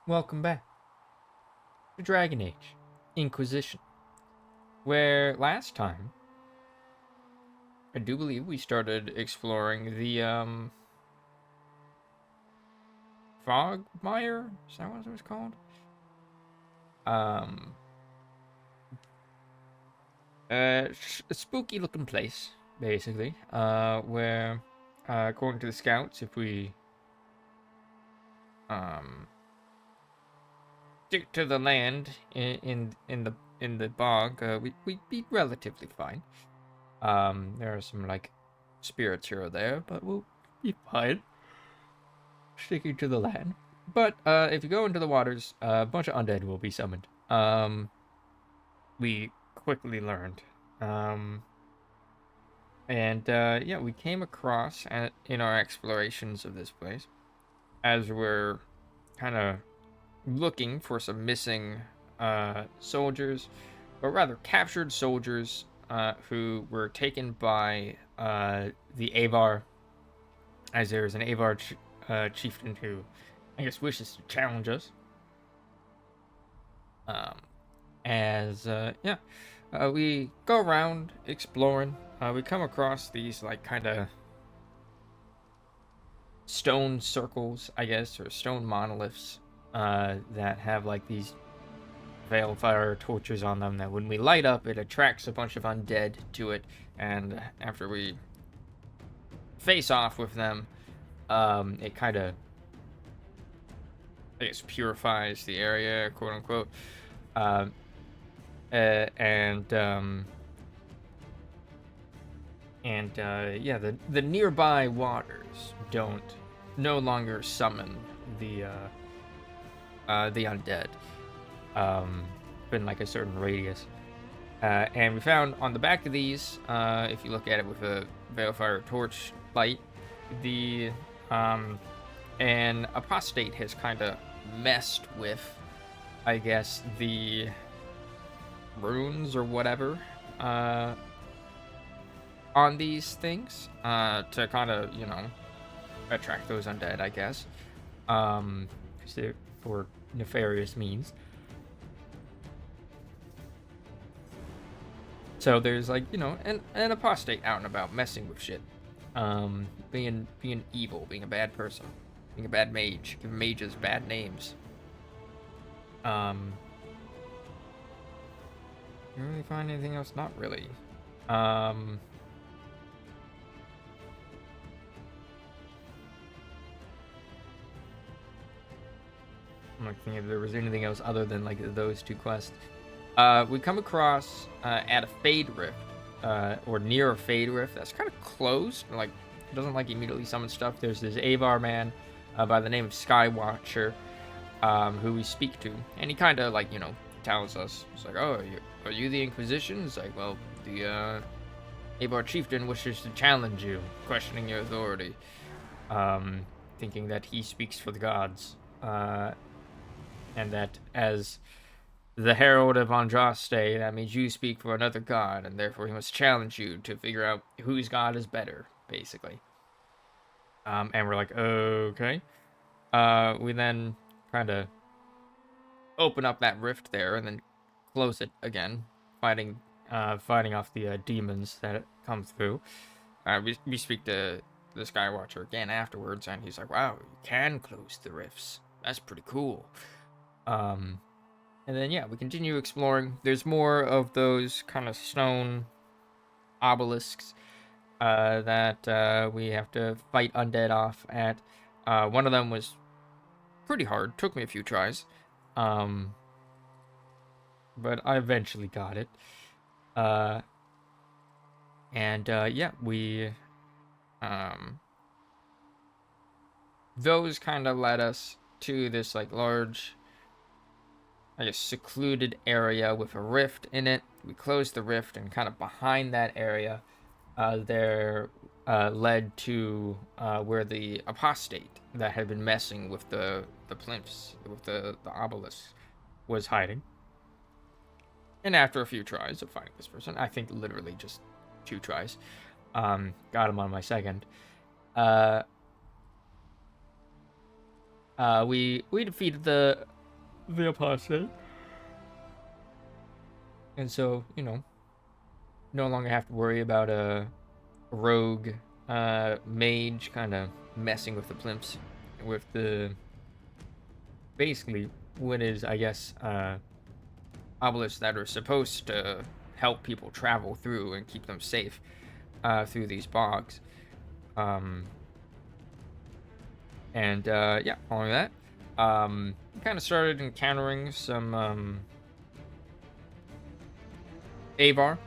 Welcome back to Dragon Age Inquisition, where last time I do believe we started exploring the fog mire. Is that what it was called? Um, a spooky looking place, basically. Where, according to the scouts, if we um stick to the land in the bog, we'd be relatively fine. There are some like spirits here or there, but we'll be fine sticking to the land. But if you go into the waters, a bunch of undead will be summoned. We quickly learned. Um, and yeah, we came across in our explorations of this place as we're kind of looking for some missing soldiers, or rather captured soldiers who were taken by the Avar, as there is an Avar chieftain who, I guess, wishes to challenge us. Um, yeah, we go around exploring. We come across these like kind of stone circles, I guess, or stone monoliths that have like these fire torches on them. That when we light up, it attracts a bunch of undead to it. And after we face off with them, it kind of, I guess, purifies the area, quote unquote. Um, and yeah, the nearby waters don't no longer summon the undead. Within like a certain radius. And we found on the back of these, if you look at it with a Balefire torch light, the an apostate has kind of messed with, I guess, the runes or whatever on these things to kind of, attract those undead, I guess, for nefarious means. So there's like, an apostate out and about messing with shit. Being evil, being a bad person, being a bad mage, giving mages bad names. You really find anything else? Not really. I'm not thinking if there was anything else other than like those two quests. We come across at a Fade Rift, or near a Fade Rift that's kind of closed. Like, it doesn't like immediately summon stuff. There's this Avar man by the name of Skywatcher, who we speak to, and he kind of like tells us, it's like, oh, are you the Inquisition? It's like, well, the Avar chieftain wishes to challenge you, questioning your authority, thinking that he speaks for the gods, and that as the Herald of Andraste, that means you speak for another god, and therefore he must challenge you to figure out whose god is better, basically. And we're like, okay. We then kind of open up that rift there, and then close it again, fighting off the demons that come through. We speak to the Skywatcher again afterwards, and he's like, wow, you can close the rifts. That's pretty cool. And then, yeah, we continue exploring. There's more of those kind of stone obelisks that we have to fight undead off at. One of them was pretty hard. Took me a few tries. But I eventually got it. Yeah, those kind of led us to this, like, large, I guess, secluded area with a rift in it. We closed the rift, and kind of behind that area, there led to where the apostate that had been messing with the plinths, with the obelisks, was hiding. And after a few tries of finding this person, I think literally just 2 tries, got him on my second. Uh, we defeated the apostate, and so no longer have to worry about a rogue mage kind of messing with the plimps, with the basically what is, I guess, obelisks that are supposed to help people travel through and keep them safe through these bogs. And yeah, following that, kind of started encountering some Avar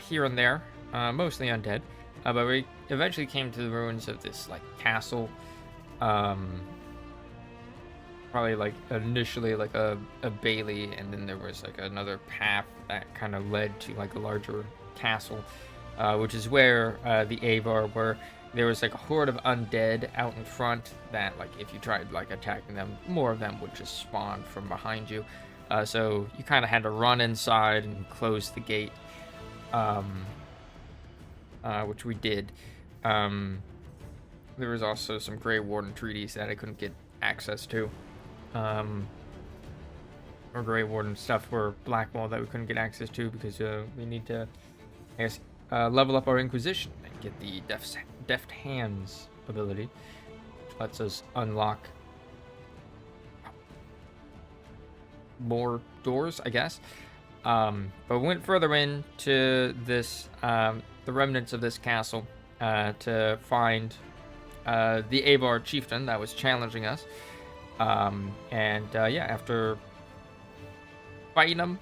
here and there, mostly undead. But we eventually came to the ruins of this like castle. Probably like initially like a bailey, and then there was like another path that kind of led to like a larger castle, which is where the Avar were. There was like a horde of undead out in front that, like, if you tried like attacking them, more of them would just spawn from behind you. So you kind of had to run inside and close the gate, which we did. There was also some Grey Warden treaties that I couldn't get access to. Or Grey Warden stuff for Blackwall that we couldn't get access to because we need to, I guess, level up our Inquisition and get the Deft Hands ability, which lets us unlock more doors, I guess. But we went further into this, the remnants of this castle, to find the Avar chieftain that was challenging us. Yeah, after fighting them,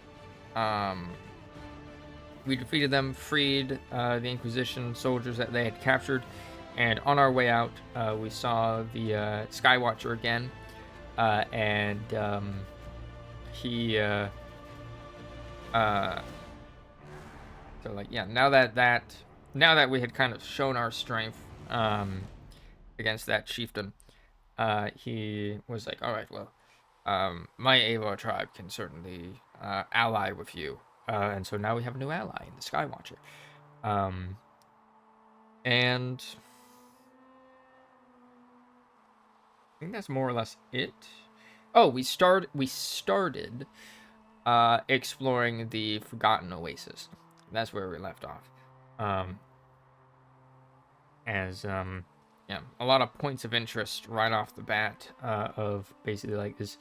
we defeated them, freed the Inquisition soldiers that they had captured, and on our way out, we saw the Skywatcher again, and he so like, yeah, now that we had kind of shown our strength against that chieftain, he was like, all right, well, my Avar tribe can certainly ally with you. And so now we have a new ally in the Skywatcher. And I think that's more or less it. Oh, we started exploring the Forgotten Oasis. That's where we left off. Yeah, a lot of points of interest right off the bat, of basically like this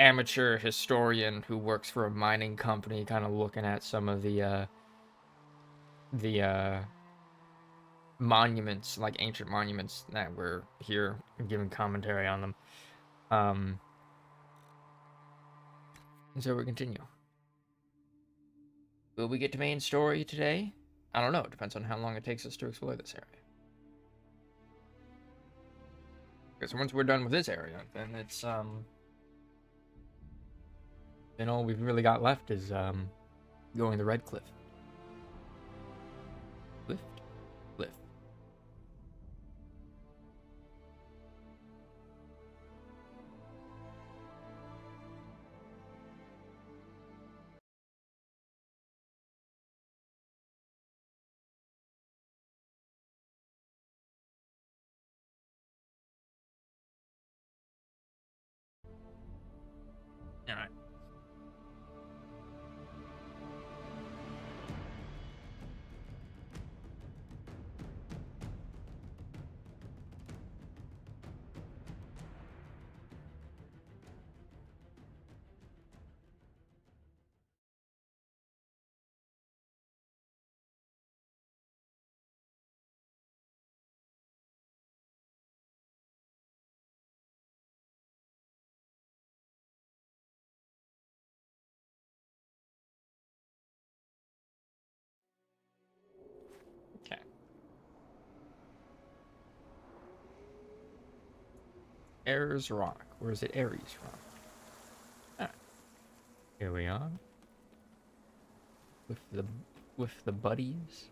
amateur historian who works for a mining company, kind of looking at some of the monuments, like ancient monuments that were here, and giving commentary on them. And so we continue. Will we get to main story today? I don't know. It depends on how long it takes us to explore this area. Because once we're done with this area, then it's then all we've really got left is going to Red Cliff. Cliff. All right. Okay. Ayers Rock. Or is it Ares Rock? Alright. Here we are. With the buddies.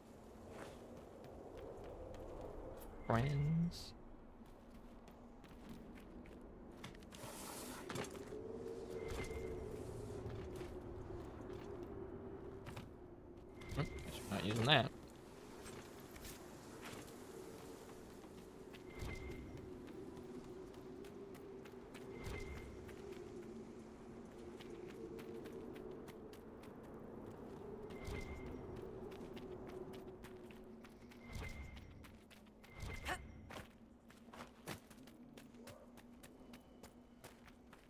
Friends. Guess we're not using that.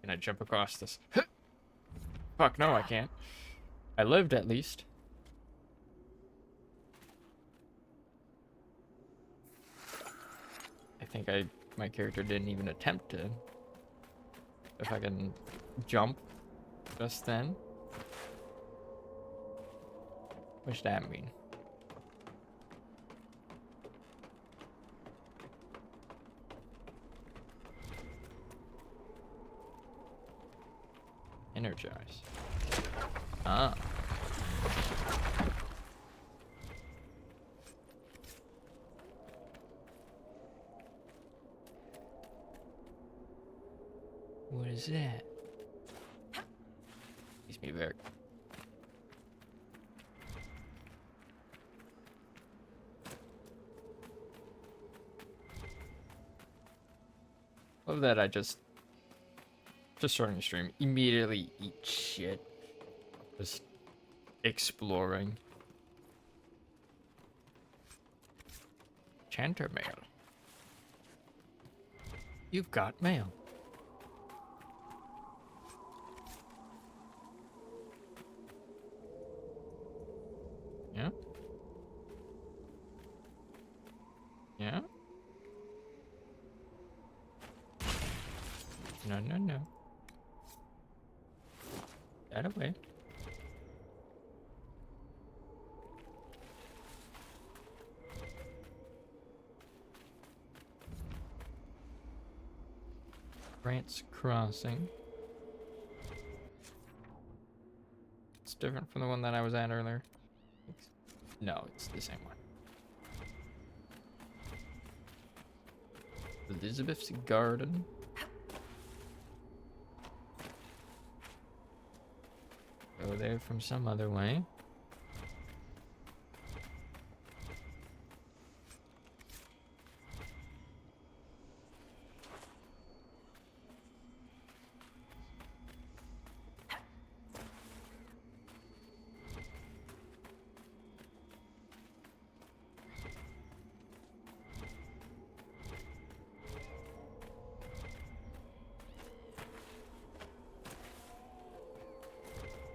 Can I jump across this? Fuck, no, I can't. I lived, at least. I think my character didn't even attempt to. If I can jump just then. What's that mean? Energize. Ah. What is that? Makes me very. Love that I just starting the stream, immediately eat shit. Just exploring. Chanter mail. You've got mail. Yeah? Yeah? No, no, no. That away. France Crossing. It's different from the one that I was at earlier. No, it's the same one. Elizabeth's Garden. Go there from some other way.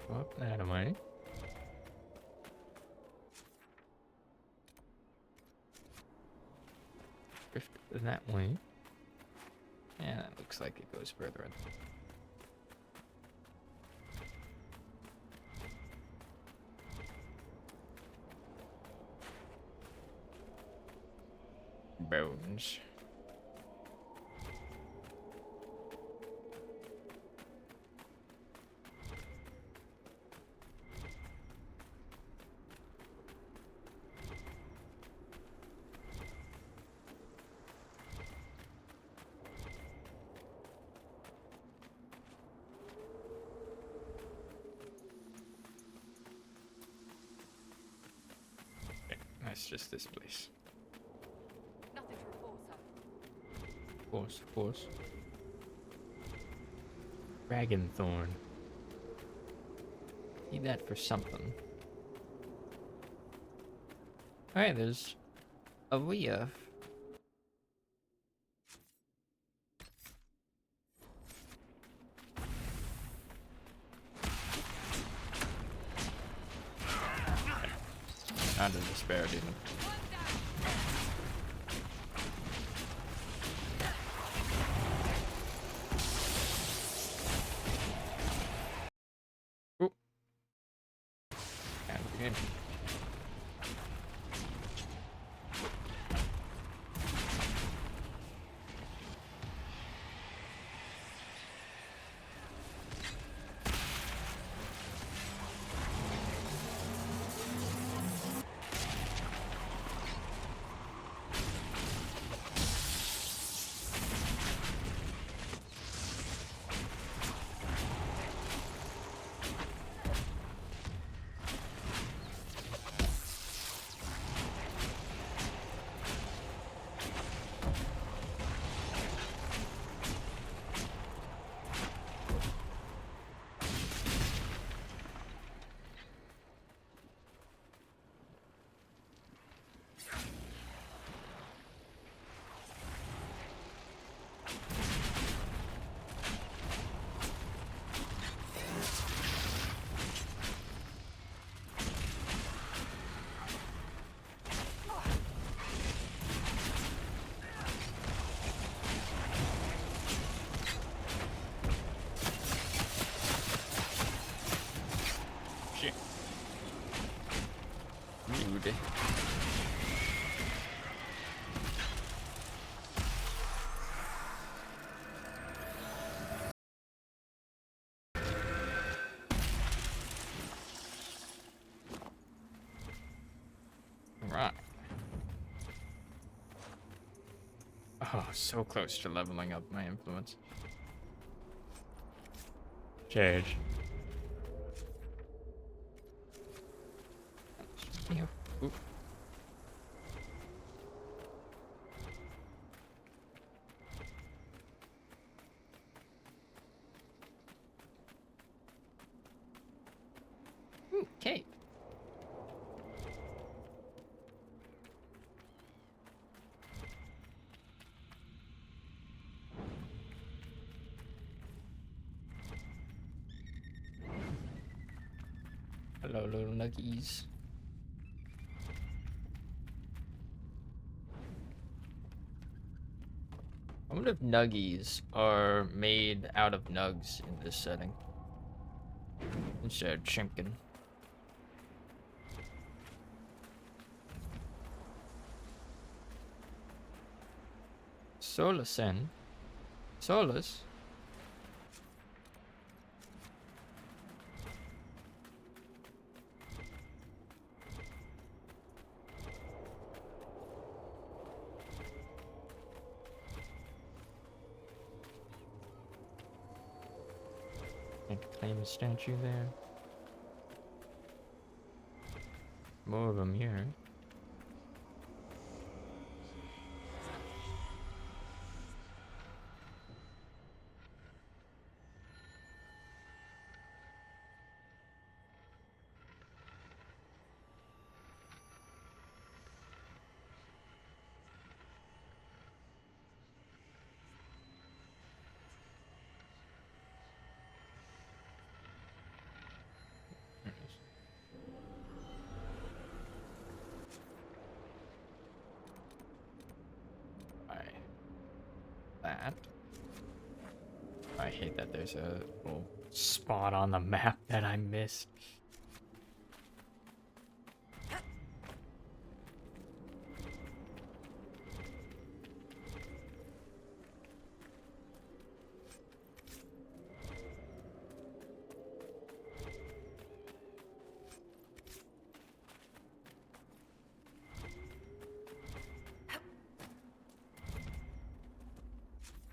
Go up that way. Drift that way. Yeah, that looks like it goes further in. Bones. That's just this place. Nothing to report, sir. Of course, of course. Dragonthorn. Need that for something. Alright, there's a leaf. Not a despair demon. Oop. And again. food. Right. Oh, so close to leveling up my influence. Change. Yeah. Oop. Okay. Hello, little nuggies. I wonder if nuggies are made out of nugs in this setting instead of chicken. Solacen. Solus. Can't claim a statue there. More of them here. That. I hate that there's a little spot on the map that I missed.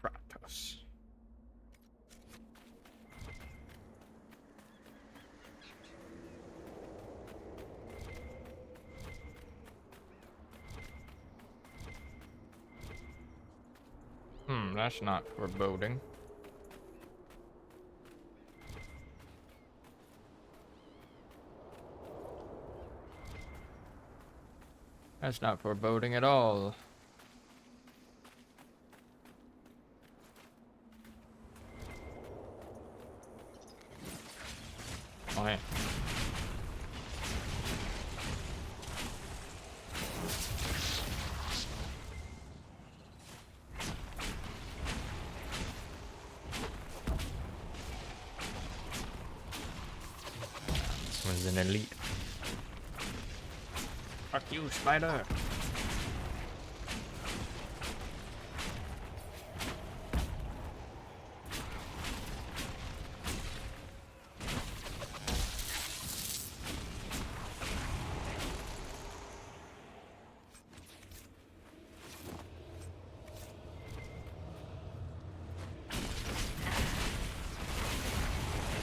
Kratos. That's not foreboding. That's not foreboding at all. Oh, yeah. This one's an elite. Fuck you, spider.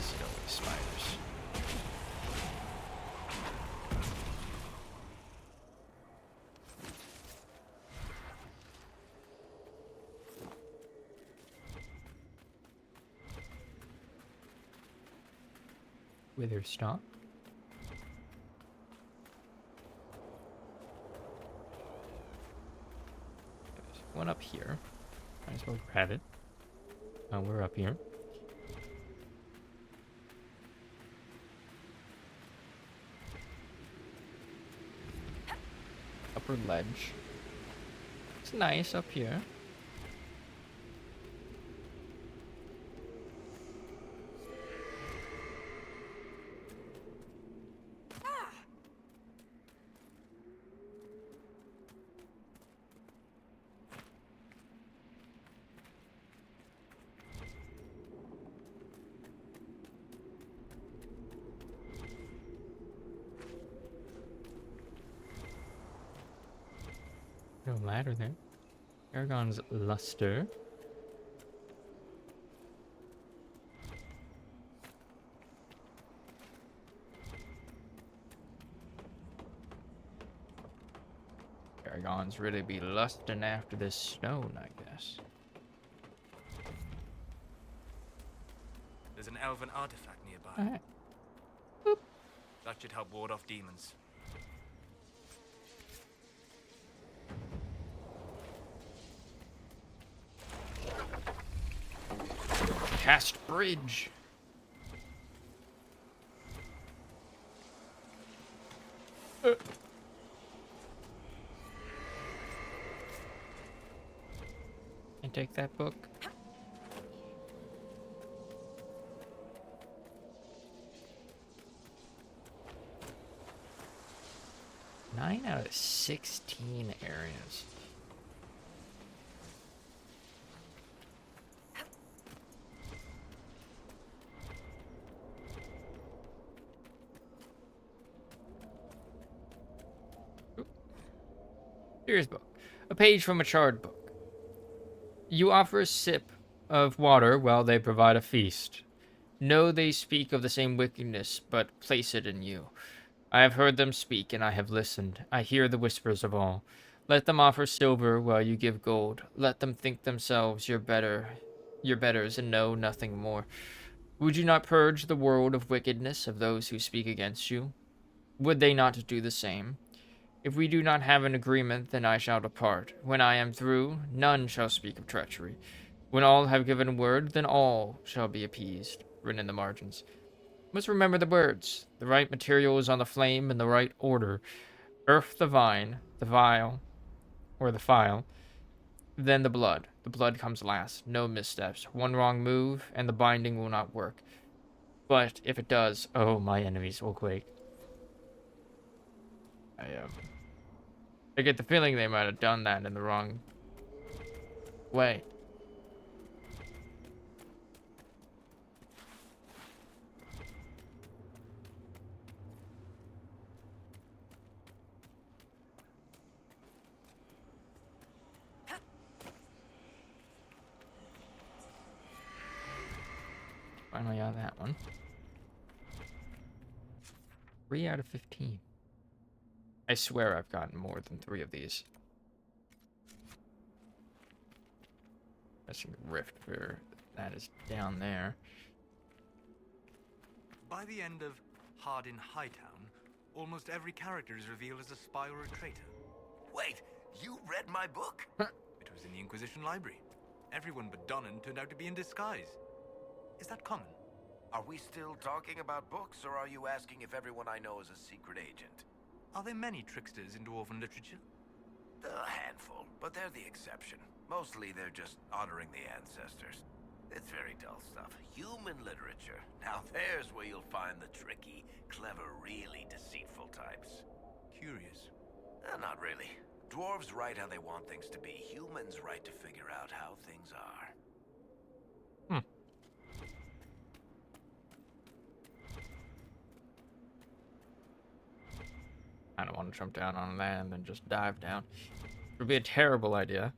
Silly spiders. Wither stomp. There's one up here. Might as well grab it. Oh, we're up here. Upper ledge. It's nice up here. No ladder there. Aragon's luster. Aragon's really be lusting after this stone, I guess. There's an elven artifact nearby. Alright. That should help ward off demons. Cast bridge. And take that book. Nine out of 16 areas. Here's a book. A page from a charred book. You offer a sip of water while they provide a feast. Know they speak of the same wickedness, but place it in you. I have heard them speak, and I have listened. I hear the whispers of all. Let them offer silver while you give gold. Let them think themselves your betters, and know nothing more. Would you not purge the world of wickedness of those who speak against you? Would they not do the same? If we do not have an agreement, then I shall depart. When I am through, none shall speak of treachery. When all have given word, then all shall be appeased. Written in the margins. Must remember the words. The right material is on the flame in the right order. Earth the vine, the vial, or the file, then the blood. The blood comes last. No missteps. One wrong move, and the binding will not work. But if it does, oh, my enemies will quake. I get the feeling they might have done that in the wrong way. Finally got that one. 3 out of 15. I swear I've gotten more than 3 of these. That's a rift where that is down there. By the end of Hardin Hightown, almost every character is revealed as a spy or a traitor. Wait, you read my book? It was in the Inquisition library. Everyone but Donnan turned out to be in disguise. Is that common? Are we still talking about books, or are you asking if everyone I know is a secret agent? Are there many tricksters in dwarven literature? A handful, but they're the exception. Mostly they're just honoring the ancestors. It's very dull stuff. Human literature. Now there's where you'll find the tricky, clever, really deceitful types. Curious. Not really. Dwarves write how they want things to be. Humans write to figure out how things are. I don't want to jump down on that and then just dive down. It would be a terrible idea.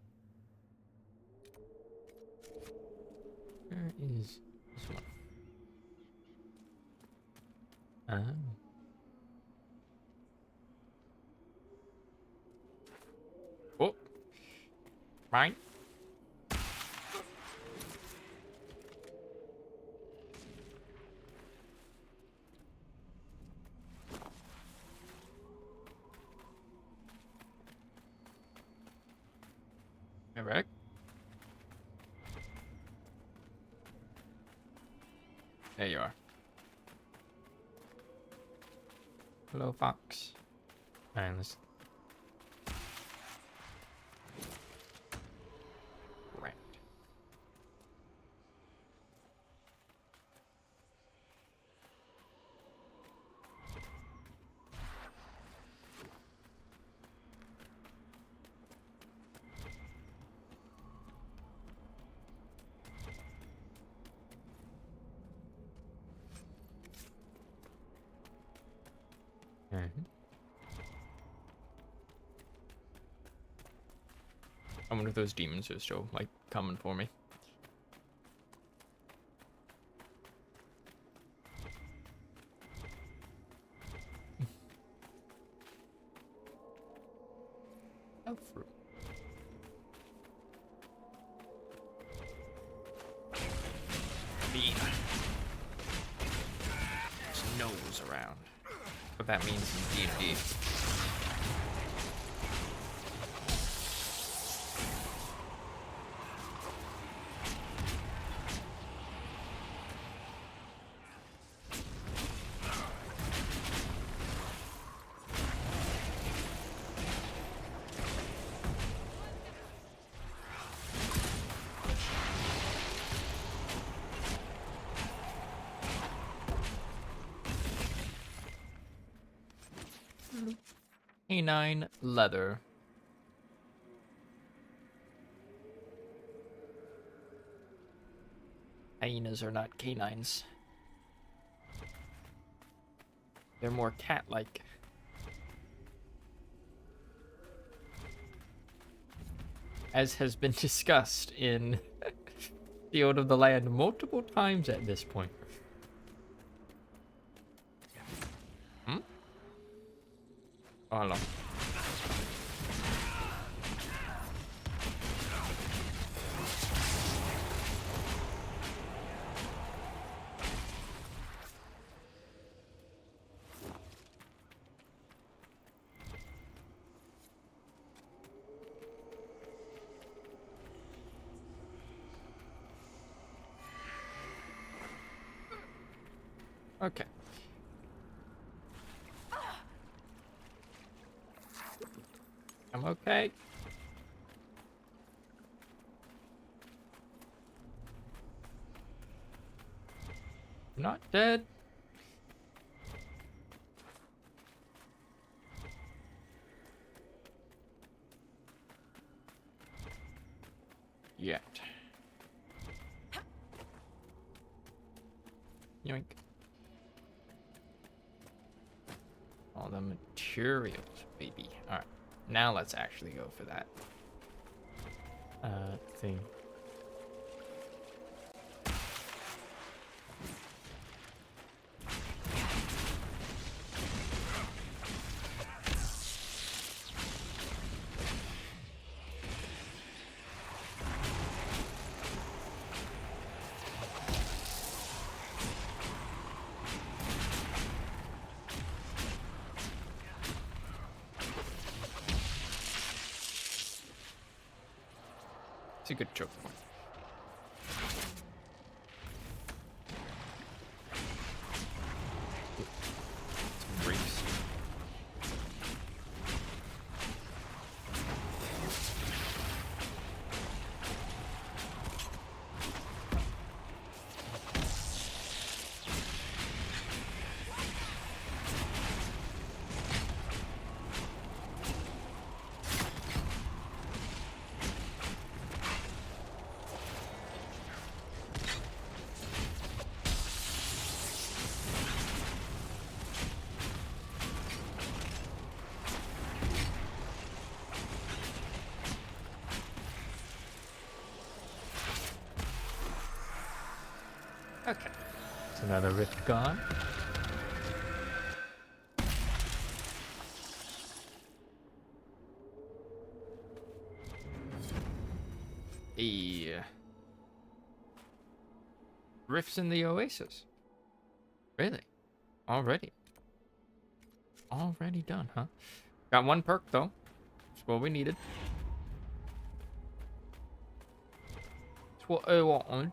Where is this one? Oh. Oh. Right. Correct. There you are. Hello, fox. Alright, let's... Right. I wonder if those demons are still, like, coming for me. Oh, fruit. Bean. There's nose around. What that means in D&D. Canine leather. Hyenas are not canines. They're more cat-like. As has been discussed in Field of the Land multiple times at this point. Hmm? Oh, hello. Okay. I'm okay. I'm not dead. Yet. Yoink. All the materials, baby. Alright. Now let's actually go for that. Thing. It's a good choke point. Some reefs. Okay. It's another rift gone. Rifts in the Oasis. Really? Already? Already done, huh? Got one perk, though. That's what we needed. That's what I wanted.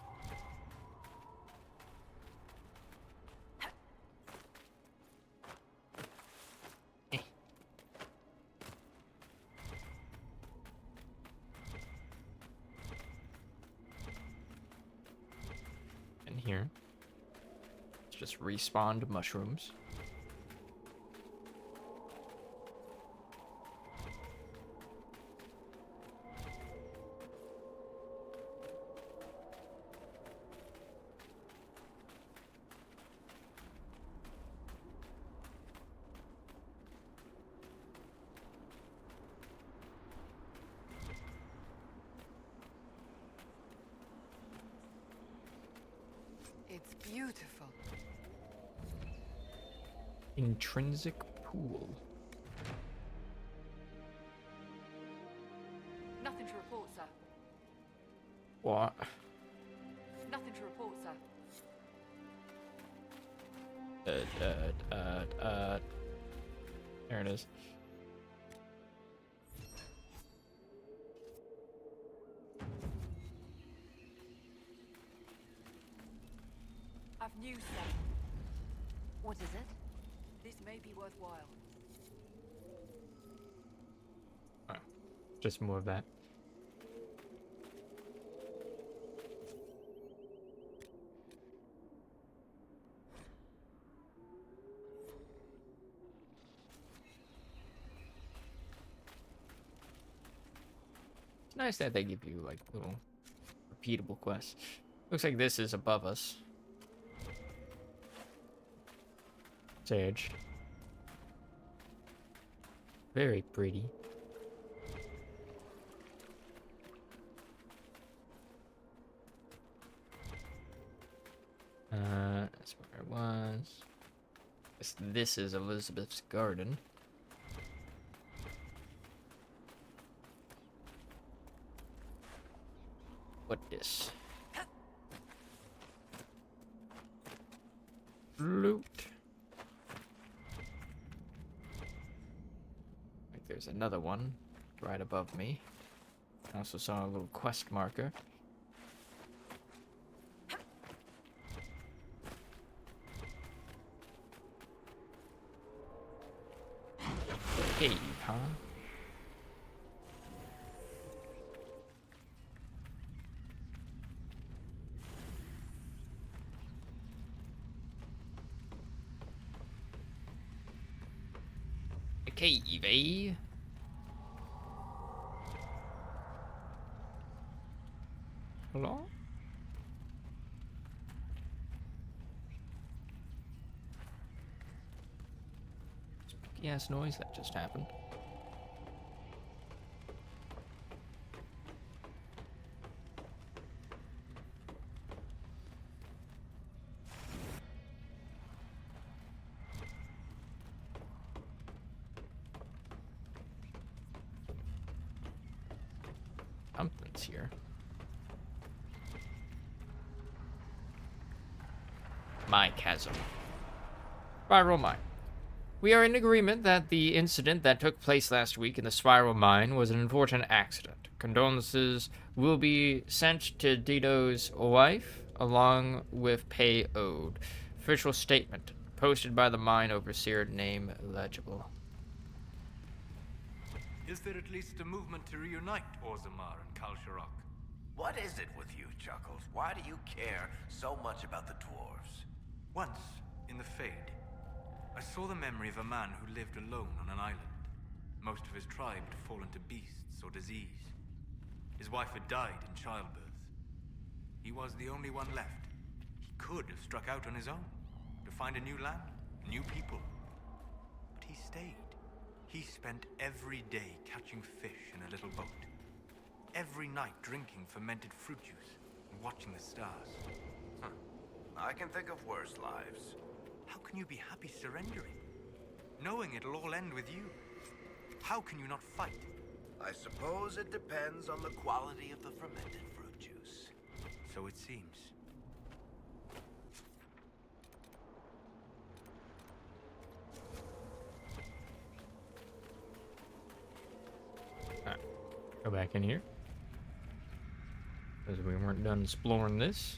In here. It's just respawned mushrooms. It's beautiful. Intrinsic pool. Nothing to report, sir. What? Nothing to report, sir. There it is. I've news, sir. What is it? This may be worthwhile. Oh, just more of that. It's nice that they give you like little repeatable quests. Looks like this is above us. Sage. Very pretty. That's where I was. This is Elizabeth's garden. What this? Loot. Like there's another one right above me. I also saw a little quest marker. Cave, huh? A cave, eh? Hello? Spooky ass noise that just happened. Something's here. My chasm. Spiral Mine. We are in agreement that the incident that took place last week in the Spiral Mine was an unfortunate accident. Condolences will be sent to Dito's wife, along with pay owed. Official statement, posted by the mine overseer, name legible. Is there at least a movement to reunite Orzammar and Kalsharok? What is it with you, Chuckles? Why do you care so much about the dwarves? Once, in the Fade, I saw the memory of a man who lived alone on an island. Most of his tribe had fallen to beasts or disease. His wife had died in childbirth. He was the only one left. He could have struck out on his own, to find a new land, new people. But he stayed. He spent every day catching fish in a little boat. Every night drinking fermented fruit juice and watching the stars. I can think of worse lives. How can you be happy surrendering? Knowing it'll all end with you? How can you not fight? I suppose it depends on the quality of the fermented fruit juice. So it seems. Alright, go back in here. Because we weren't done exploring this.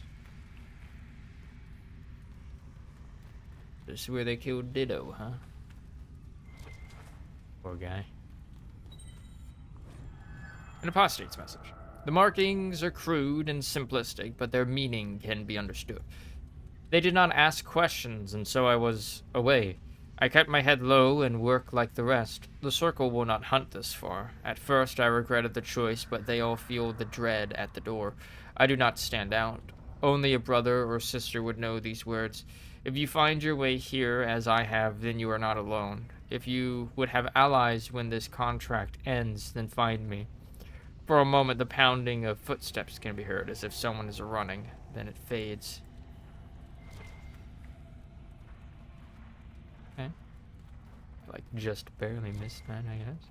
This is where they killed Ditto, huh? Poor guy. An apostate's message. The markings are crude and simplistic, but their meaning can be understood. They did not ask questions, and so I was away. I kept my head low and worked like the rest. The circle will not hunt this far. At first I regretted the choice, but they all feel the dread at the door. I do not stand out. Only a brother or sister would know these words. If you find your way here, as I have, then you are not alone. If you would have allies when this contract ends, then find me. For a moment, the pounding of footsteps can be heard, as if someone is running. Then it fades. Okay. Like, just barely missed that, I guess.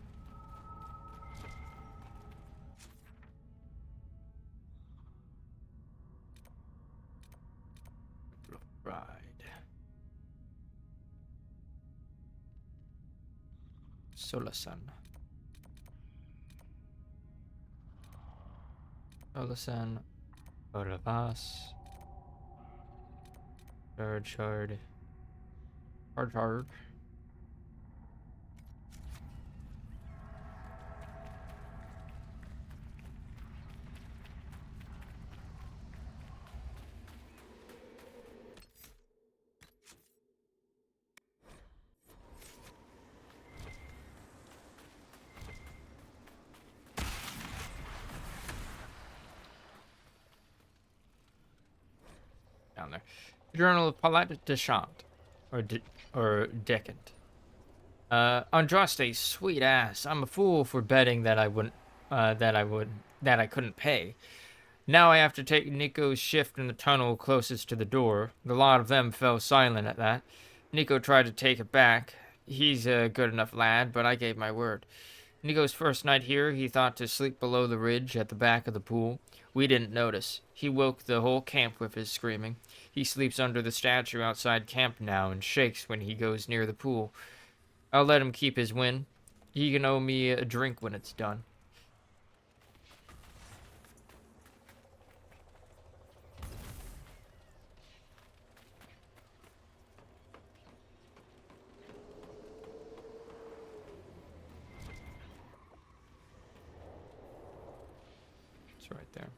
Ride. Solar Sun. Solar Sun. Pass. Charge hard. Charge hard. Down there. Journal of Paulette Deschamps, or Decant. Andraste, sweet ass. I'm a fool for betting that I couldn't pay. Now I have to take Nico's shift in the tunnel closest to the door. The lot of them fell silent at that. Nico tried to take it back. He's a good enough lad, but I gave my word. Nico's first night here, he thought to sleep below the ridge at the back of the pool. We didn't notice. He woke the whole camp with his screaming. He sleeps under the statue outside camp now and shakes when he goes near the pool. I'll let him keep his win. He can owe me a drink when it's done. It's right there.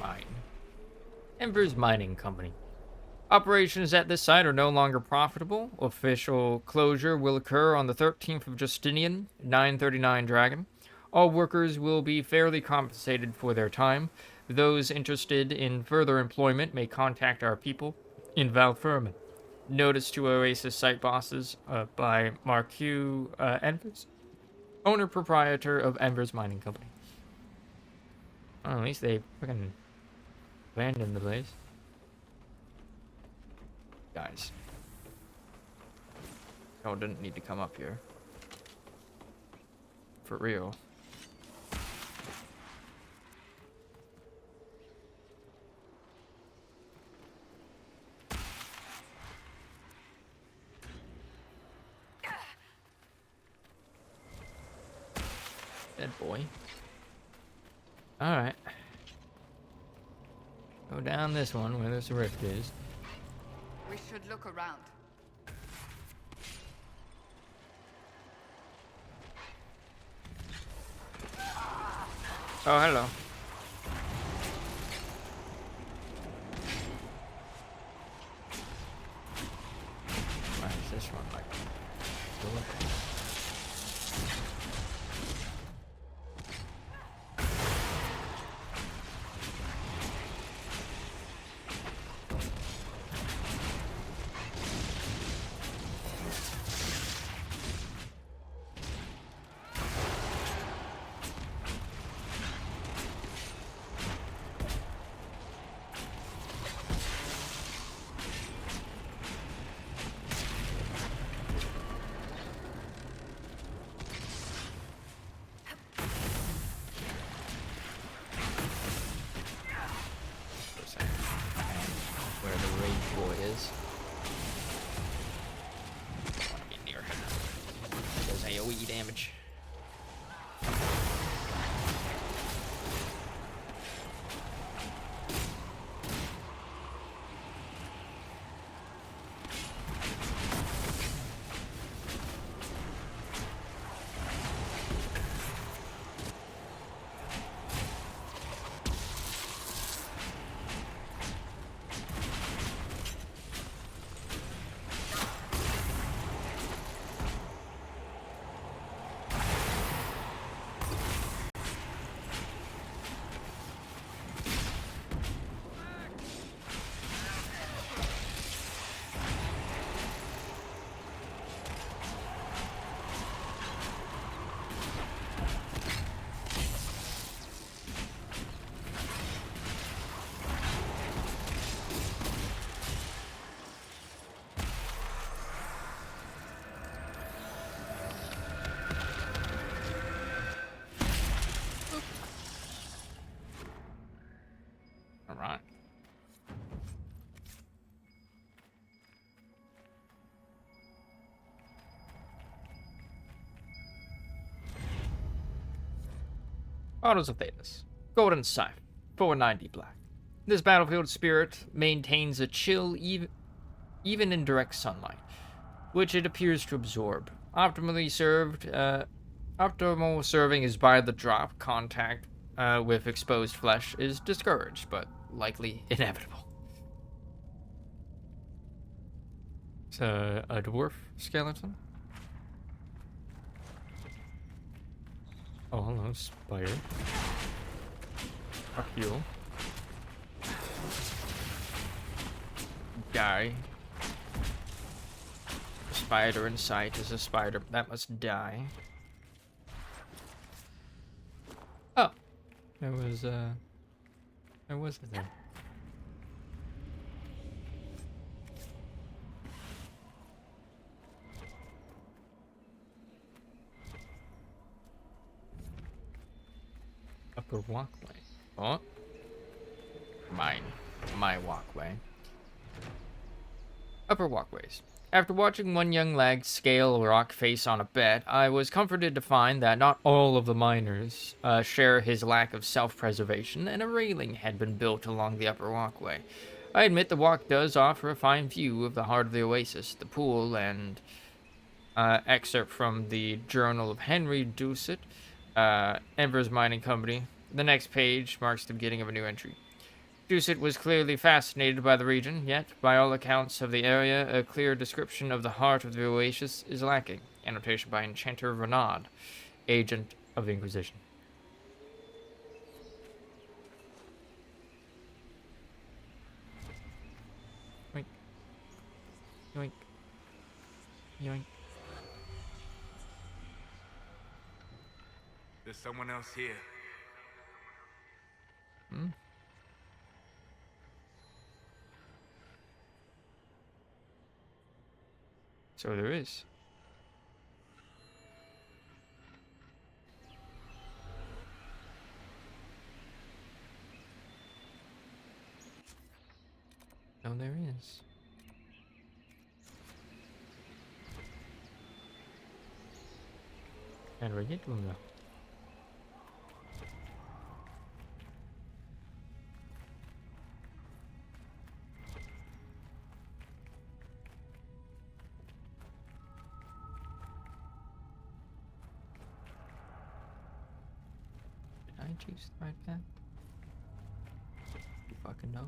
Mine. Ember's Mining Company. Operations at this site are no longer profitable. Official closure will occur on the 13th of Justinian, 939 Dragon. All workers will be fairly compensated for their time. Those interested in further employment may contact our people in Valfermin. Notice to Oasis site bosses by Marquis Envers, owner-proprietor of Ember's Mining Company. Well, at least they fucking abandoned the place. Guys. Y'all didn't need to come up here. For real. Dead boy. Alright. Go down this one where this rift is. We should look around. Oh, hello. Why is this one like still okay? Where the rage boy is. Don't want to be near him. Does AoE damage. Autos of Thetis. Golden Scythe. 490 black. This battlefield spirit maintains a chill even in direct sunlight, which it appears to absorb. Optimal serving is by the drop. Contact with exposed flesh is discouraged, but likely inevitable. It's a dwarf skeleton. Oh, hello, spider. Fuck you. Die. Spider in sight is a spider. That must die. Oh. There was it there? Upper walkway. Oh. My walkway. Upper walkways. After watching one young lad scale a rock face on a bed, I was comforted to find that not all of the miners share his lack of self-preservation, and a railing had been built along the upper walkway. I admit the walk does offer a fine view of the heart of the oasis, the pool, and excerpt from the Journal of Henry Doucet, Embers Mining Company. The next page marks the beginning of a new entry. Doucet was clearly fascinated by the region, yet, by all accounts of the area, a clear description of the heart of the oasis is lacking. Annotation by Enchanter Renaud, Agent of the Inquisition. Yoink. Yoink. Yoink. There's someone else here. Hmm? So there is. No, there is. And we're getting them. Did I choose the right path? You fucking know.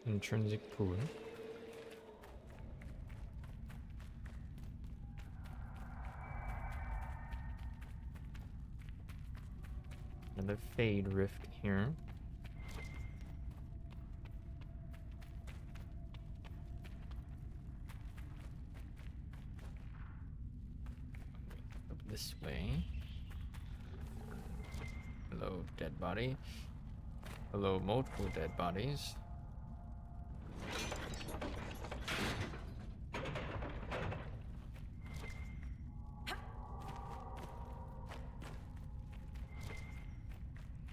Intrinsic pool. Another fade rift here. Up this way. Hello, dead body. Hello, multiple dead bodies.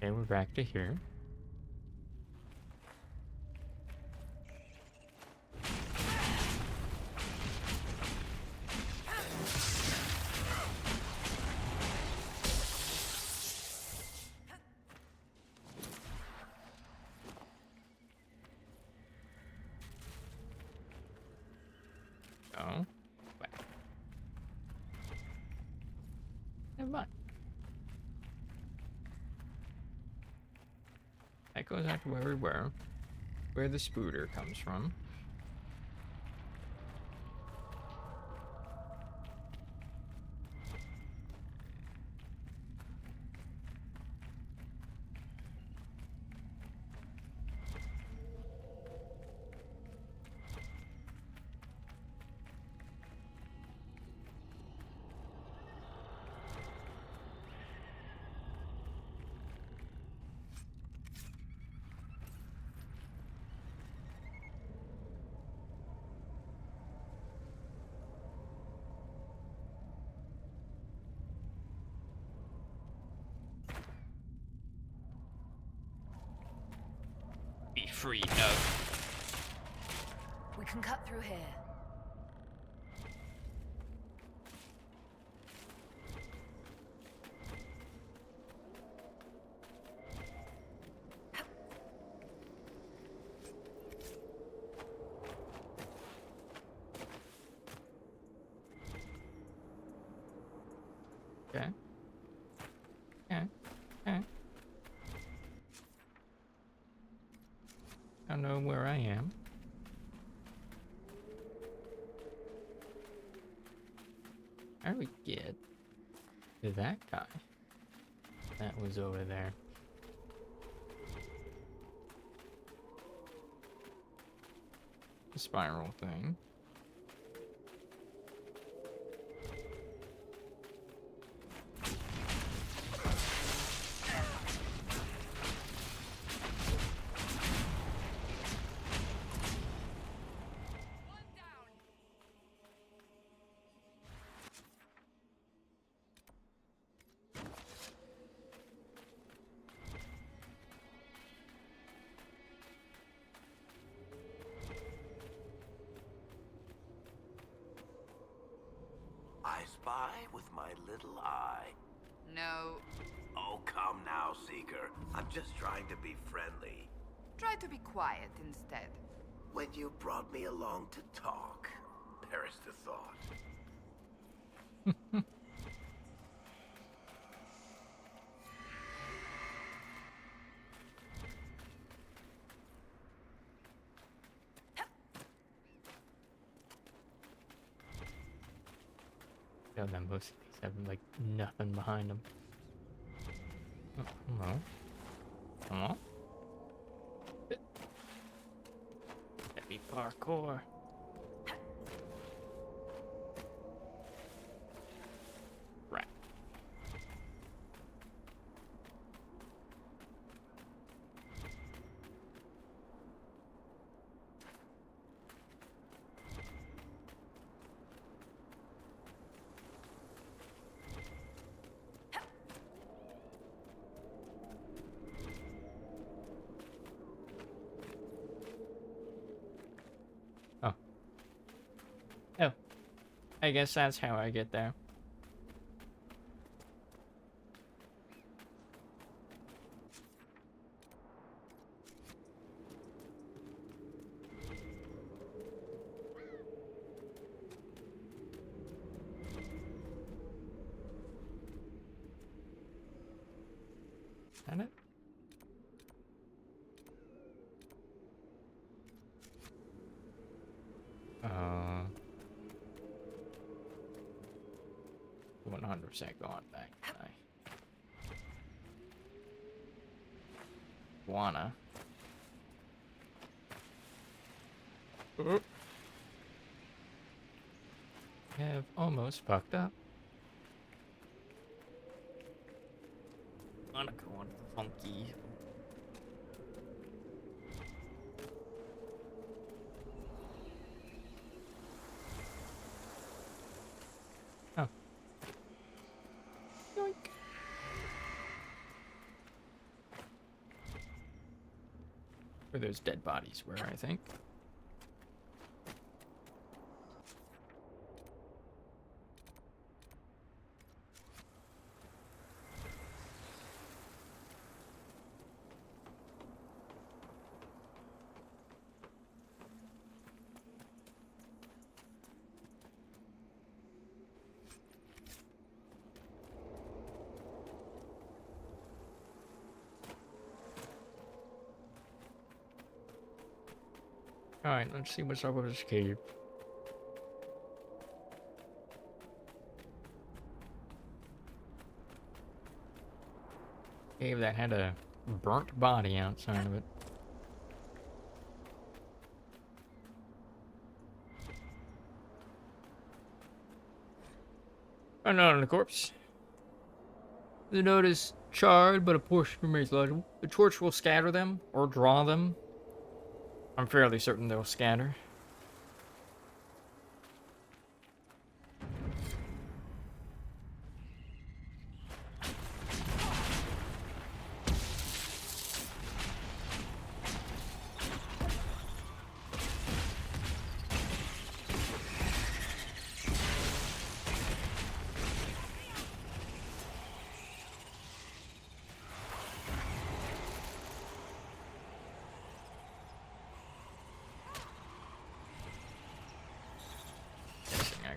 Okay, we're back to here. Oh, back. Never mind. That goes out to where we were, where the spooter comes from. Be free, no. We can cut through here. Okay. Okay. Okay. I know where I am. How do we get to that guy? That was over there. The spiral thing. I spy with my little eye. No. Oh, come now, Seeker. I'm just trying to be friendly. Try to be quiet instead. When you brought me along to talk, perish the thought. Yeah, then most of these have like nothing behind them. Oh, hello. Hello. Heavy parkour. Right. Oh. Oh. I guess that's how I get there. Is that it? Uh, 100% going back. I wanna. Have almost fucked up. Wanna go on funky. Oh. Yoink. Where those dead bodies were, I think. Alright, let's see what's up with this cave. Cave that had a burnt body outside of it. Found out on the corpse. The note is charred, but a portion remains legible. The torch will scatter them, or draw them. I'm fairly certain they'll scatter.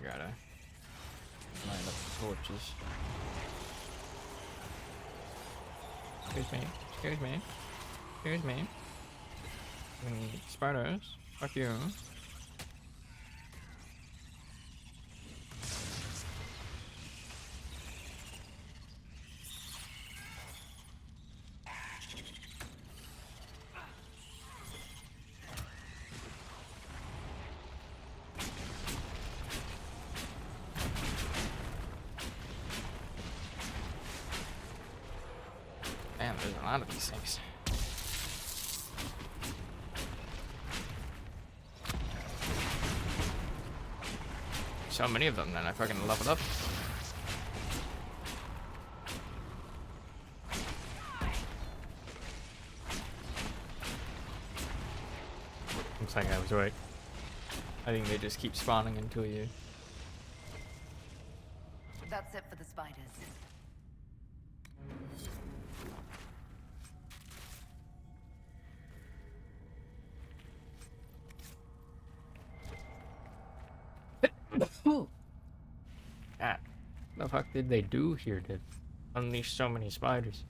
gotta line up the torches. Excuse me. Excuse me. Excuse me. Spiders. Fuck you. Damn, there's a lot of these things. So many of them, then I fucking leveled up. Looks like I was right. I think they just keep spawning until you. That's it for the spiders. God, the fuck did they do here to unleash so many spiders?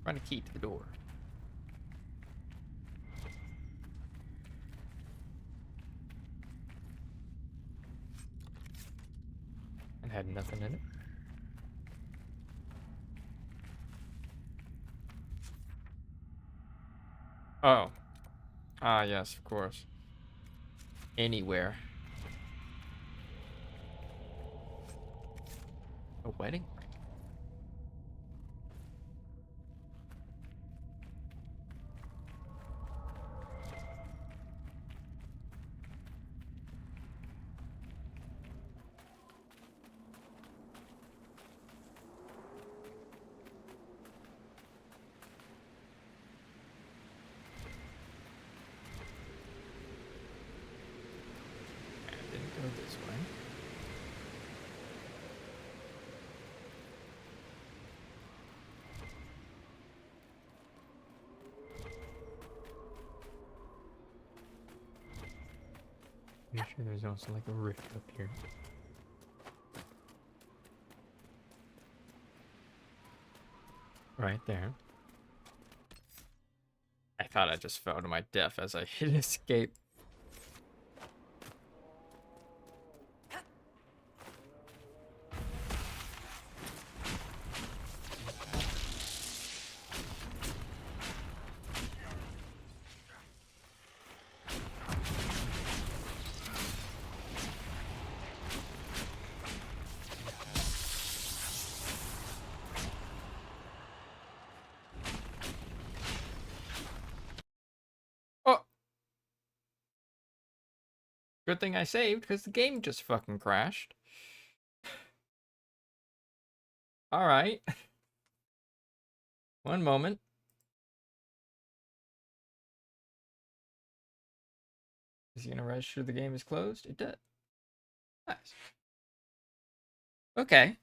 Find a key to the door. And had nothing in it. Oh. Ah, yes, of course. Anywhere. A wedding ring. I didn't go this way. I'm sure there's also like a rift up here. Right there. I thought I just fell to my death as I hit escape. Oh! Good thing I saved, because the game just fucking crashed. Alright. One moment. Is he gonna register the game is closed? It did. Nice. Okay.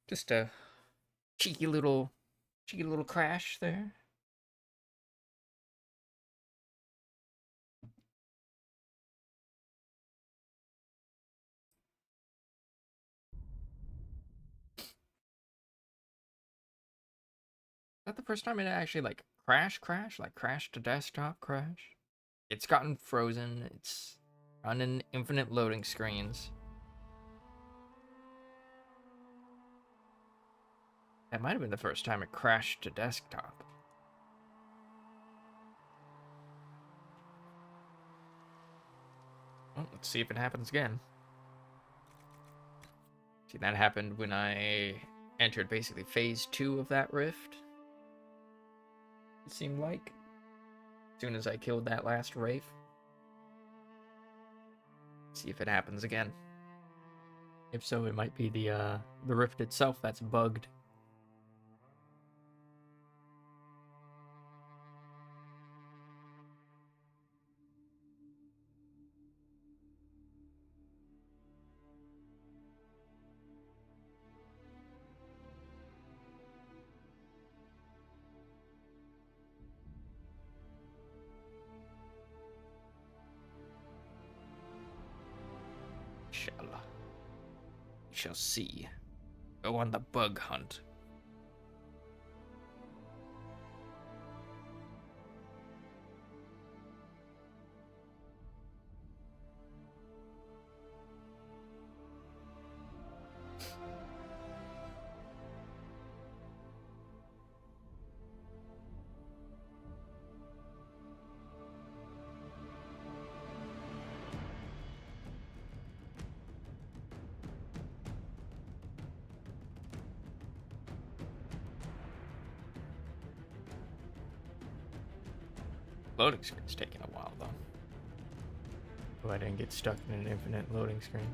Just a cheeky little crash there. Is that the first time it actually like crash, like crash to desktop crash? It's gotten frozen. It's running infinite loading screens. That might have been the first time it crashed to desktop. Well, let's see if it happens again. See, that happened when I entered basically phase 2 of that rift. It seemed like. As soon as I killed that last wraith. See if it happens again. If so, it might be the rift itself that's bugged. shall see. Go on the bug hunt. Loading screen's taking a while, though. Oh, I didn't get stuck in an infinite loading screen.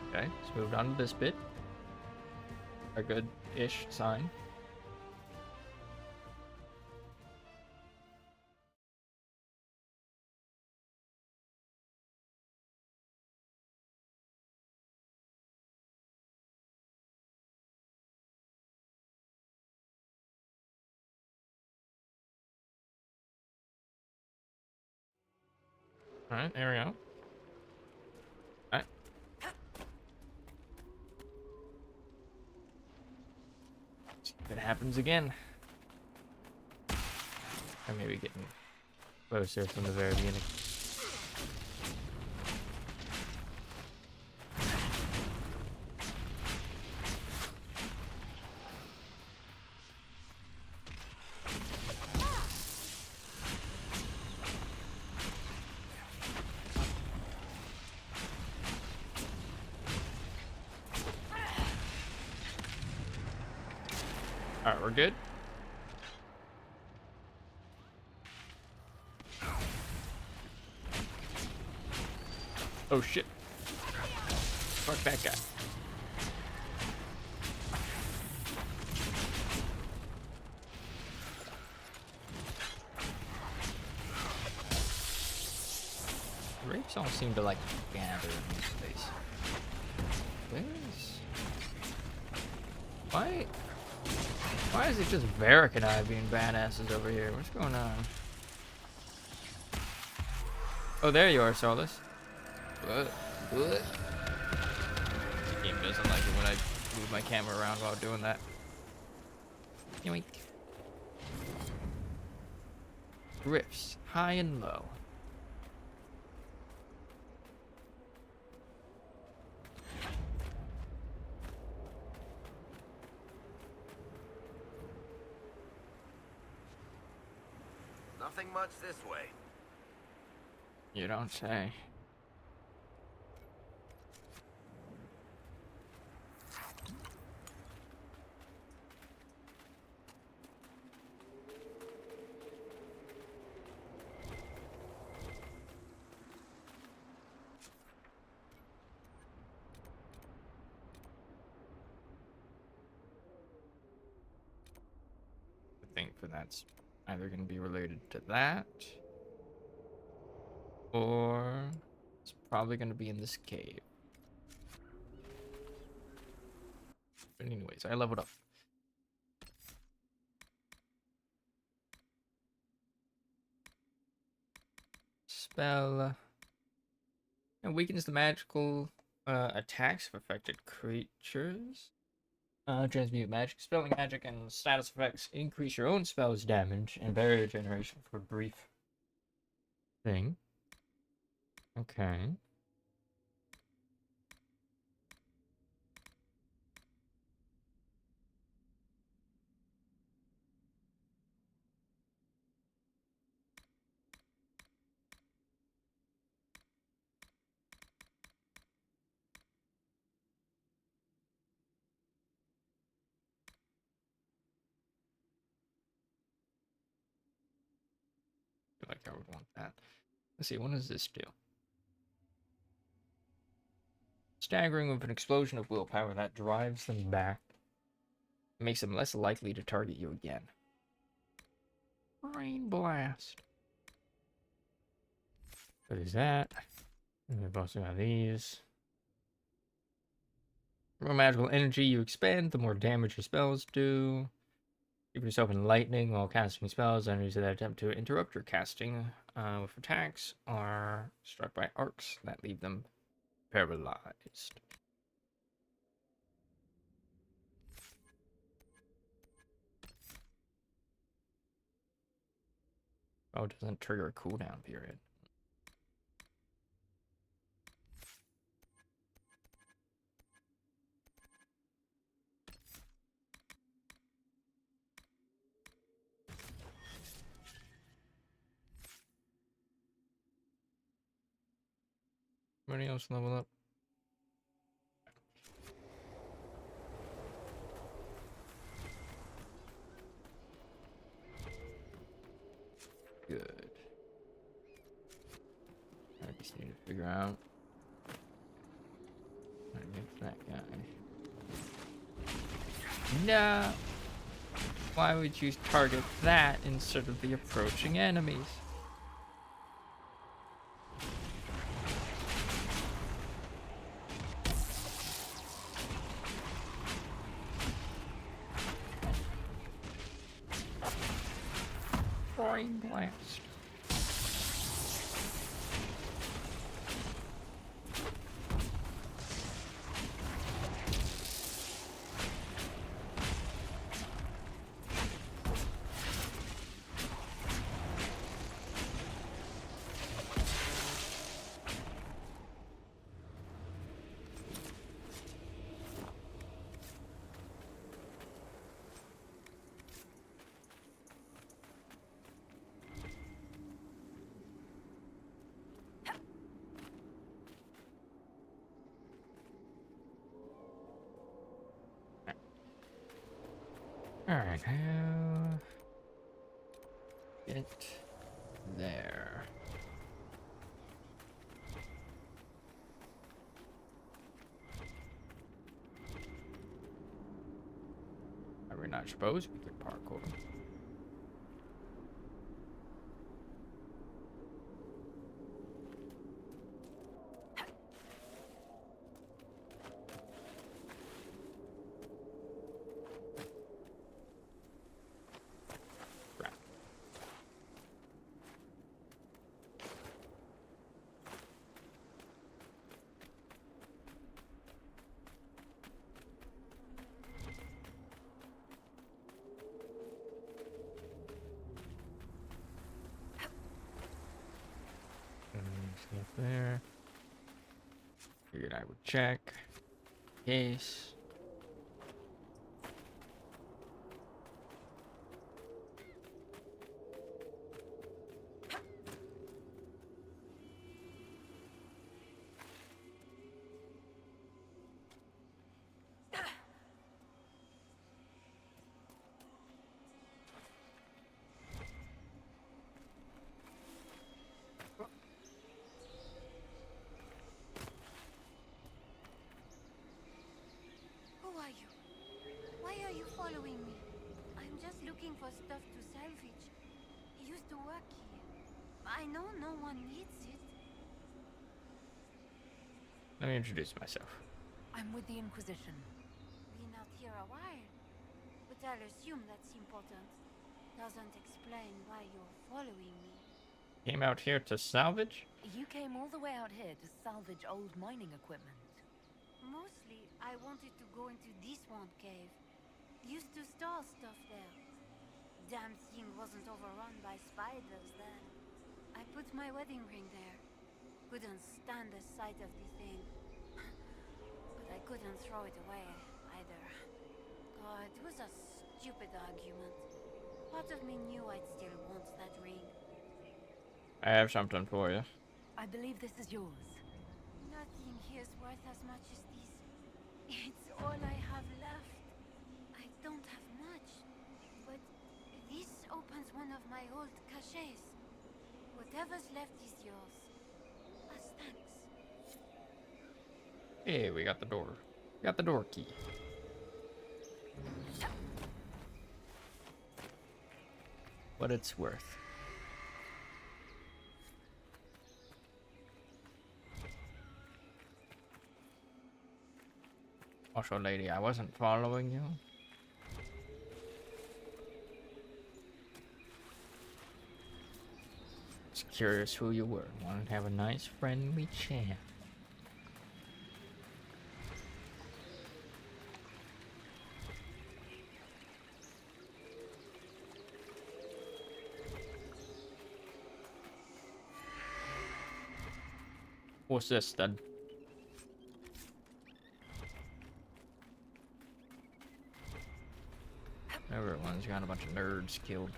Okay, let's move on to this bit. A good-ish sign. Alright, there we go. Alright. See if it happens again. Or maybe getting closer from the very beginning. Alright, we're good. Oh shit. Fuck that guy. Rapes all seem to like gather in this space. Why is it just Varric and I being badasses over here? What's going on? Oh, there you are, Solus. What? The game doesn't like it when I move my camera around while doing that. Yoink. Rifts, high and low. Nothing much this way. You don't say. I think for that's either going to be related to that, or it's probably going to be in this cave. But anyways, I leveled up. Spell. It weakens the magical attacks of affected creatures. Transmute magic, spelling magic, and status effects. Increase your own spell's damage and barrier generation for a brief thing. Okay. I feel like I would want that. Let's see, what does this do? Staggering with an explosion of willpower that drives them back. It makes them less likely to target you again. Rain Blast. What is that? We've also got these. The more magical energy you expend, the more damage your spells do. Keep yourself in lightning while casting spells. Enemies that attempt to interrupt your casting with attacks are struck by arcs that leave them paralyzed. Oh, it doesn't trigger a cooldown period. Anybody else level up? Good. I just need to figure out how to get that guy. No! Why would you target that instead of the approaching enemies? Brain blast. Alright, now get there. We're not supposed we could parkour. Up there. Figured I would check. Case. Who are you? Why are you following me? I'm just looking for stuff to salvage. I used to work here. I know no one needs it. Let me introduce myself. I'm with the Inquisition. Been out here a while. But I'll assume that's important. Doesn't explain why you're following me. Came out here to salvage? You came all the way out here to salvage old mining equipment. Mostly, I wanted to go into this one cave. Used to store stuff there. Damn thing wasn't overrun by spiders then. I put my wedding ring there. Couldn't stand the sight of the thing. But I couldn't throw it away, either. God, it was a stupid argument. Part of me knew I'd still want that ring. I have something for you. I believe this is yours. Nothing here's worth as much as this. It's all I have left. I don't have much, but this opens one of my old caches. Whatever's left is yours. As thanks. Hey, we got the door. We got the door key. What it's worth. Also, lady, I wasn't following you. Just curious who you were. Wanted to have a nice friendly chat. What's this then? Everyone's got a bunch of nerds killed.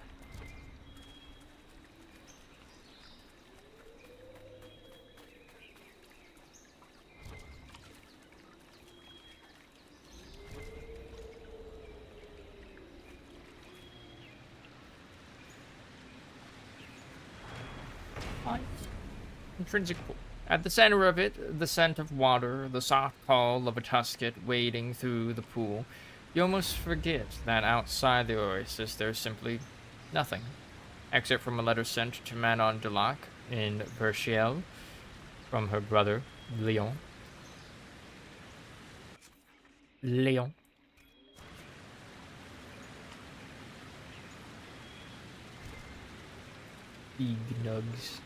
Intrinsic pool. At the center of it, the scent of water, the soft call of a tusket wading through the pool. You almost forget that outside the oasis there's simply nothing, except from a letter sent to Manon Delac in Verchiel from her brother, Leon. Leon. Big nugs.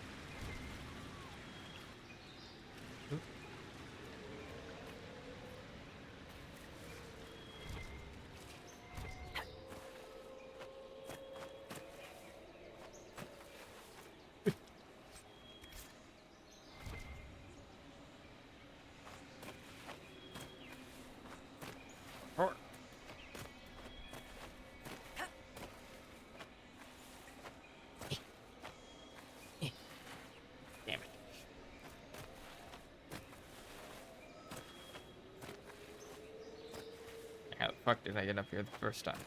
Damn it. How the fuck did I get up here the first time?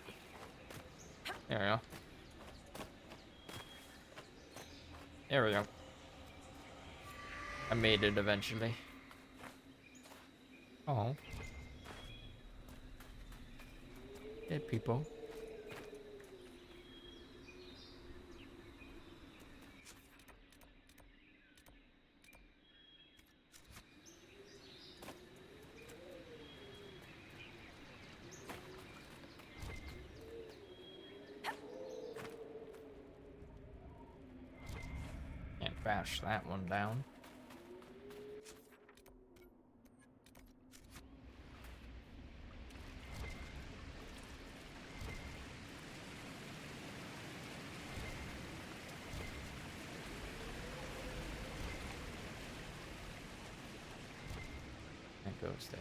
There we go. There we go. I made it eventually. Oh. Dead people. Can't bash that one down. That goes there.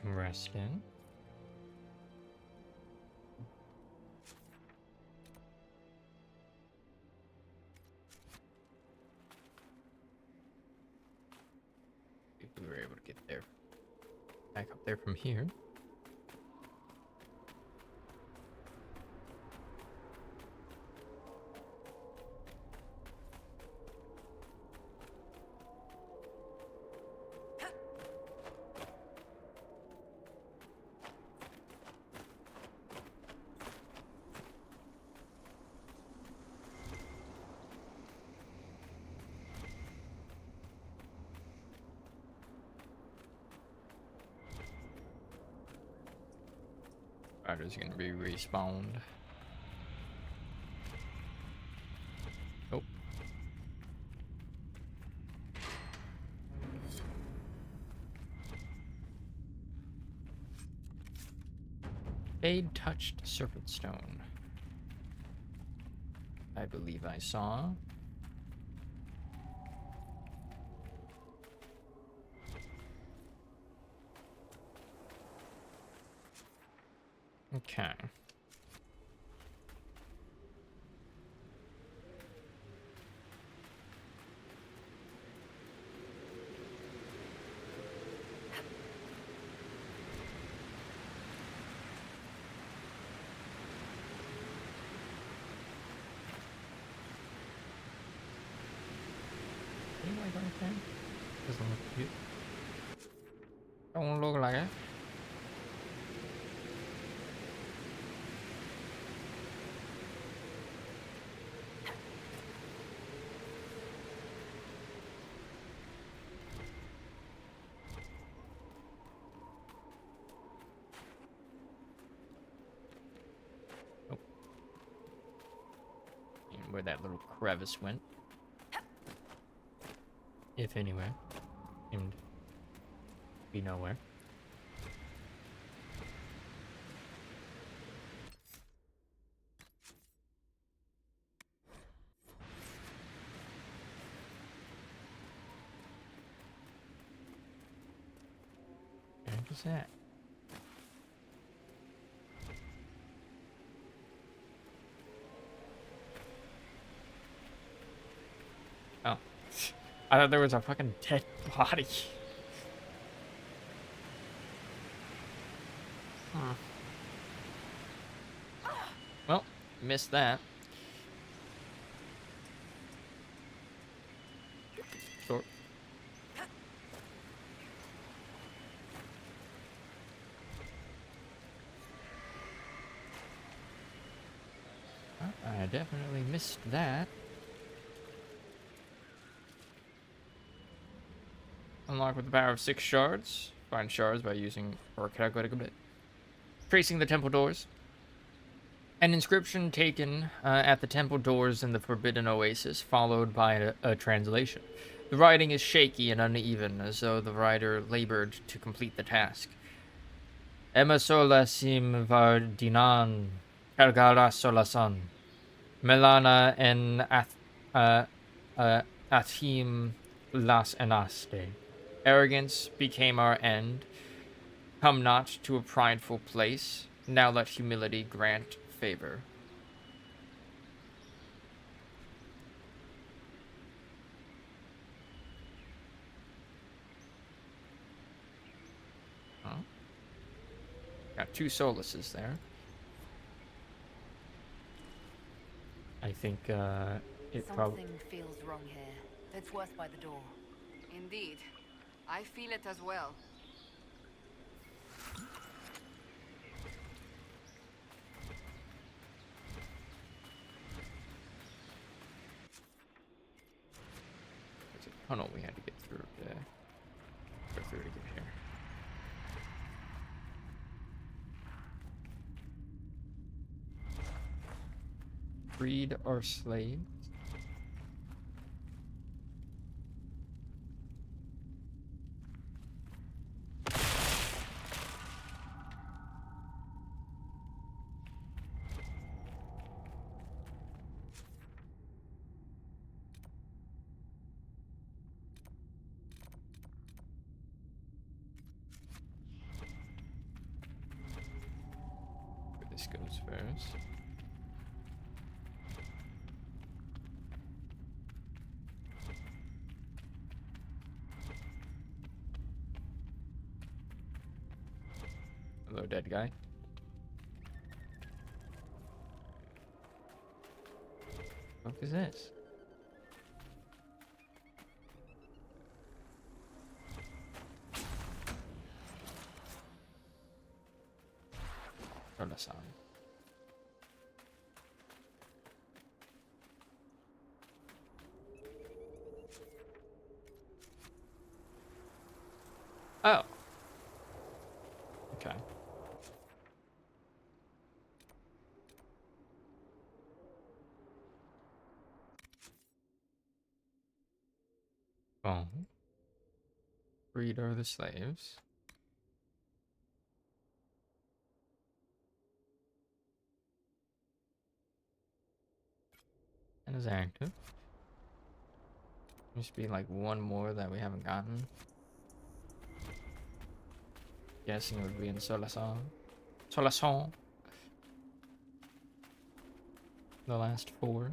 Some rest in. If we were able to get there, back up there from here. Spider's gonna be respawned. Oh. Fade touched serpent stone. I believe I saw. Okay. Doesn't look cute. Don't look like it. Where that little crevice went, if anywhere, seemed to be nowhere. What's that? Oh. I thought there was a fucking dead body. Huh. Well, missed that. Short. Well, I definitely missed that. Unlock with the power of 6 shards. Find shards by using or calculating a bit. Tracing the temple doors. An inscription taken at the temple doors in the Forbidden Oasis, followed by a translation. The writing is shaky and uneven, as though the writer labored to complete the task. Emma sola sim vardinan, Kalgara solasan, Melana en athim las enaste. Arrogance became our end. Come not to a prideful place. Now let humility grant favor. Huh? Got 2 solaces there. I think it probably... Something feels wrong here. It's worth by the door. Indeed. I feel it as well. There's a tunnel we had to get through to go through to get here. Freed our slaves. Where this goes first. Hello, dead guy. What is this? Turn-us on. Oh. Okay. Oh. Freed are the slaves. And is active. Must be like one more that we haven't gotten. Guessing it would be in Solasan. Solasan. The last 4.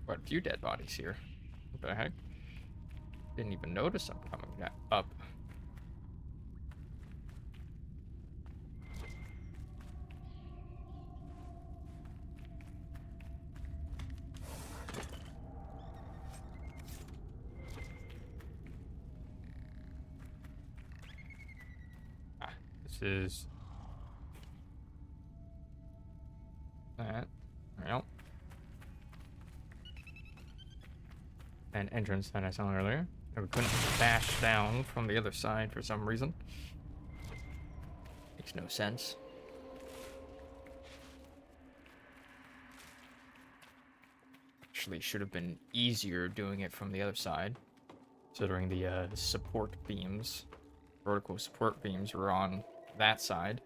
Quite a few dead bodies here. What the heck? Didn't even notice them coming up. is that. Well, an entrance that I saw earlier that we couldn't bash down from the other side for some reason. Makes no sense. Actually, should have been easier doing it from the other side, considering the support beams, vertical support beams, were on that side.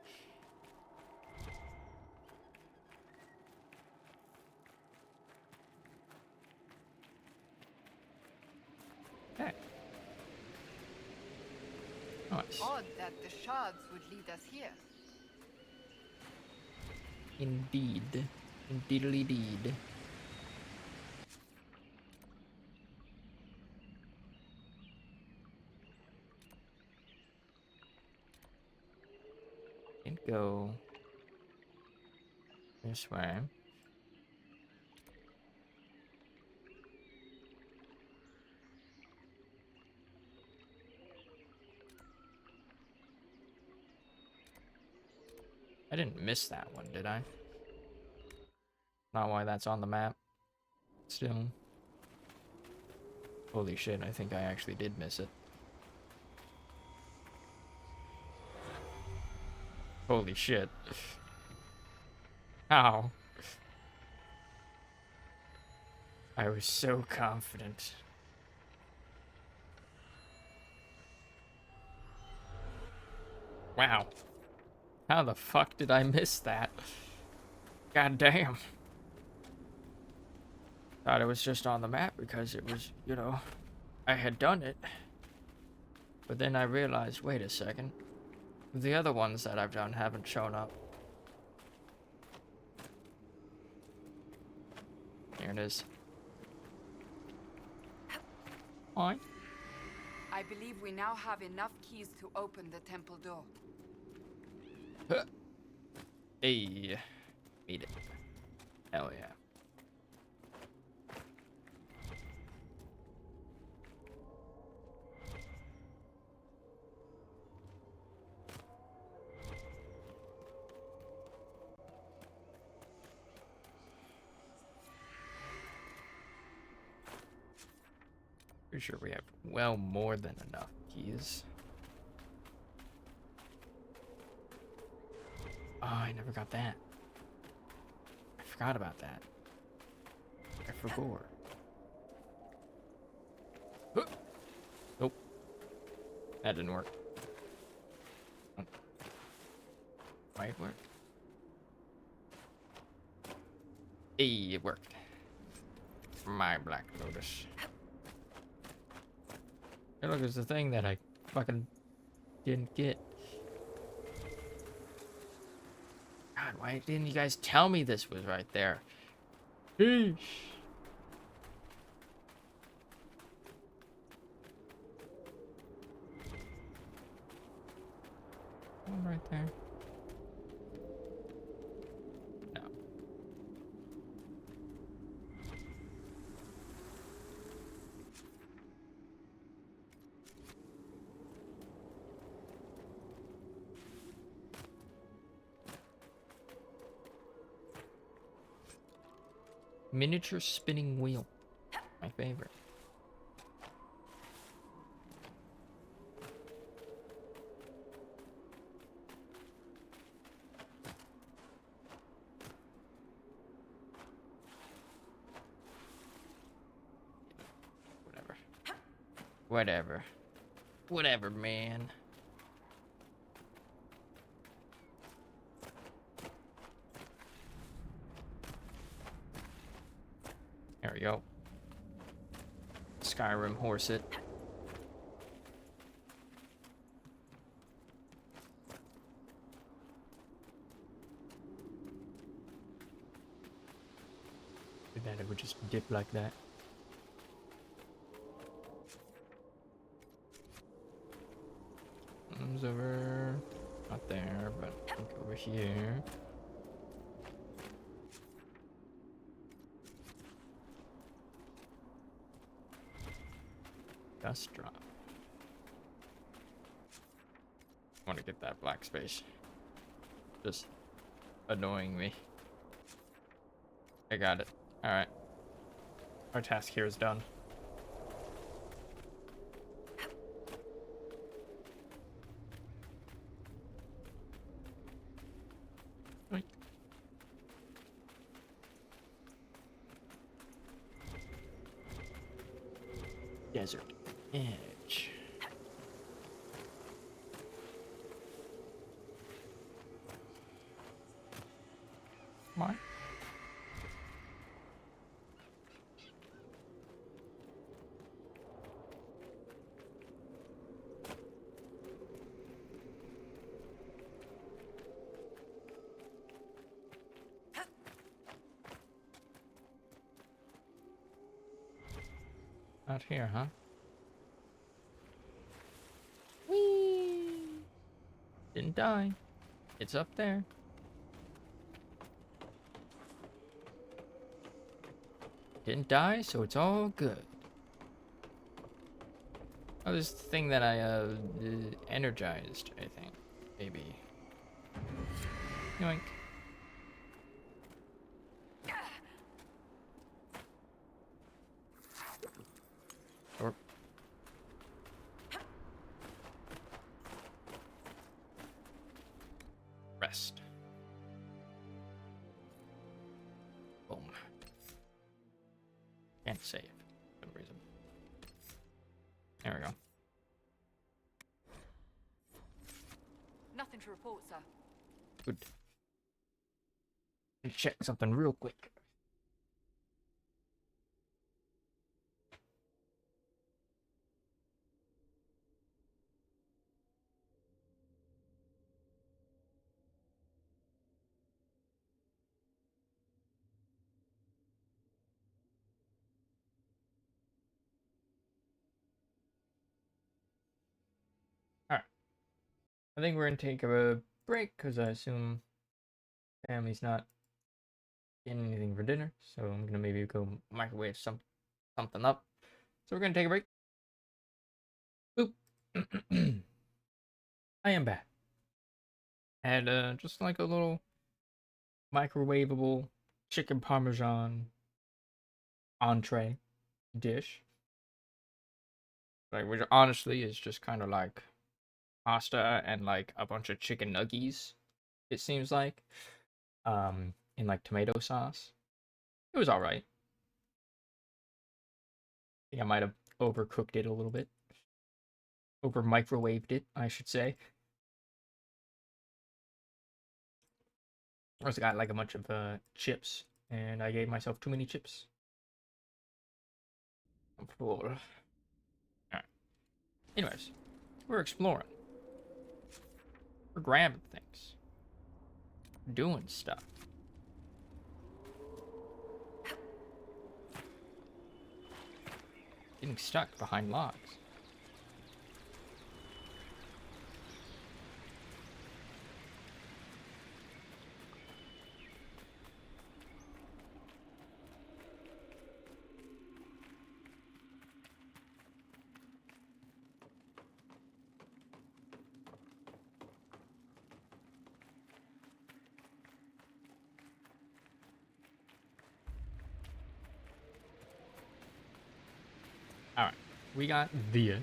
Okay. Nice. Odd that the shards would lead us here. Indeed. Indeedly deed. And go this way. I didn't miss that one, did I? Not why that's on the map. Still. Holy shit, I think I actually did miss it. Holy shit. How? I was so confident. Wow. How the fuck did I miss that? God damn. Thought it was just on the map because it was, you know, I had done it. But then I realized, wait a second. The other ones that I've done haven't shown up. Here it is. Hi. I believe we now have enough keys to open the temple door. Hey. Beat it. Hell yeah. Pretty sure we have well more than enough keys. Oh, I never got that. I forgot about that. I forgot. Nope. That didn't work. Might work. Hey, it worked. My Black Lotus. Hey, look, it's the thing that I fucking didn't get. God, why didn't you guys tell me this was right there? Sheesh. One right there. No. Miniature spinning wheel. My favorite. Whatever. Whatever. Whatever, man. There we go. Skyrim horse it. Too bad it would just dip like that. Comes over, not there, but I think over here. Dust drop. want to get that black space. Just annoying me. I got it. Alright. Our task here is done. Oink. Desert Edge. Come on. Out here, huh? Whee! Didn't die. It's up there. Didn't die, so it's all good. Oh, this thing that I energized, I think. Maybe. Yoink. Or rest. Boom. Can't save for some reason. There we go. Nothing to report, sir. Good. Let me check something real quick. Alright. I think we're gonna take a break because I assume family's not getting anything for dinner. So I'm gonna maybe go microwave something up. So we're gonna take a break. Boop. I am back. Had just like a little microwavable chicken parmesan entree dish. Like, which honestly is just kind of like pasta and like a bunch of chicken nuggies, it seems like. In like tomato sauce. It was alright. I think I might have overcooked it a little bit. Over microwaved it, I should say. I also got like a bunch of chips, and I gave myself too many chips. I'm full. Alright. Anyways, we're exploring. We're grabbing things. We're doing stuff. Getting stuck behind logs. Alright, we got this.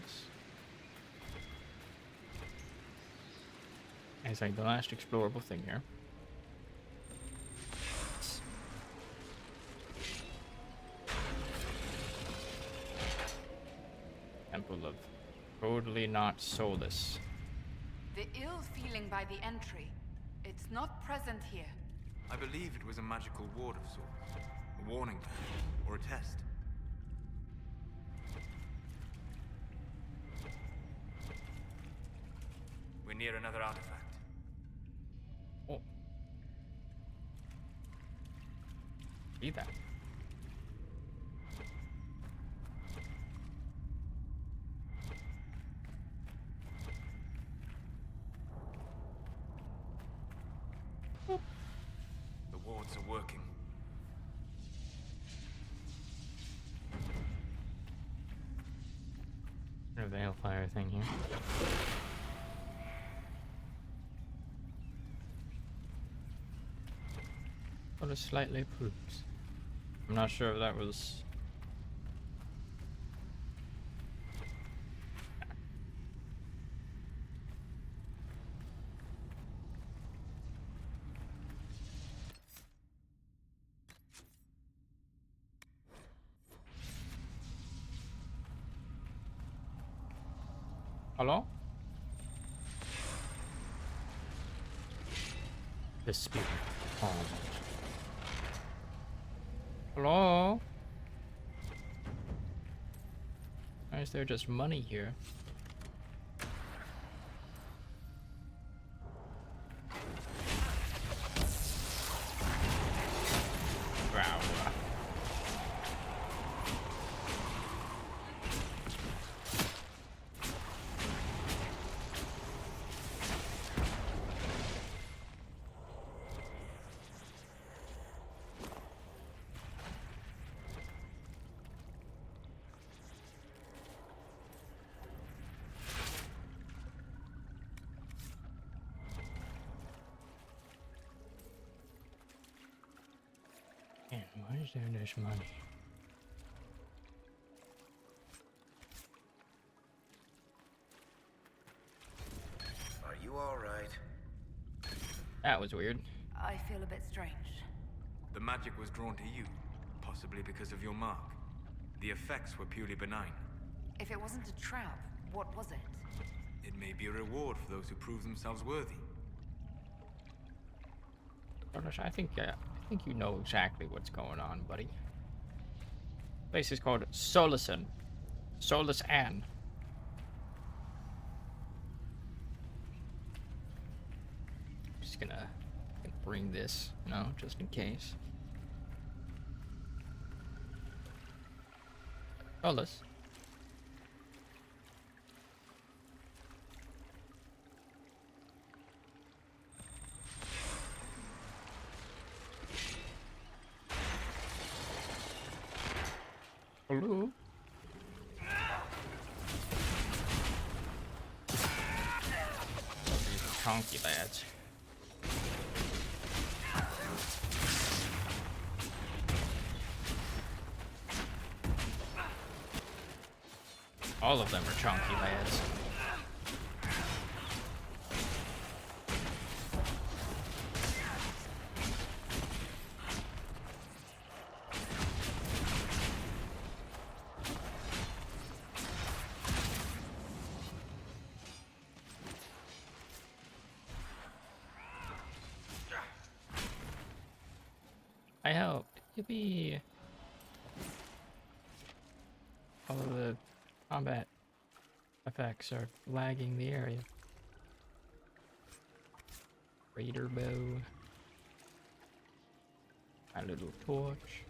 As like the last explorable thing here. Temple of totally not soulless. The ill feeling by the entry. It's not present here. I believe it was a magical ward of sorts. A warning or a test. We're near another artifact. Oh. See that? The wards are working. The Hellfire thing here. water slightly poops. I'm not sure if that was... Hello? The spirit. Oh. Hello? Why is there just money here? Wow. Man, why is there this money? Are you all right? That was weird. I feel a bit strange. The magic was drawn to you, possibly because of your mark. The effects were purely benign. If it wasn't a trap, what was it? It may be a reward for those who prove themselves worthy. Carlos, I think you know exactly what's going on, buddy. Place is called Solison. Solus Ann. Just gonna bring this, you know, just in case. Solus. Hello? These chunky lads. All of them are chunky lads. I helped. Yippee! All of the combat effects are lagging the area. Raider bow. My little torch.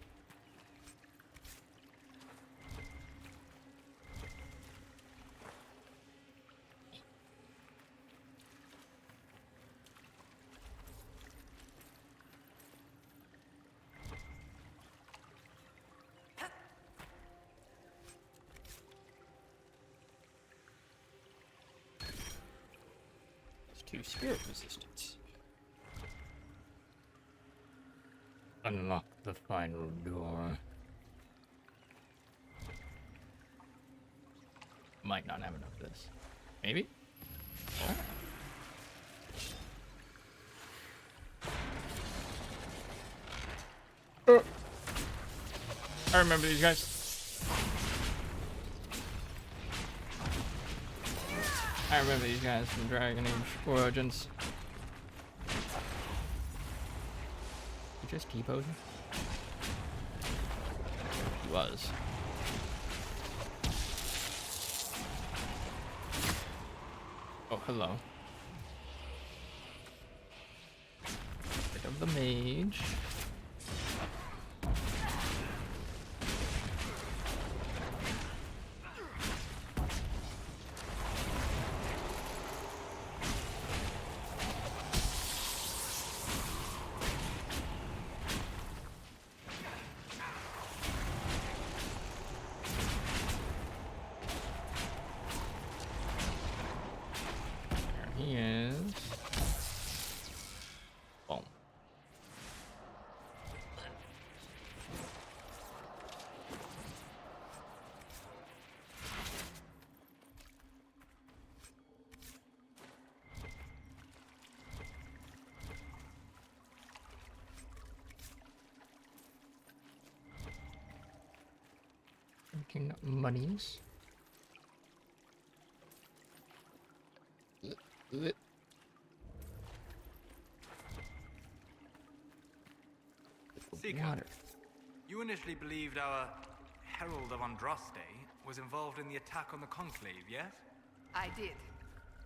To spirit resistance. Unlock the final door. Might not have enough of this. Maybe? Oh. I remember these guys. I remember these guys from Dragon Age Origins. You just T-posing? He was. Oh, hello. Rid of the mage. He is. Boom. Collecting monies. Seeker, Water. you initially believed our Herald of Andraste was involved in the attack on the Conclave, yes? I did.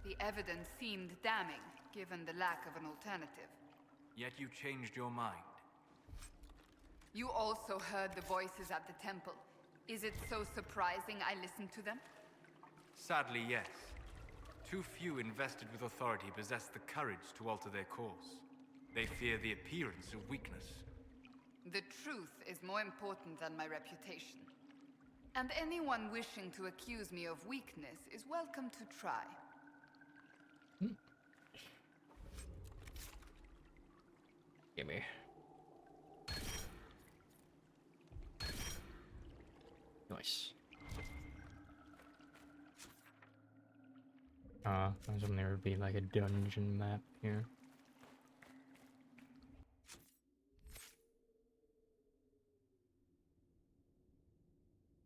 The evidence seemed damning, given the lack of an alternative. Yet you changed your mind. You also heard the voices at the temple. Is it so surprising I listened to them? Sadly, yes. Too few invested with authority possess the courage to alter their course. They fear the appearance of weakness. The truth is more important than my reputation. And anyone wishing to accuse me of weakness is welcome to try. Gimme. Nice. I was hoping there would be like a dungeon map here.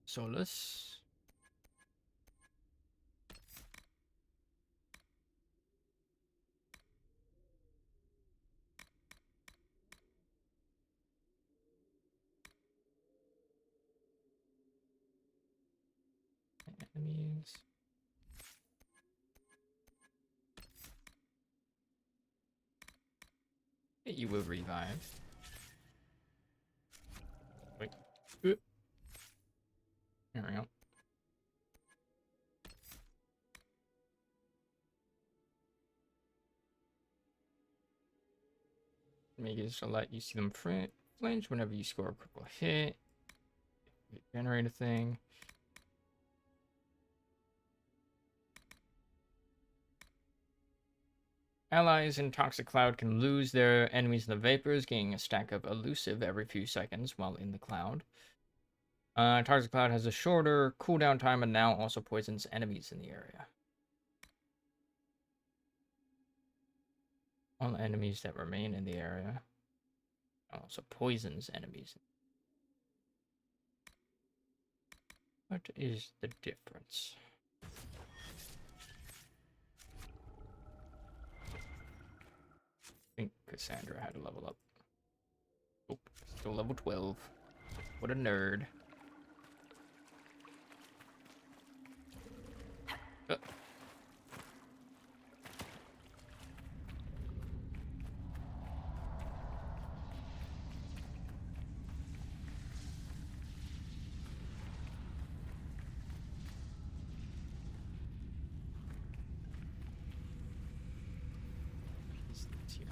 Solus. Enemies. You will revive. Wait. There we go. Make it so let you see them flinch whenever you score a critical hit. Generate a thing. Allies in Toxic Cloud can lose their enemies in the vapors, gaining a stack of elusive every few seconds while in the cloud. Toxic Cloud has a shorter cooldown time and now also poisons enemies in the area. All enemies that remain in the area. Also poisons enemies. What is the difference? I think Cassandra had to level up. Oh, still level 12. What a nerd. Here.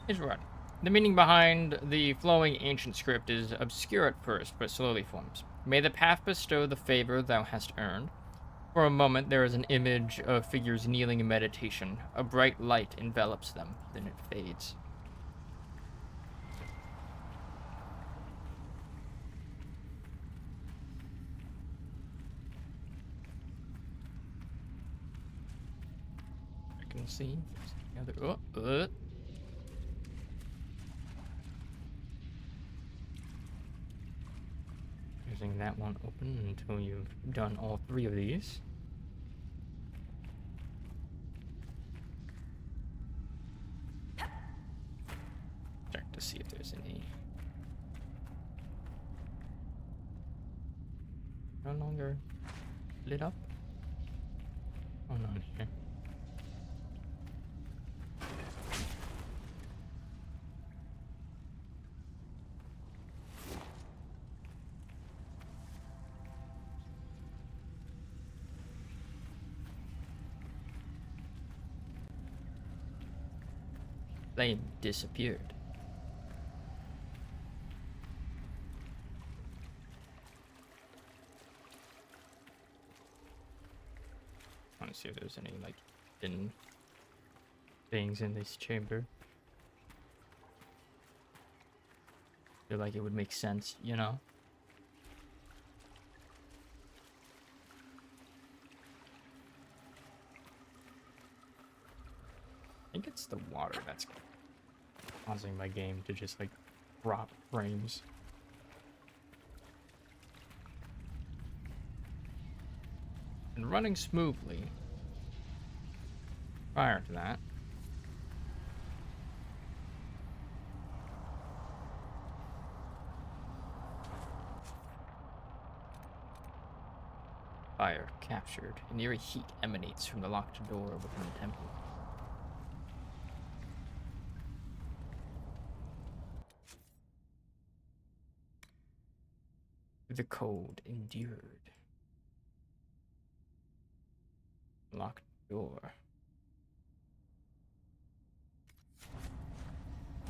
Is right. The meaning behind the flowing ancient script is obscure at first, but slowly forms. May the path bestow the favor thou hast earned. For a moment, there is an image of figures kneeling in meditation. A bright light envelops them, then it fades. I can see. There's the other. Using that one open until you've done all 3 of these. Check to see if there's any. No longer lit up? Oh, not here. Flame disappeared. I want to see if there's any like hidden things in this chamber. Feel like it would make sense, you know? think it's the water that's causing my game to just like drop frames. And running smoothly prior to that. Fire captured. An eerie heat emanates from the locked door within the temple. The cold endured. Locked door.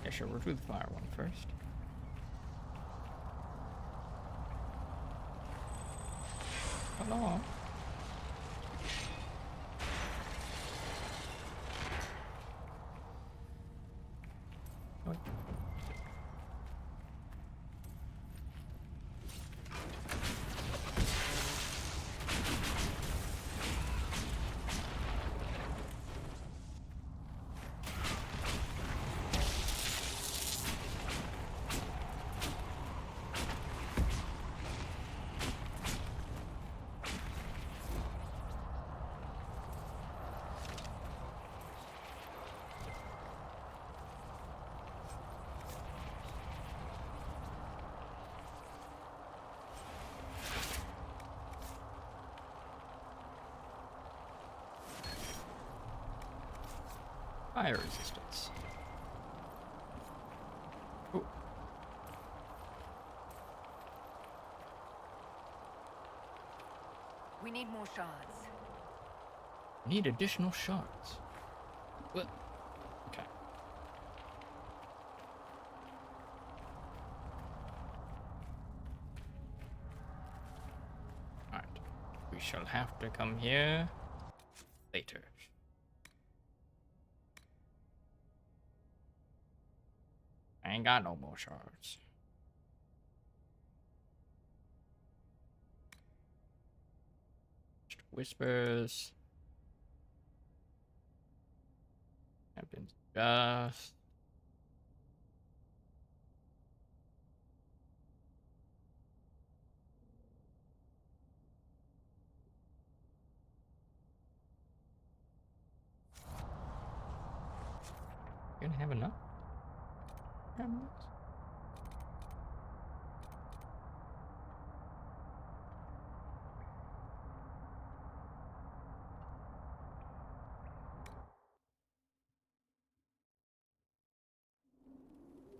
Yeah, sure, we'll do the fire one first. Hello. What? Fire resistance. Ooh. We need more shards. Need additional shards. Well, okay. Alright. We shall have to come here later. I ain't got no more shards. Just whispers. Happens just. Gonna have enough?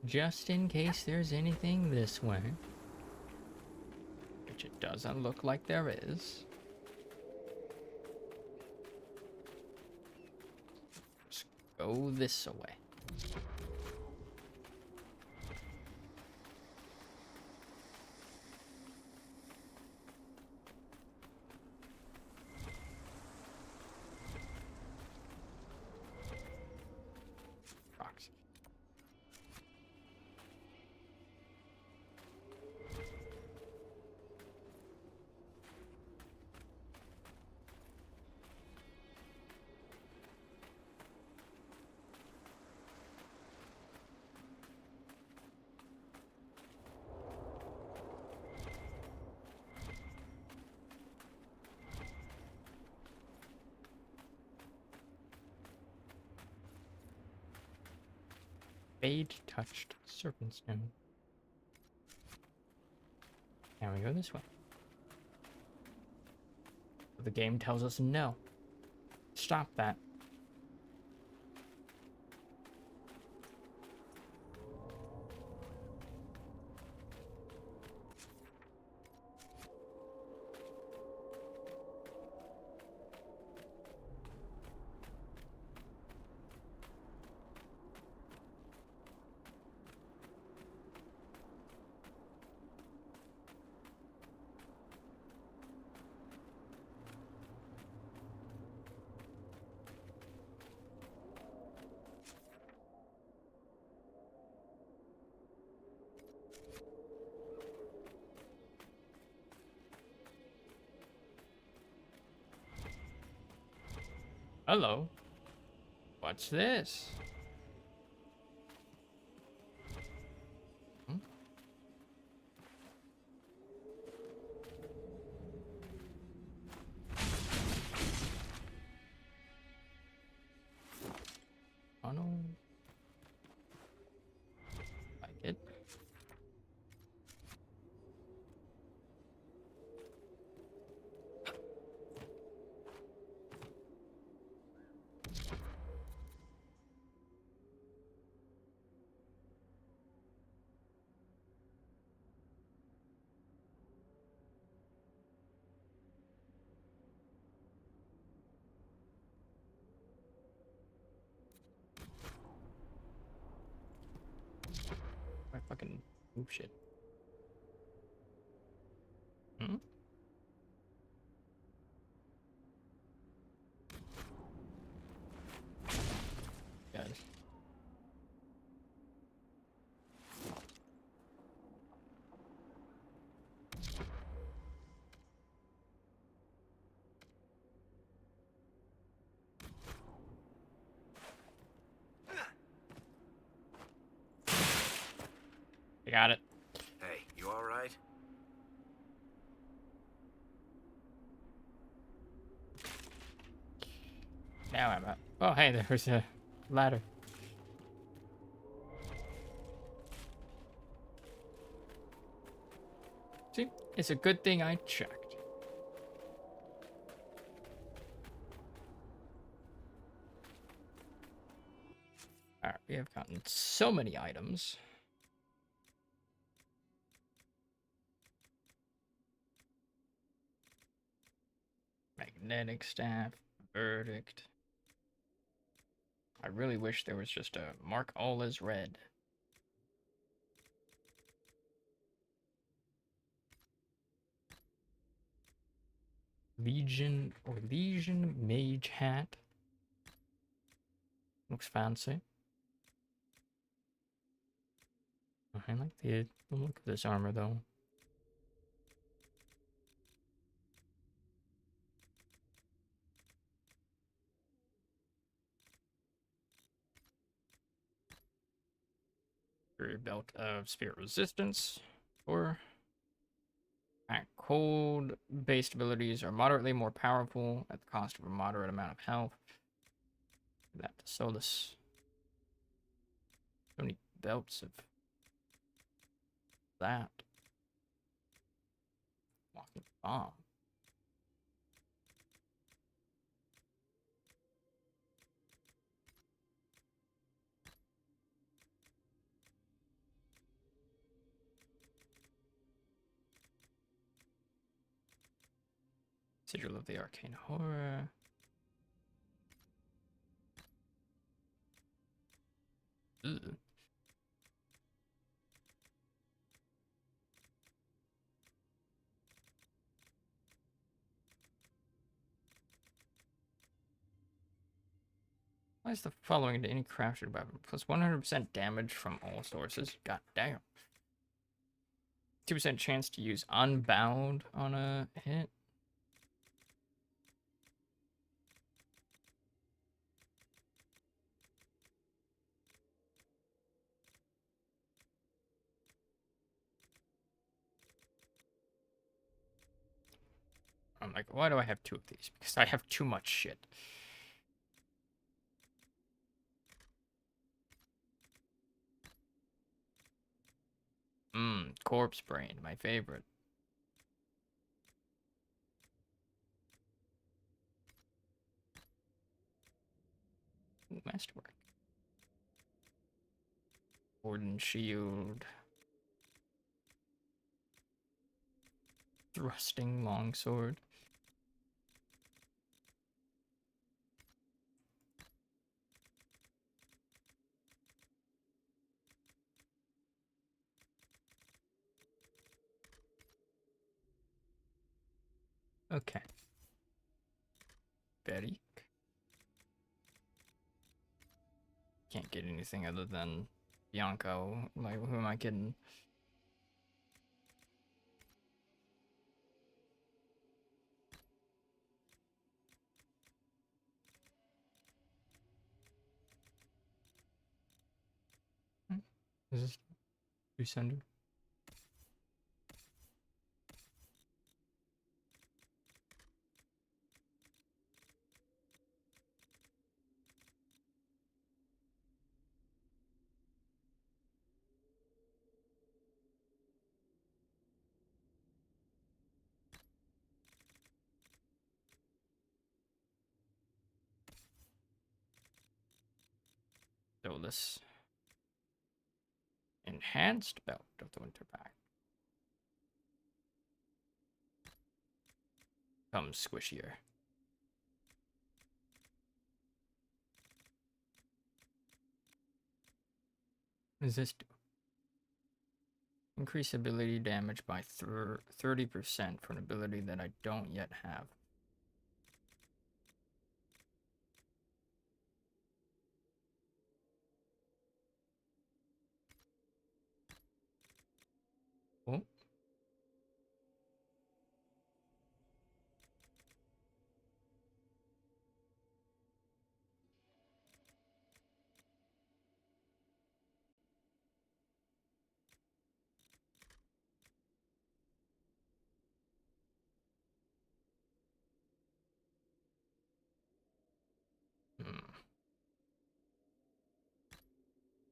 Just in case there's anything this way, which it doesn't look like there is. Just go this way. Rocks. Fade-touched serpent stone. Now we go this way. The game tells us no. Stop that. Hello. What's this? Hmm? Oh no. Like it. I fucking move shit. Hmm? Got it. I got it. Hey, you all right? Now I'm up. Oh, hey, there's a ladder. See, it's a good thing I checked. Alright, we have gotten so many items. Magnetic staff, verdict. I really wish there was just a mark all as red. Legion mage hat. Looks fancy. I like the look of this armor though. Superior belt of spirit resistance. Or cold based abilities are moderately more powerful at the cost of a moderate amount of health. That Solus. So many belts of that. Walking bomb. Sigil of the Arcane Horror. Ugh. Why is the following to any crafted weapon? Plus 100% damage from all sources. God damn. 2% chance to use Unbound on a hit. I'm like, why do I have 2 of these? Because I have too much shit. Corpse Brain, my favorite. Ooh, masterwork. Warden Shield. Thrusting Longsword. Okay. Betty. Can't get anything other than Bianco. Like, who am I kidding? Is this two sender? So this enhanced belt of the winter pack comes squishier. What does this do? Increase ability damage by 30% for an ability that I don't yet have. Oh.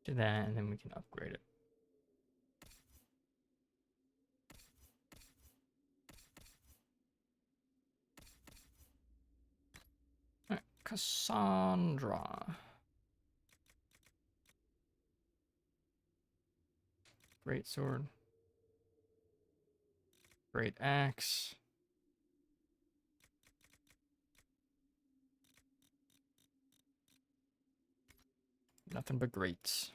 Do that, and then we can upgrade it. All right, Cassandra. Great sword. Great axe. Nothing but greats.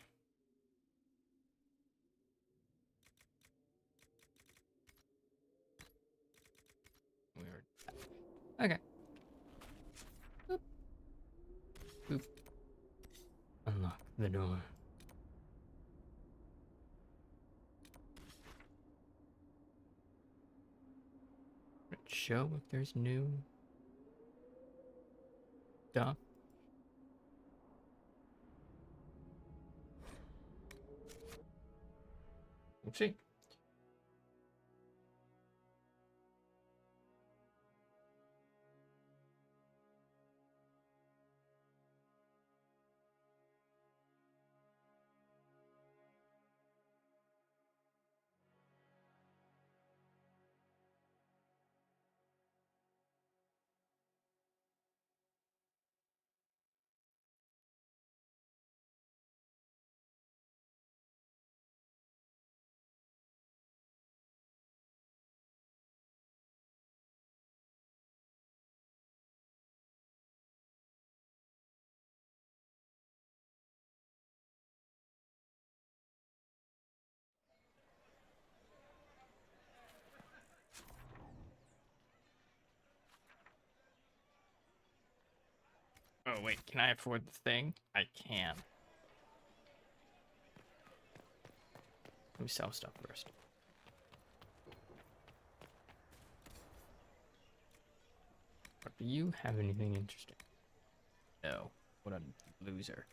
Weird. Okay. Boop. Boop. Unlock the door. Let's show if there's new stuff. Oopsie. Oh, wait, can I afford the thing? I can. Let me sell stuff first. But do you have anything interesting? No. What a loser.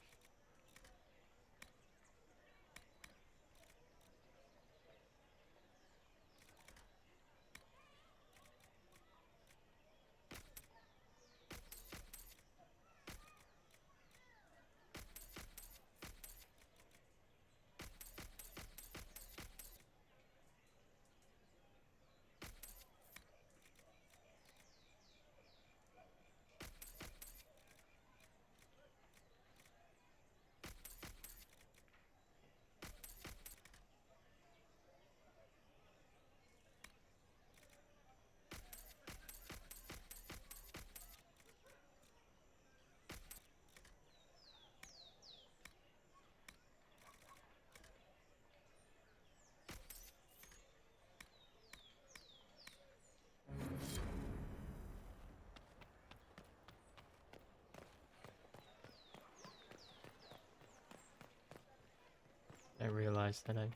I realized that I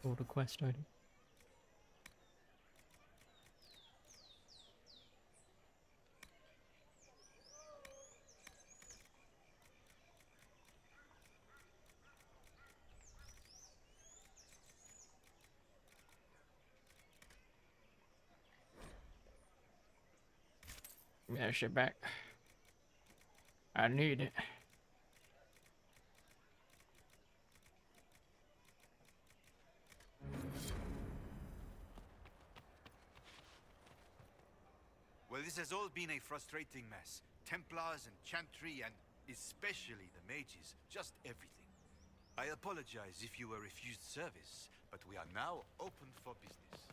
pulled a quest item. Give me that shit back. I need it. Well, this has all been a frustrating mess. Templars and Chantry and especially the mages. Just everything. I apologize if you were refused service, but we are now open for business.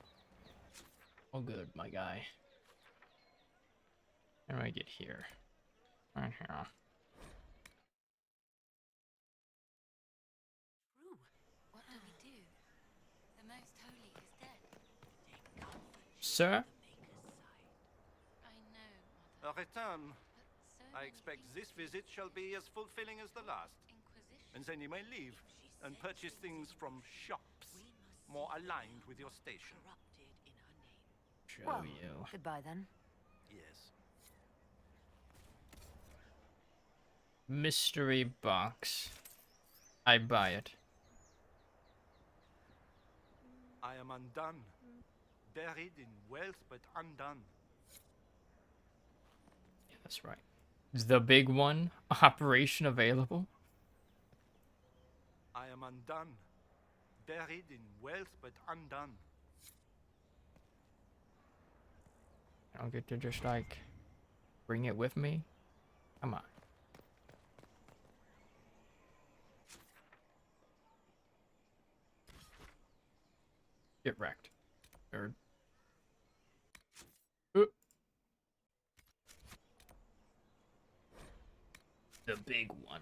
Oh, good, my guy. How do I get here? Right here. Rue, what do we do? The Most Holy is dead. Take comfort. Sir? I know, A Mother. return. But so I many expect things this visit shall be as fulfilling as the last. Inquisition. And then you may leave and purchase things from shops more aligned with your station. Corrupted in her name. Show Well, you. goodbye then. Yes. Mystery box. I buy it. I am undone. Buried in wealth, but undone. Yeah, that's right. Is the big one operation available? I am undone. Buried in wealth, but undone. I don't get to just like bring it with me. Come on. Get wrecked. Nerd. The big one.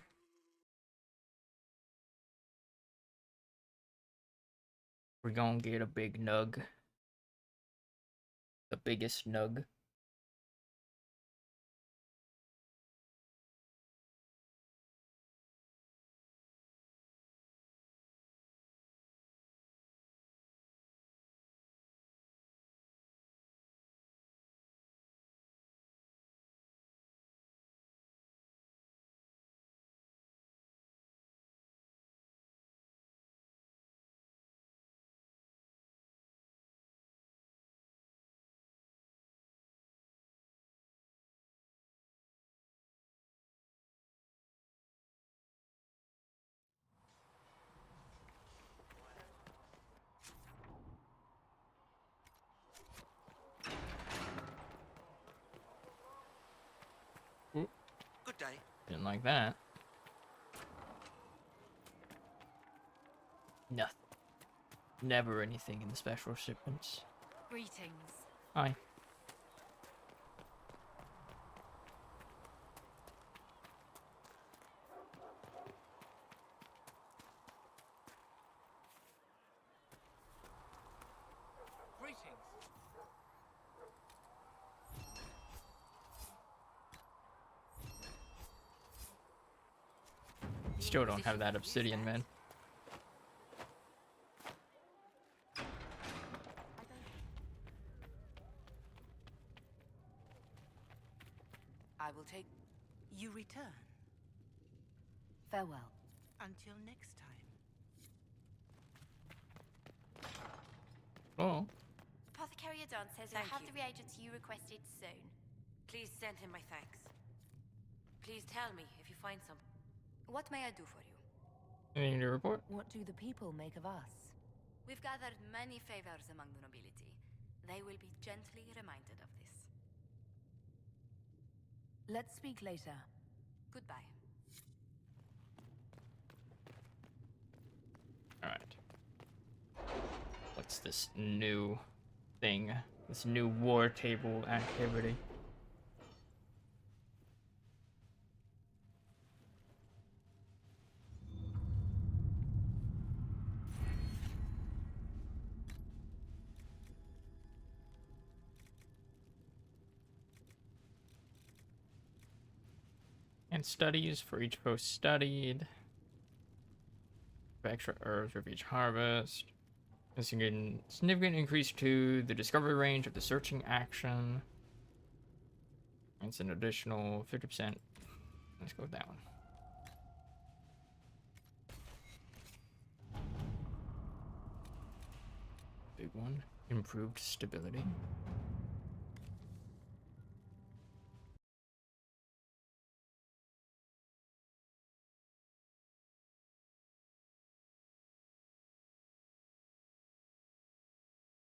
We're gonna get a big nug. The biggest nug. Good day. Didn't like that. Nothing. Never anything in the special shipments. Greetings. Hi. Greetings. Still don't have that obsidian, man. I will take... You return. Farewell. Until next time. Oh. Apothecary Adon says Thank we'll have you. the reagents you requested soon. Please send him my thanks. Please tell me if you find some. What may I do for you? Anything to report? What do the people make of us? We've gathered many favors among the nobility. They will be gently reminded of this. Let's speak later. Goodbye. Alright. What's this new thing? This new war table activity? And studies for each post studied. Extra herbs for each harvest. Significant increase to the discovery range of the searching action. It's an additional 50%. Let's go with that one. Big one. Improved stability.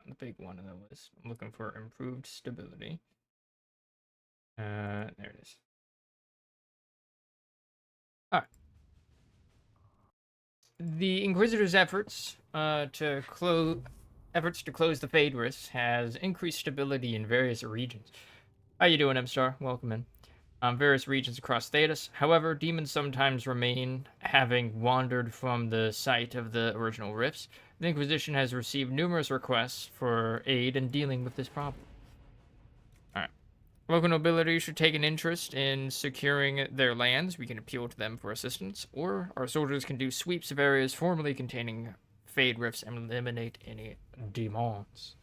the big one on the list. I'm looking for improved stability. There it is. All right. The Inquisitor's efforts to close the Fade Rifts has increased stability in various regions. How you doing, M-Star? Welcome in. Various regions across Thedas. However, demons sometimes remain, having wandered from the site of the original rifts. The Inquisition has received numerous requests for aid in dealing with this problem. Alright. Local nobility should take an interest in securing their lands. We can appeal to them for assistance, or our soldiers can do sweeps of areas formerly containing Fade Rifts and eliminate any demons.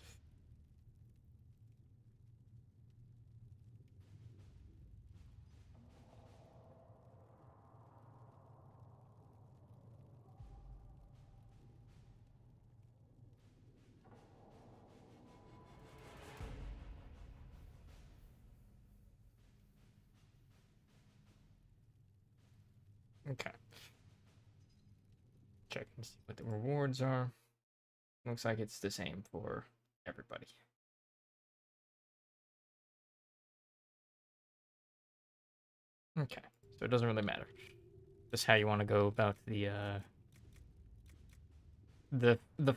Okay. Check and see what the rewards are. Looks like it's the same for everybody. Okay, so it doesn't really matter. Just how you want to go about the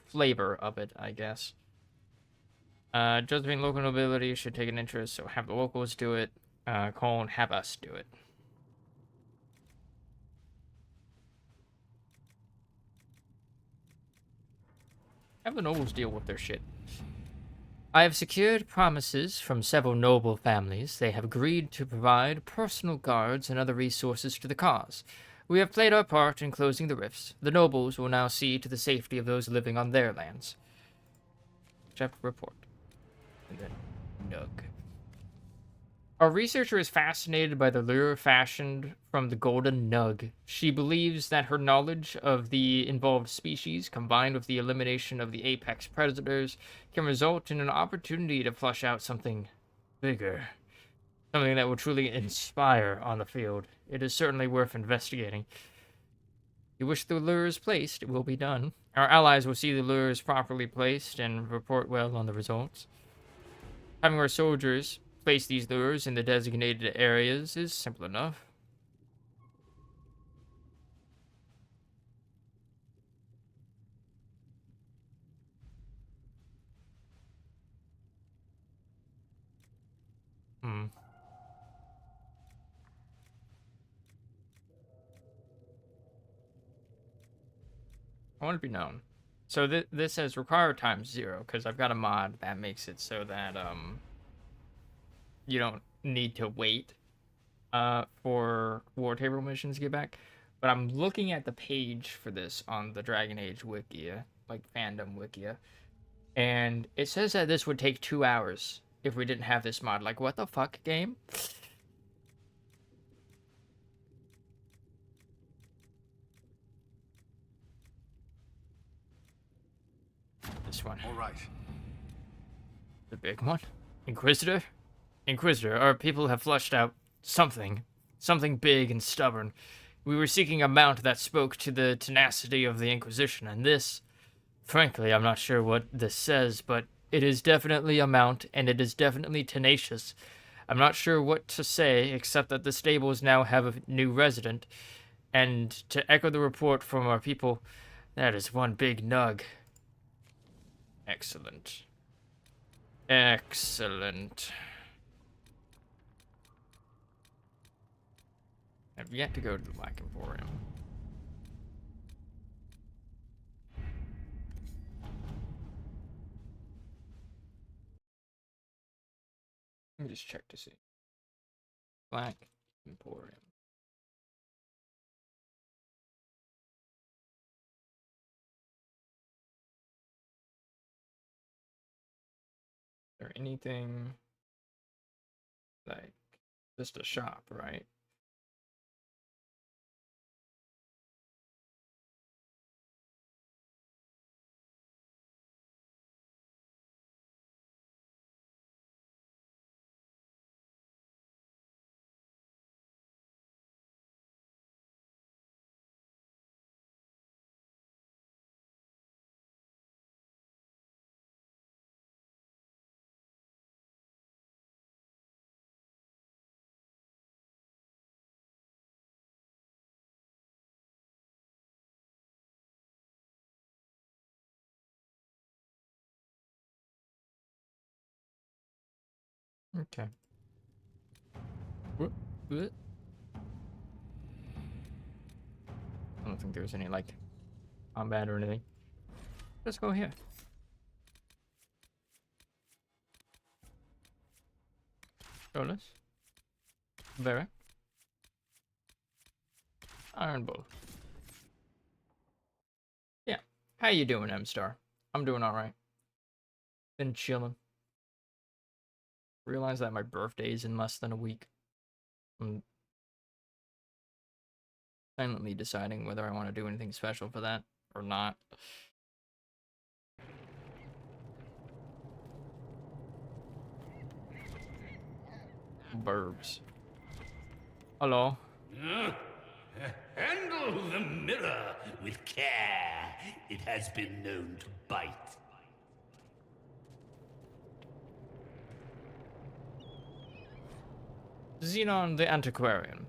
flavor of it, I guess. Judging local nobility should take an interest, so have the locals do it. Colon, have us do it. Have the nobles deal with their shit. I have secured promises from several noble families. They have agreed to provide personal guards and other resources to the cause. We have played our part in closing the rifts. The nobles will now see to the safety of those living on their lands. Chapter report. And then Nug. Our researcher is fascinated by the lure fashioned from the golden nug. She believes that her knowledge of the involved species, combined with the elimination of the apex predators, can result in an opportunity to flush out something bigger. Something that will truly inspire on the field. It is certainly worth investigating. If you wish the lures placed, it will be done. Our allies will see the lures properly placed and report well on the results. Having our soldiers place these lures in the designated areas is simple enough. I want to be known. So this says require times 0 because I've got a mod that makes it so that you don't need to wait for War Table missions to get back. But I'm looking at the page for this on the Dragon Age Wikia, like fandom Wikia, and it says that this would take 2 hours if we didn't have this mod. Like, what the fuck, game? This one. All right. The big one? Inquisitor? Inquisitor, our people have flushed out something big and stubborn. We were seeking a mount that spoke to the tenacity of the Inquisition, and this... Frankly, I'm not sure what this says, but it is definitely a mount, and it is definitely tenacious. I'm not sure what to say, except that the stables now have a new resident, and to echo the report from our people, that is one big nug. Excellent. Excellent. I've yet to go to the Black Emporium. Let me just check to see. Black Emporium. Is there anything like just a shop, right? Okay. Whoop, whoop. I don't think there's any, like, combat or anything. Let's go here. Jonas. Vera. Iron Bull. Yeah. How you doing, M-Star? I'm doing alright. Been chilling. Realize that my birthday's in less than a week. I'm silently deciding whether I want to do anything special for that or not. Burbs. Hello. Handle the mirror with care. It has been known to bite. Xenon the Antiquarian.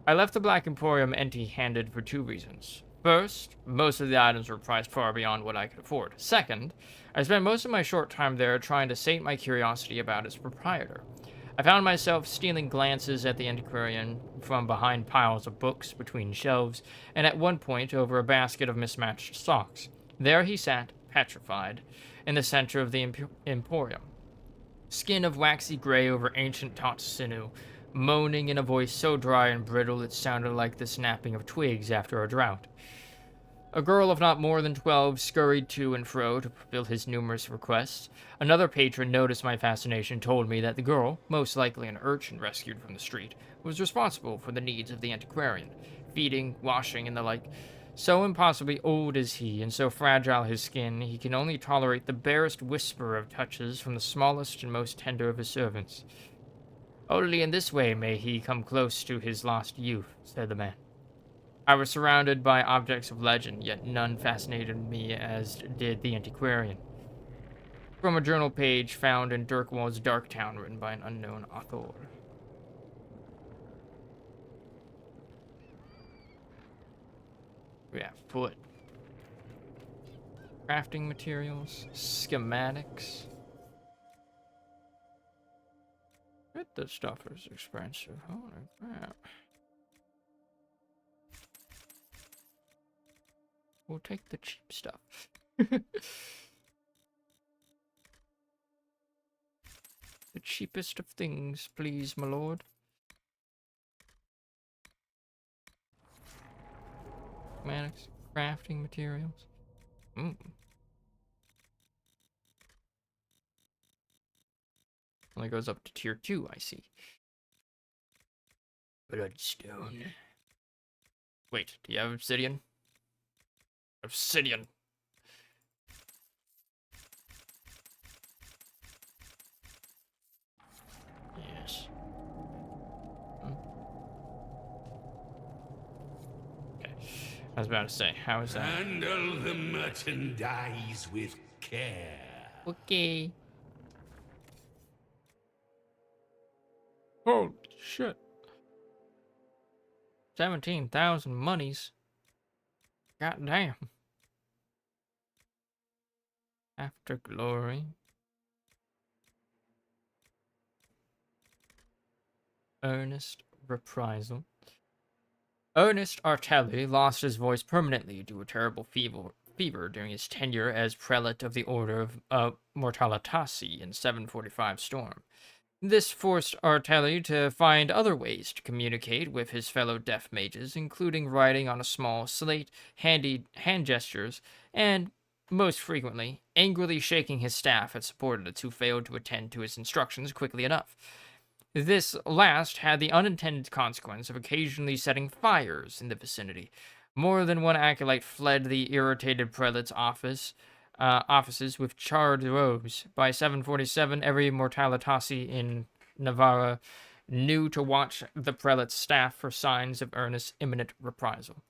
I left the Black Emporium empty-handed for two reasons. First, most of the items were priced far beyond what I could afford. Second, I spent most of my short time there trying to sate my curiosity about its proprietor. I found myself stealing glances at the antiquarian from behind piles of books between shelves, and at one point over a basket of mismatched socks. There he sat, petrified, in the center of the emporium. Skin of waxy gray over ancient taut sinew, moaning in a voice so dry and brittle it sounded like the snapping of twigs after a drought. A girl of not more than 12 scurried to and fro to fulfill his numerous requests. Another patron noticed my fascination, told me that the girl, most likely an urchin rescued from the street, was responsible for the needs of the antiquarian, feeding, washing, and the like. So impossibly old is he, and so fragile his skin, he can only tolerate the barest whisper of touches from the smallest and most tender of his servants. Only in this way may he come close to his lost youth, said the man. I was surrounded by objects of legend, yet none fascinated me as did the antiquarian. From a journal page found in Dirkwald's Dark Town, written by an unknown author. Yeah, foot. Crafting materials, schematics. Bet this stuff is expensive. Holy crap. We'll take the cheap stuff. The cheapest of things, please, my lord. Schematics, crafting materials. Only goes up to tier 2, I see. Bloodstone. Wait, do you have obsidian? Obsidian. Yes. Okay. I was about to say, how is that? Handle the merchandise with care. Okay. Holy shit. 17,000 monies. God damn. After glory. Earnest reprisal. Ernest Artelli lost his voice permanently due to a terrible fever during his tenure as prelate of the Order of Mortalitasi in 745 Storm. This forced Artelli to find other ways to communicate with his fellow deaf mages, including writing on a small slate, hand gestures, and, most frequently, angrily shaking his staff at subordinates who failed to attend to his instructions quickly enough. This last had the unintended consequence of occasionally setting fires in the vicinity. More than one acolyte fled the irritated prelate's offices with charred robes. By 747, every Mortalitasi in Navarra knew to watch the prelate's staff for signs of Ernest's imminent reprisal.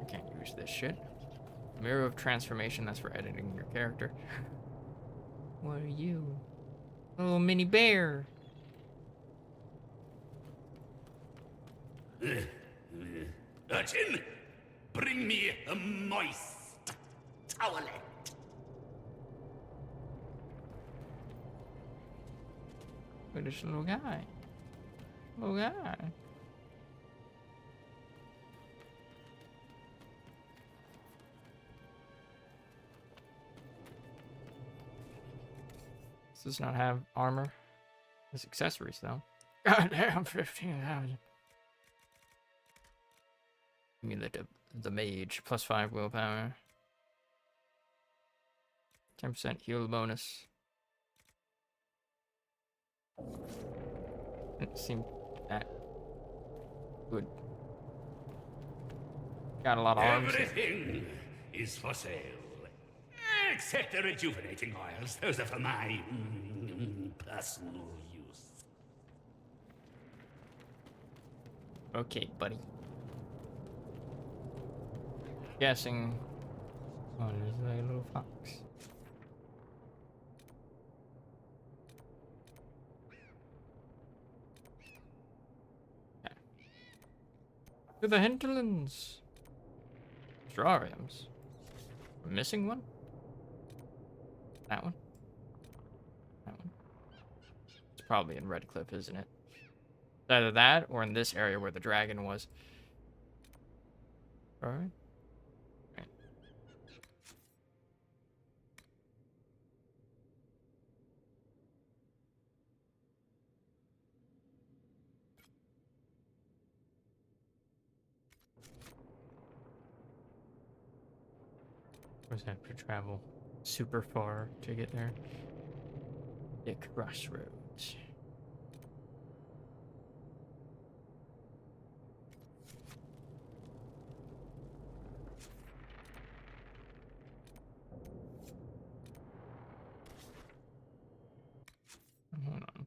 I can't use this shit. Mirror of Transformation, that's for editing your character. What are you? A little mini bear. Urchin, bring me a moist owlet. Look at this little guy. Little guy. Does not have armor. Has accessories though. Goddamn, 15,000. Give me the mage +5 willpower. 10% heal bonus. Didn't seem that good. Got a lot of arms. Everything is for sale. Except the rejuvenating oils. Those are for my personal use. Okay, buddy. Guessing. Oh, there's like a little fox. Okay. To the hinterlands. Terrariums. Missing one? That one? That one? It's probably in Redcliffe, isn't it? It's either that or in this area where the dragon was. Alright. Right. Of course, I have to travel super far to get there. The crossroads. Hold on.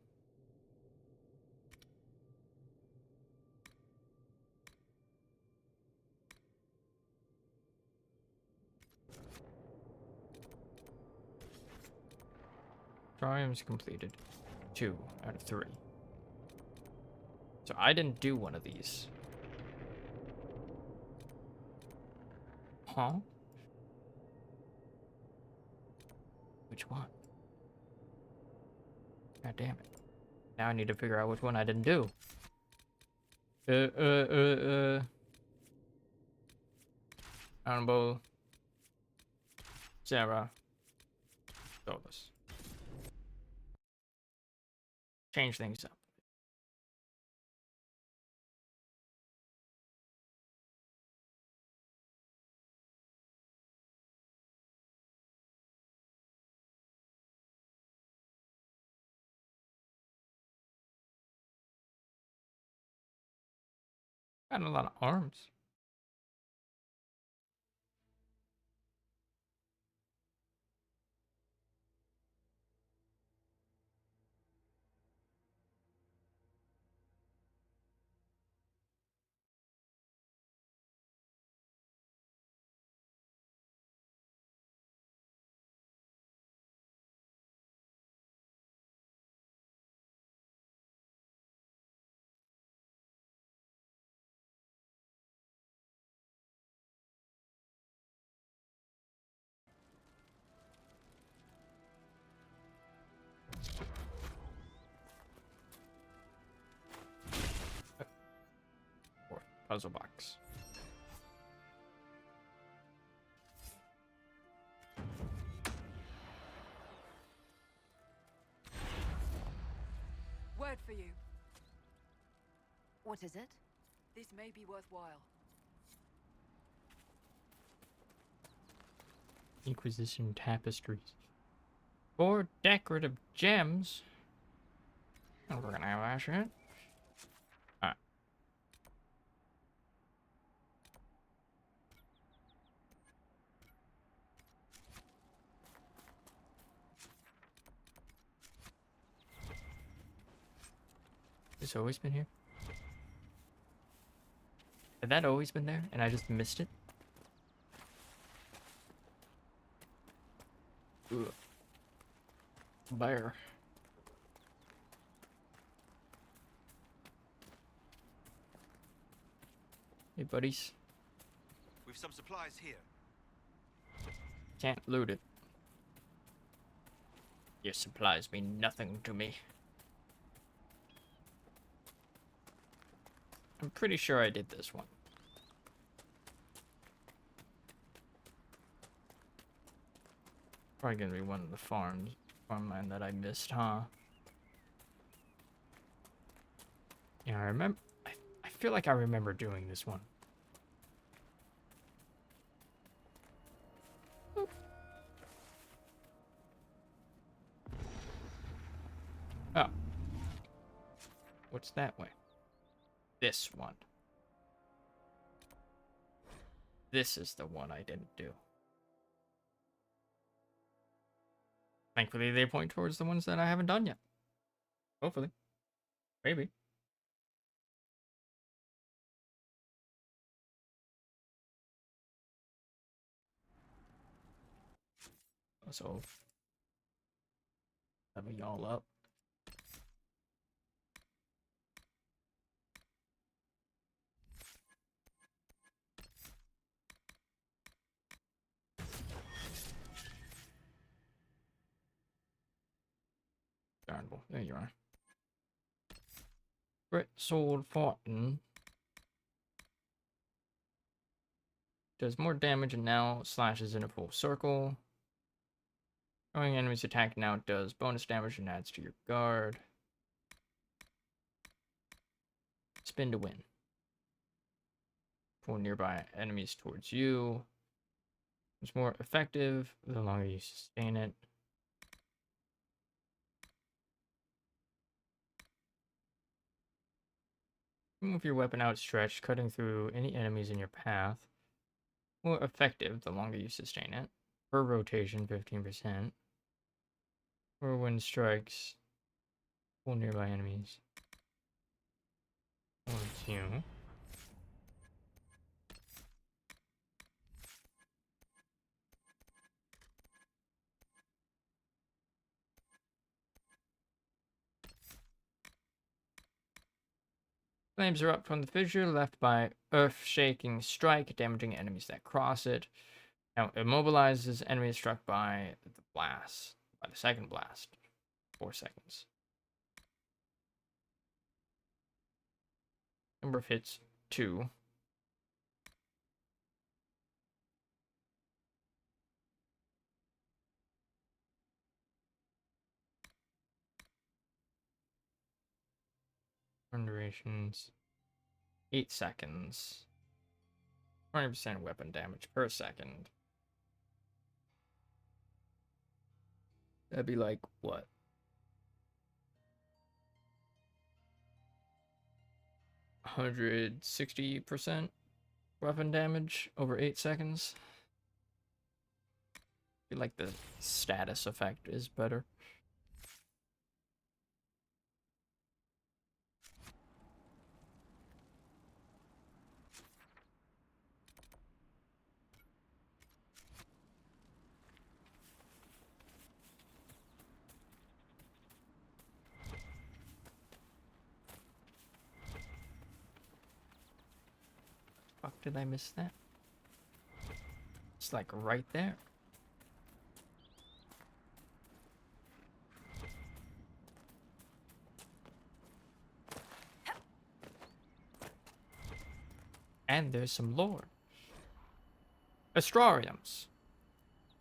Triumphs completed. 2 out of 3. So I didn't do one of these. Huh? Which one? God damn it. Now I need to figure out which one I didn't do. Honorable Sarah Douglas. Change things up. Got a lot of arms. Fourth puzzle box. Word for you. What is it? This may be worthwhile. Inquisition tapestries. 4 decorative gems. And we're gonna have that shit. Alright. It's always been here? Had that always been there and I just missed it? Ugh. Bear. Hey, buddies. We've some supplies here. Can't loot it. Your supplies mean nothing to me. I'm pretty sure I did this one. Probably gonna be one of the farmland that I missed, huh? Yeah, I remember. I feel like I remember doing this one. Oop. Oh. What's that way? This one. This is the one I didn't do. Thankfully, they point towards the ones that I haven't done yet. Hopefully. Maybe. So, level y'all up. Darnable. There you are. Grit Sword Fortin does more damage and now slashes in a full circle. Throwing enemies attack now does bonus damage and adds to your guard. Spin to win. Pull nearby enemies towards you. It's more effective the longer you sustain it. Move your weapon outstretched, cutting through any enemies in your path. More effective the longer you sustain it. Per rotation, 15%. Whirlwind strikes. Pull nearby enemies. Towards you. Flames erupt from the fissure, left by earth-shaking strike, damaging enemies that cross it. Now immobilizes enemies struck by the blast, by the second blast. 4 seconds. Number of hits, 2. Run durations, 8 seconds. 20% weapon damage per second. That'd be like, what? 160% weapon damage over 8 seconds. I feel like the status effect is better. Fuck, did I miss that? It's like right there. And there's some lore. Astrariums.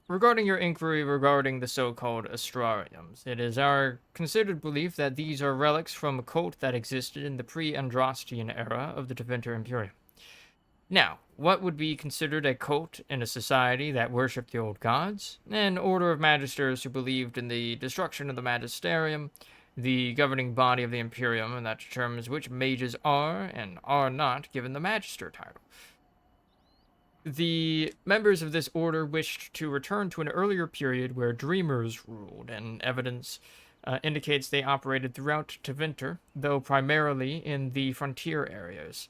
Regarding your inquiry regarding the so-called Astrariums, it is our considered belief that these are relics from a cult that existed in the pre-Andrastian era of the Tevinter Imperium. Now, what would be considered a cult in a society that worshipped the old gods? An order of magisters who believed in the destruction of the magisterium, the governing body of the Imperium, and that determines which mages are and are not given the magister title. The members of this order wished to return to an earlier period where dreamers ruled, and evidence indicates they operated throughout Tevinter, though primarily in the frontier areas,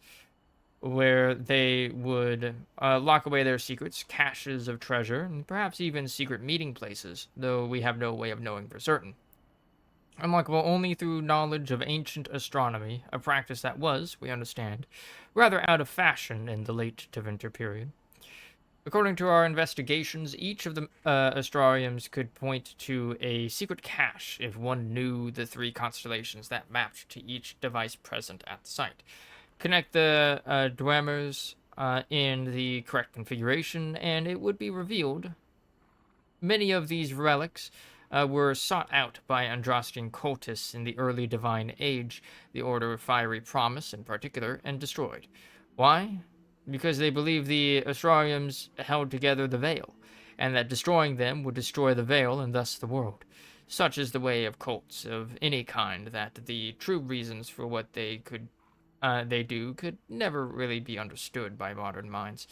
where they would lock away their secrets, caches of treasure, and perhaps even secret meeting places, though we have no way of knowing for certain. Unlockable only through knowledge of ancient astronomy, a practice that was, we understand, rather out of fashion in the late Tevinter period. According to our investigations, each of the astrariums could point to a secret cache if one knew the 3 constellations that mapped to each device present at the site. Connect the dwellers in the correct configuration, and it would be revealed. Many of these relics were sought out by Andrastian cultists in the early Divine Age, the Order of Fiery Promise in particular, and destroyed. Why? Because they believed the Astrariums held together the Veil, and that destroying them would destroy the Veil and thus the world. Such is the way of cults of any kind, that the true reasons for what they do could never really be understood by modern minds.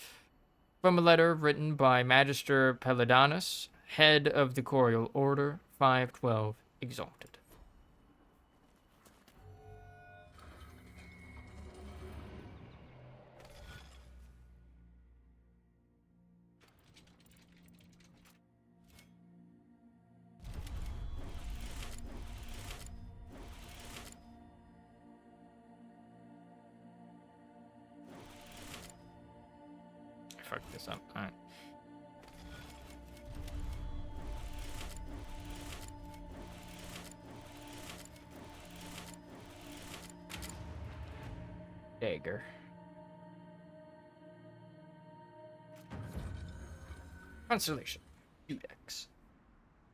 From a letter written by Magister Peladanus, head of the Corial Order, 512 Exalted. Fuck this up. Alright. Dagger. Constellation. Judex.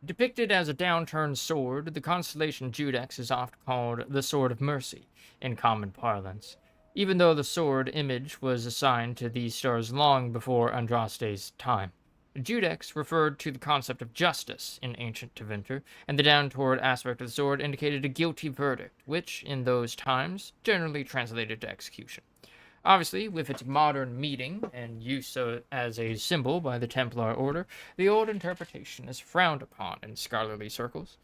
Depicted as a downturned sword, the constellation Judex is often called the Sword of Mercy in common parlance, even though the sword image was assigned to these stars long before Andraste's time. Judex referred to the concept of justice in ancient Tevinter, and the down-toward aspect of the sword indicated a guilty verdict, which, in those times, generally translated to execution. Obviously, with its modern meaning and use as a symbol by the Templar Order, the old interpretation is frowned upon in scholarly circles.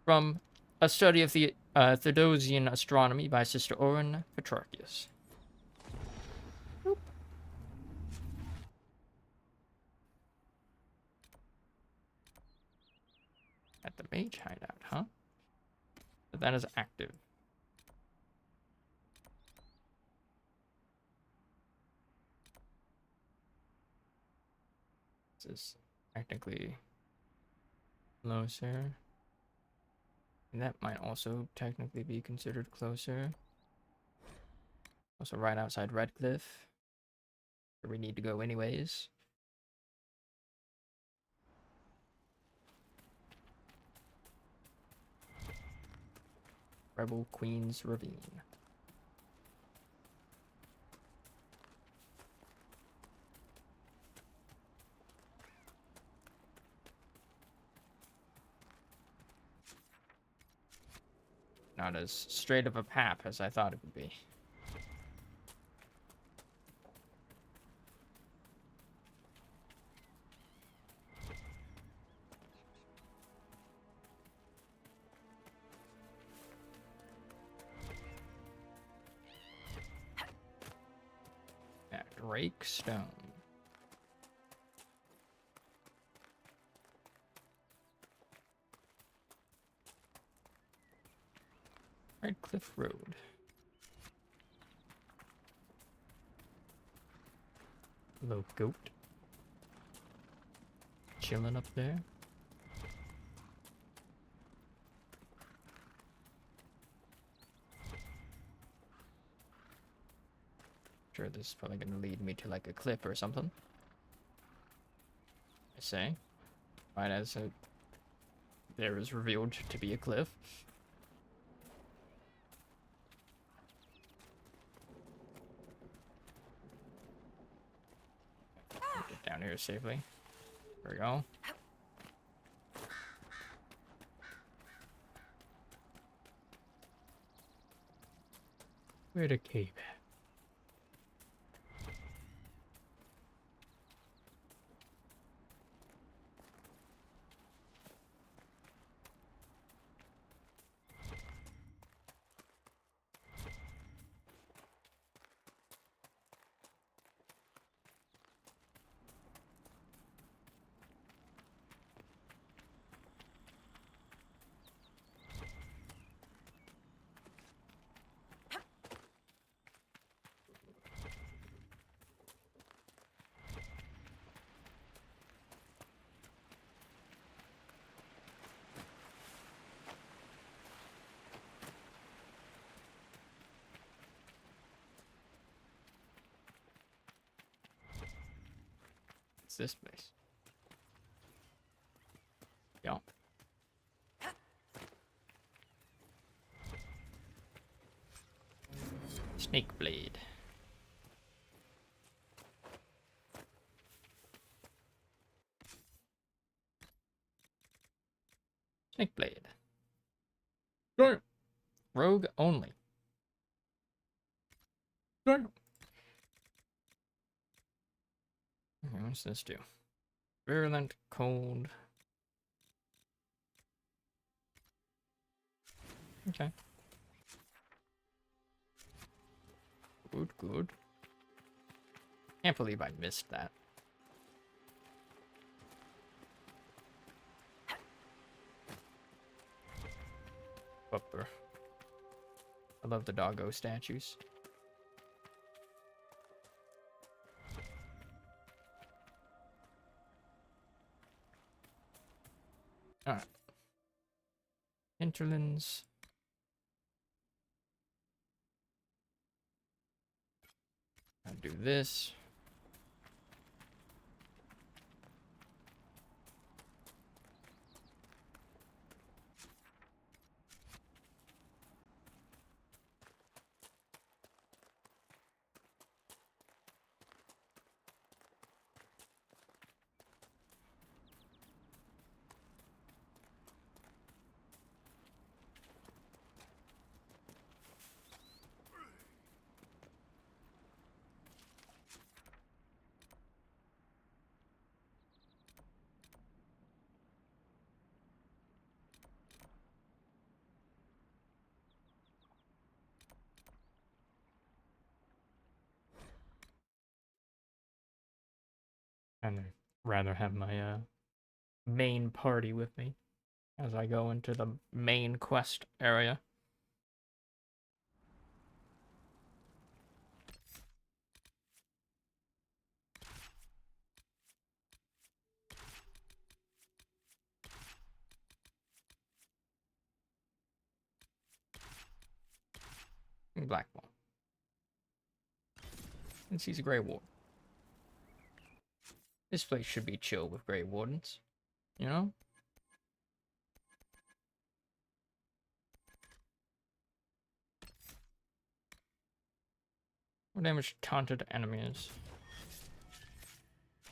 From a study of the Theodosian astronomy by Sister Oren Petrarchius. At the mage hideout, huh? But that is active. This is technically closer. And that might also technically be considered closer. Also right outside Redcliffe, where we need to go anyways. Rebel Queen's Ravine. Not as straight of a path as I thought it would be. Yeah, Drake Stone. Redcliffe Road. Little goat. Chilling up there. Sure, this is probably gonna lead me to like a cliff or something. I say. Right as there is revealed to be a cliff. Get down here safely. There we go. Where'd a cave at? this place? Yup. Snake blade. Snake blade. Sure. Rogue only. Sure. Okay, what's this do? Virulent, cold. Okay. Good, good. Can't believe I missed that. Bupper. I love the doggo statues. Alright. Hinterlands. I'll do this. I'd rather have my main party with me as I go into the main quest area. Black Wall. And he's a Grey Warden. This place should be chill with Grey Wardens, you know? What damage taunted enemies?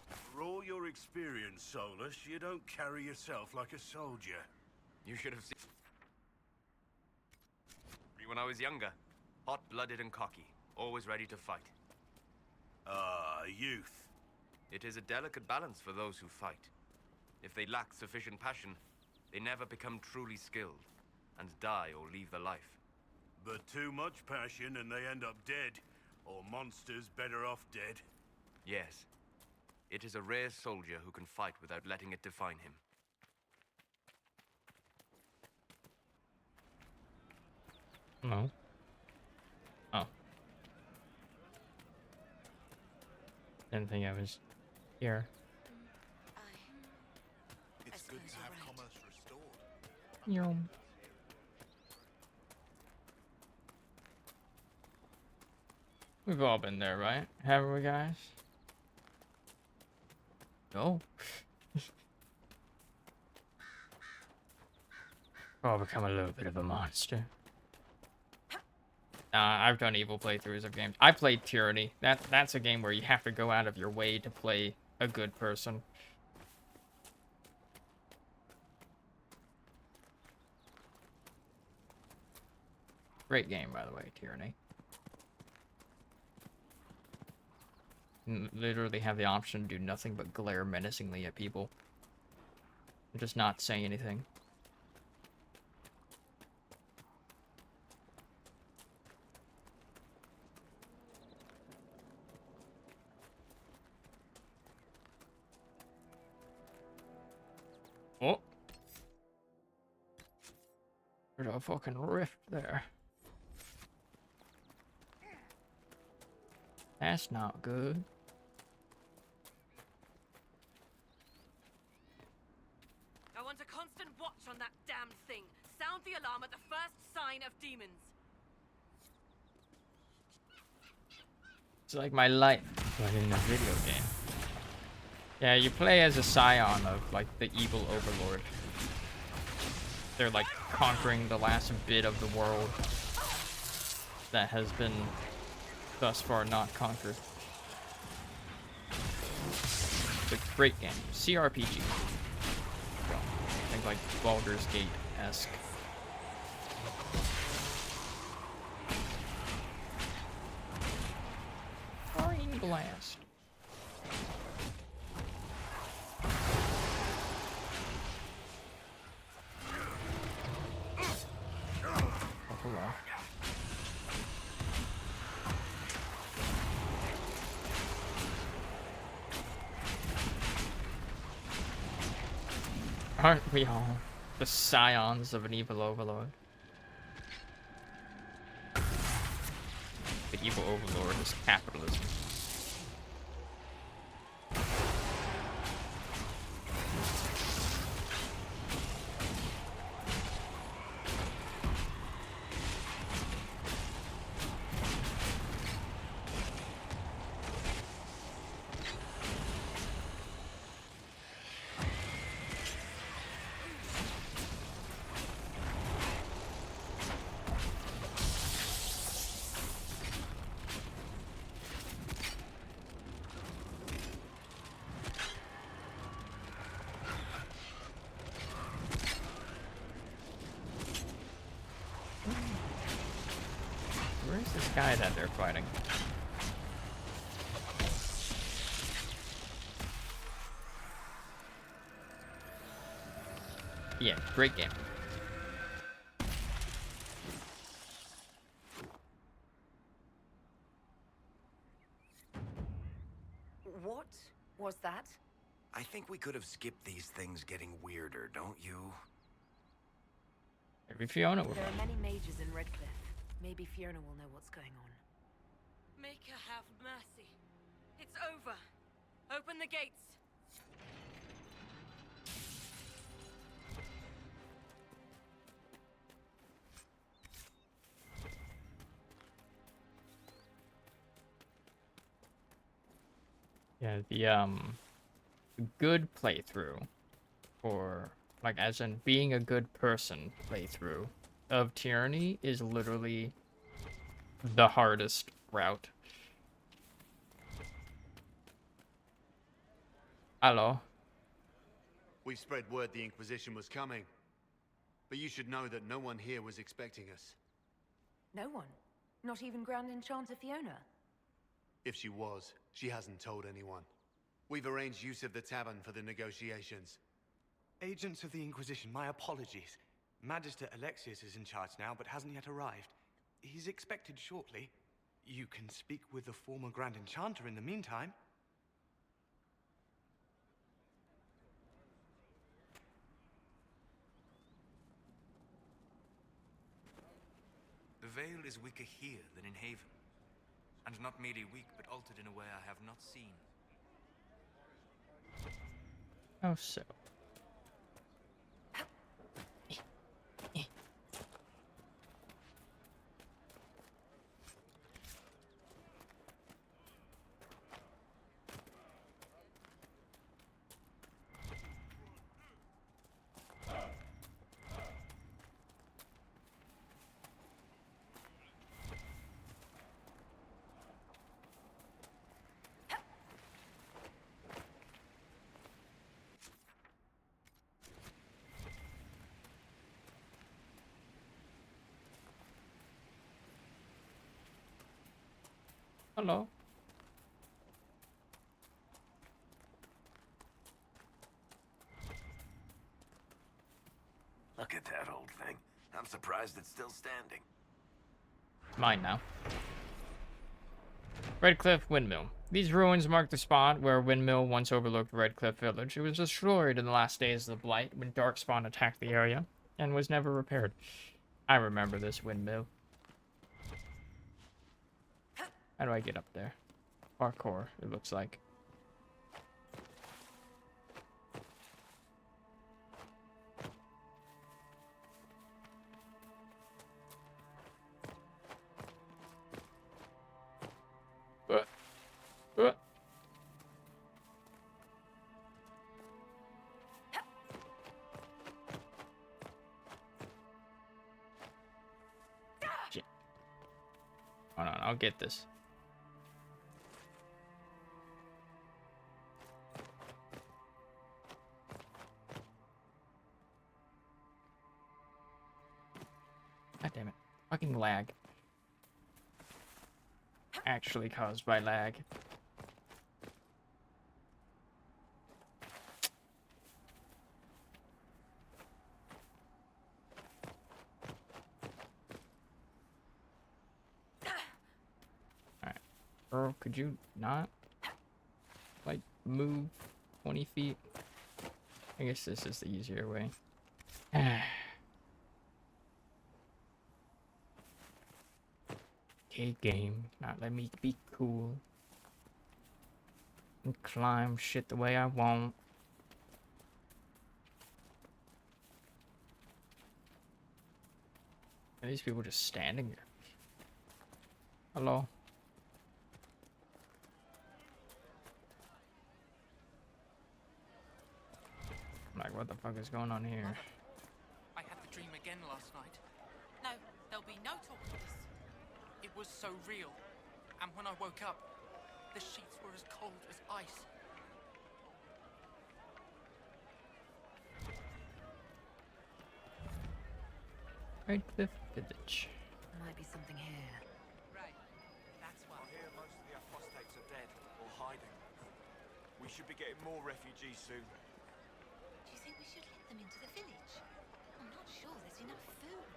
For all your experience, Solus, you don't carry yourself like a soldier. You should have seen me when I was younger. Hot-blooded and cocky, always ready to fight. Ah, youth. It is a delicate balance for those who fight. If they lack sufficient passion, they never become truly skilled, and die or leave the life. But too much passion and they end up dead, or monsters better off dead. Yes. It is a rare soldier who can fight without letting it define him. No. Oh. Didn't think I was here. It's good to have commerce restored. Yum. We've all been there, right? Haven't we, guys? No. I'll become a little bit of a monster. I've done evil playthroughs of games. I played Tyranny. That's a game where you have to go out of your way to play a good person. Great game, by the way, Tyranny. You literally have the option to do nothing but glare menacingly at people. And just not say anything. Oh. There's a fucking rift there. That's not good. I want a constant watch on that damned thing. Sound the alarm at the first sign of demons. It's like my life, but in a video game. Yeah, you play as a scion of, like, the evil overlord. They're, like, conquering the last bit of the world that has been thus far not conquered. It's a great game. CRPG. I think, like, Baldur's Gate-esque. Brain blast. Hello. Aren't we all the scions of an evil overlord? The evil overlord is capitalism. Where's this guy that they're fighting? Yeah, great game. What was that? I think we could have skipped these things getting weirder, don't you? Maybe Fiona will. There are many mages in Redcliffe. Maybe Fiona will know what's going on. Make her have mercy. It's over. Open the gates. Yeah, the good playthrough, or like as in being a good person playthrough of Tyranny is literally the hardest route. Hello. We spread word the Inquisition was coming. But you should know that no one here was expecting us. No one? Not even Grand Enchanter Fiona? If she was, she hasn't told anyone. We've arranged use of the tavern for the negotiations. Agents of the Inquisition, my apologies. Magister Alexius is in charge now, but hasn't yet arrived. He's expected shortly. You can speak with the former Grand Enchanter in the meantime. The veil is weaker here than in Haven. And not merely weak, but altered in a way I have not seen. Oh, so. Hello. Look at that old thing. I'm surprised it's still standing. It's mine now. Redcliffe Windmill. These ruins mark the spot where Windmill once overlooked Redcliffe Village. It was destroyed in the last days of the Blight when Darkspawn attacked the area and was never repaired. I remember this windmill. How do I get up there? Parkour, it looks like. Hold on, I'll get this. God damn it. Fucking lag. Actually caused by lag. Alright. Earl, could you not, like, move 20 feet? I guess this is the easier way. Okay, game. Not let me be cool. And climb shit the way I want. Are these people just standing here? Hello? I'm like, what the fuck is going on here? Mother, I had the dream again last night. No, there'll be no talk of this. It was so real. And when I woke up, the sheets were as cold as ice. Redcliffe Village. Might be something here. Right. That's why. I hear most of the apostates are dead or hiding. We should be getting more refugees soon. Do you think we should let them into the village? I'm not sure there's enough food.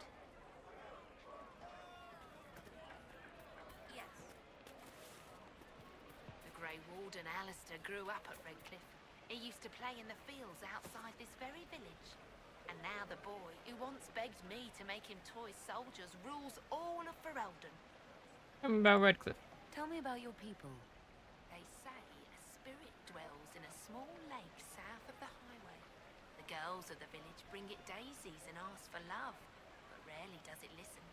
Yes. The Grey Warden Alistair grew up at Redcliffe. He used to play in the fields outside this very village. And now the boy, who once begged me to make him toy soldiers, rules all of Ferelden. Tell me about Redcliffe. Tell me about your people. They say a spirit dwells in a small lake south of the highway. The girls of the village bring it daisies and ask for love, but rarely does it listen.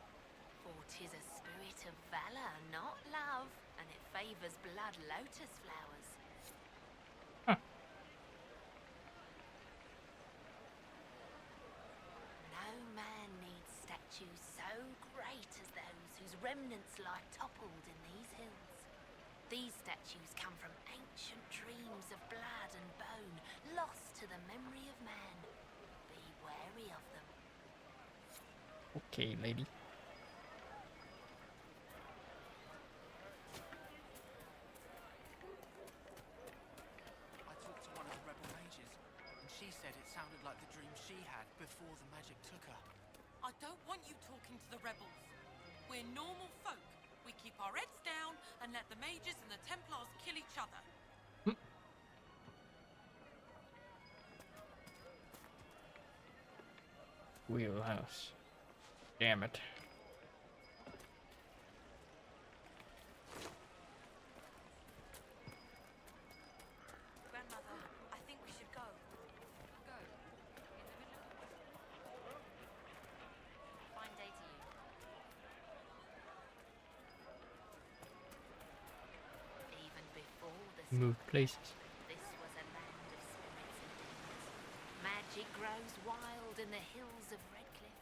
For 'tis a spirit of valor, not love, and it favors blood lotus flowers. No man needs statues so great as those whose remnants lie toppled in these hills. These statues come from ancient dreams of blood and bone, lost to the memory of man. Be wary of them. Okay, lady. I talked to one of the rebel mages, and she said it sounded like the dream she had before the magic took her. I don't want you talking to the rebels. We're normal folk. We keep our heads down and let the mages and the Templars kill each other. Wheelhouse. Damn it. Grandmother, I think we should go. Go. Fine day to you. Even before the Move places. this was a land of spirits and demons. Magic grows wild in the hills of Redcliffe.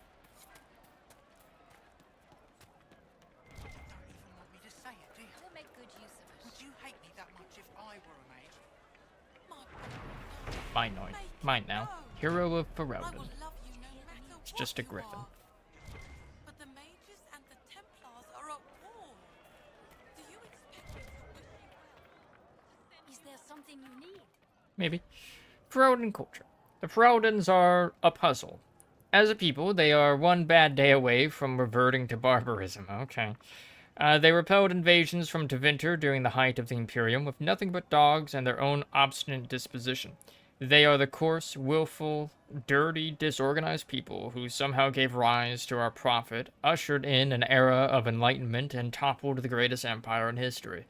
You don't even want me to say it, do you? We'll make good use of it. Would you hate me that much if I were a mage? Mine now. Mine now. Hero of I will Ferelden. love you no matter It's what just a you griffin. are. But the mages and the Templars are at war. Do you expect me to wish you well? Is there something you need? Maybe. Ferelden culture. The Fereldans are a puzzle. As a people, they are one bad day away from reverting to barbarism. Okay. They repelled invasions from Tevinter during the height of the Imperium with nothing but dogs and their own obstinate disposition. They are the coarse, willful, dirty, disorganized people who somehow gave rise to our prophet, ushered in an era of enlightenment, and toppled the greatest empire in history.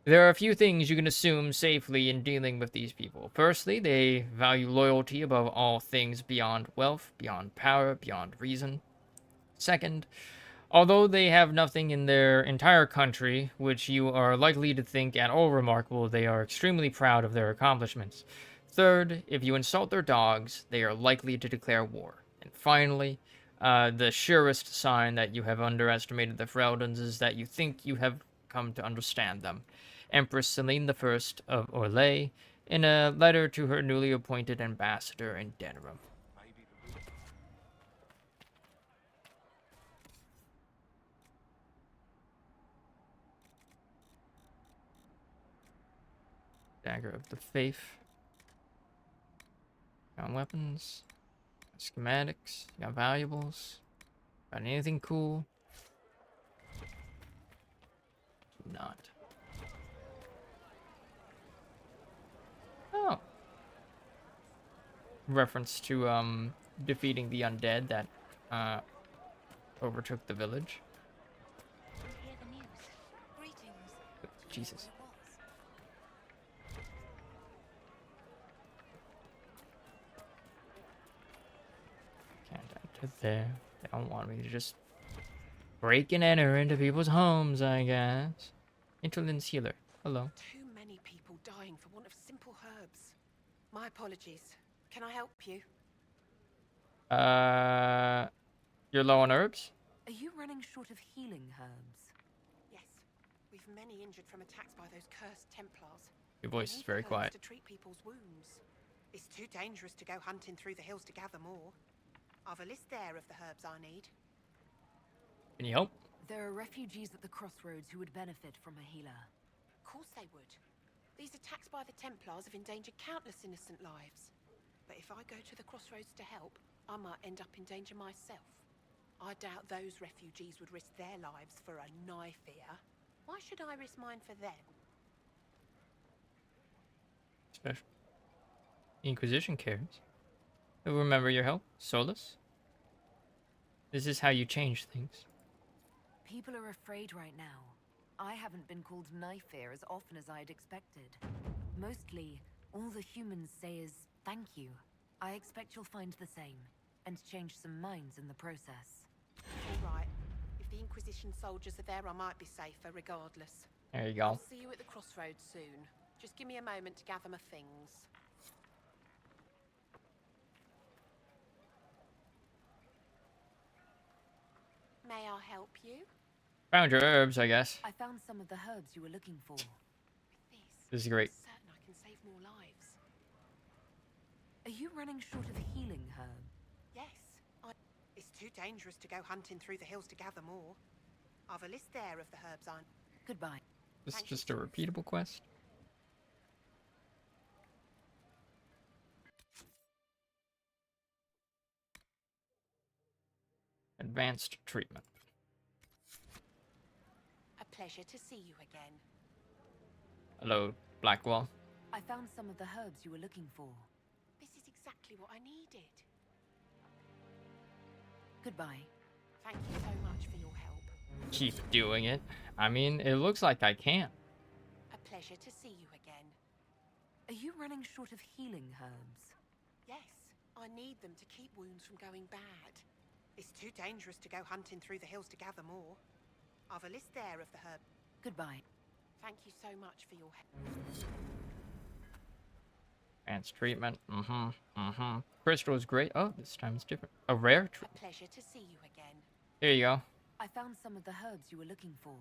There are a few things you can assume safely in dealing with these people. Firstly, they value loyalty above all things beyond wealth, beyond power, beyond reason. Second, although they have nothing in their entire country which you are likely to think at all remarkable, they are extremely proud of their accomplishments. Third, if you insult their dogs, they are likely to declare war. And finally, The surest sign that you have underestimated the Freldons is that you think you have come to understand them. Empress Celine I of Orlais, in a letter to her newly appointed ambassador in Denerim. Dagger of the Faith. Got weapons. Got schematics. Got valuables. Got anything cool? Not. Oh. Reference to defeating the undead that overtook the village. Jesus. Can't enter there. They don't want me to just break and enter into people's homes, I guess. Interlin's healer. Hello. Too many people dying for want of simple herbs. My apologies. Can I help you? You're low on herbs? Are you running short of healing herbs? Yes. We've many injured from attacks by those cursed Templars. Your voice is very quiet. To treat people's wounds. It's too dangerous to go hunting through the hills to gather more. I've a list there of the herbs I need. Can you help? There are refugees at the crossroads who would benefit from a healer. Of course they would. These attacks by the Templars have endangered countless innocent lives. But if I go to the crossroads to help, I might end up in danger myself. I doubt those refugees would risk their lives for a knife here. Why should I risk mine for them? Special. Inquisition cares. They'll remember your help, Solus. This is how you change things. People are afraid right now. I haven't been called knife here as often as I'd expected. Mostly, all the humans say is thank you. I expect you'll find the same, and change some minds in the process. All right. If the Inquisition soldiers are there, I might be safer regardless. There you go. I'll see you at the crossroads soon. Just give me a moment to gather my things. May I help you? Found your herbs, I guess. I found some of the herbs you were looking for. This is great. I'm certain I can save more lives. Are you running short of healing herb? Yes. It's too dangerous to go hunting through the hills to gather more. I've a list there of the herbs I... Goodbye. This is just a repeatable quest. Advanced treatment. A pleasure to see you again. Hello, Blackwall. I found some of the herbs you were looking for. This is exactly what I needed. Goodbye. Thank you so much for your help. Keep doing it. I mean, it looks like I can. A pleasure to see you again. Are you running short of healing herbs? Yes, I need them to keep wounds from going bad. It's too dangerous to go hunting through the hills to gather more. I've a list there of the herb. Goodbye. Thank you so much for your help. Advanced treatment. Crystal is great. Oh, this time it's different. A rare treatment. A pleasure to see you again. Here you go. I found some of the herbs you were looking for.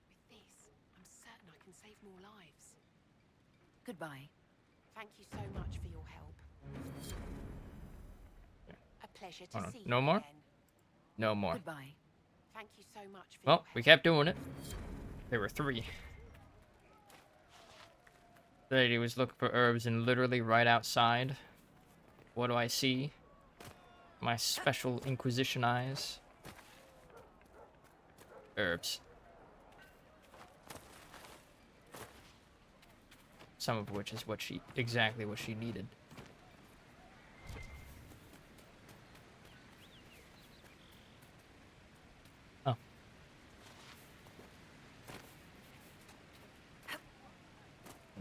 With this, I'm certain I can save more lives. Goodbye. Thank you so much for your help. A pleasure to see you No more? again. No more. Goodbye. Thank you so much for Well, we kept doing it. There were 3. The lady was looking for herbs and literally right outside. What do I see? My special Inquisition eyes. Herbs. Some of which is exactly what she needed. Oh.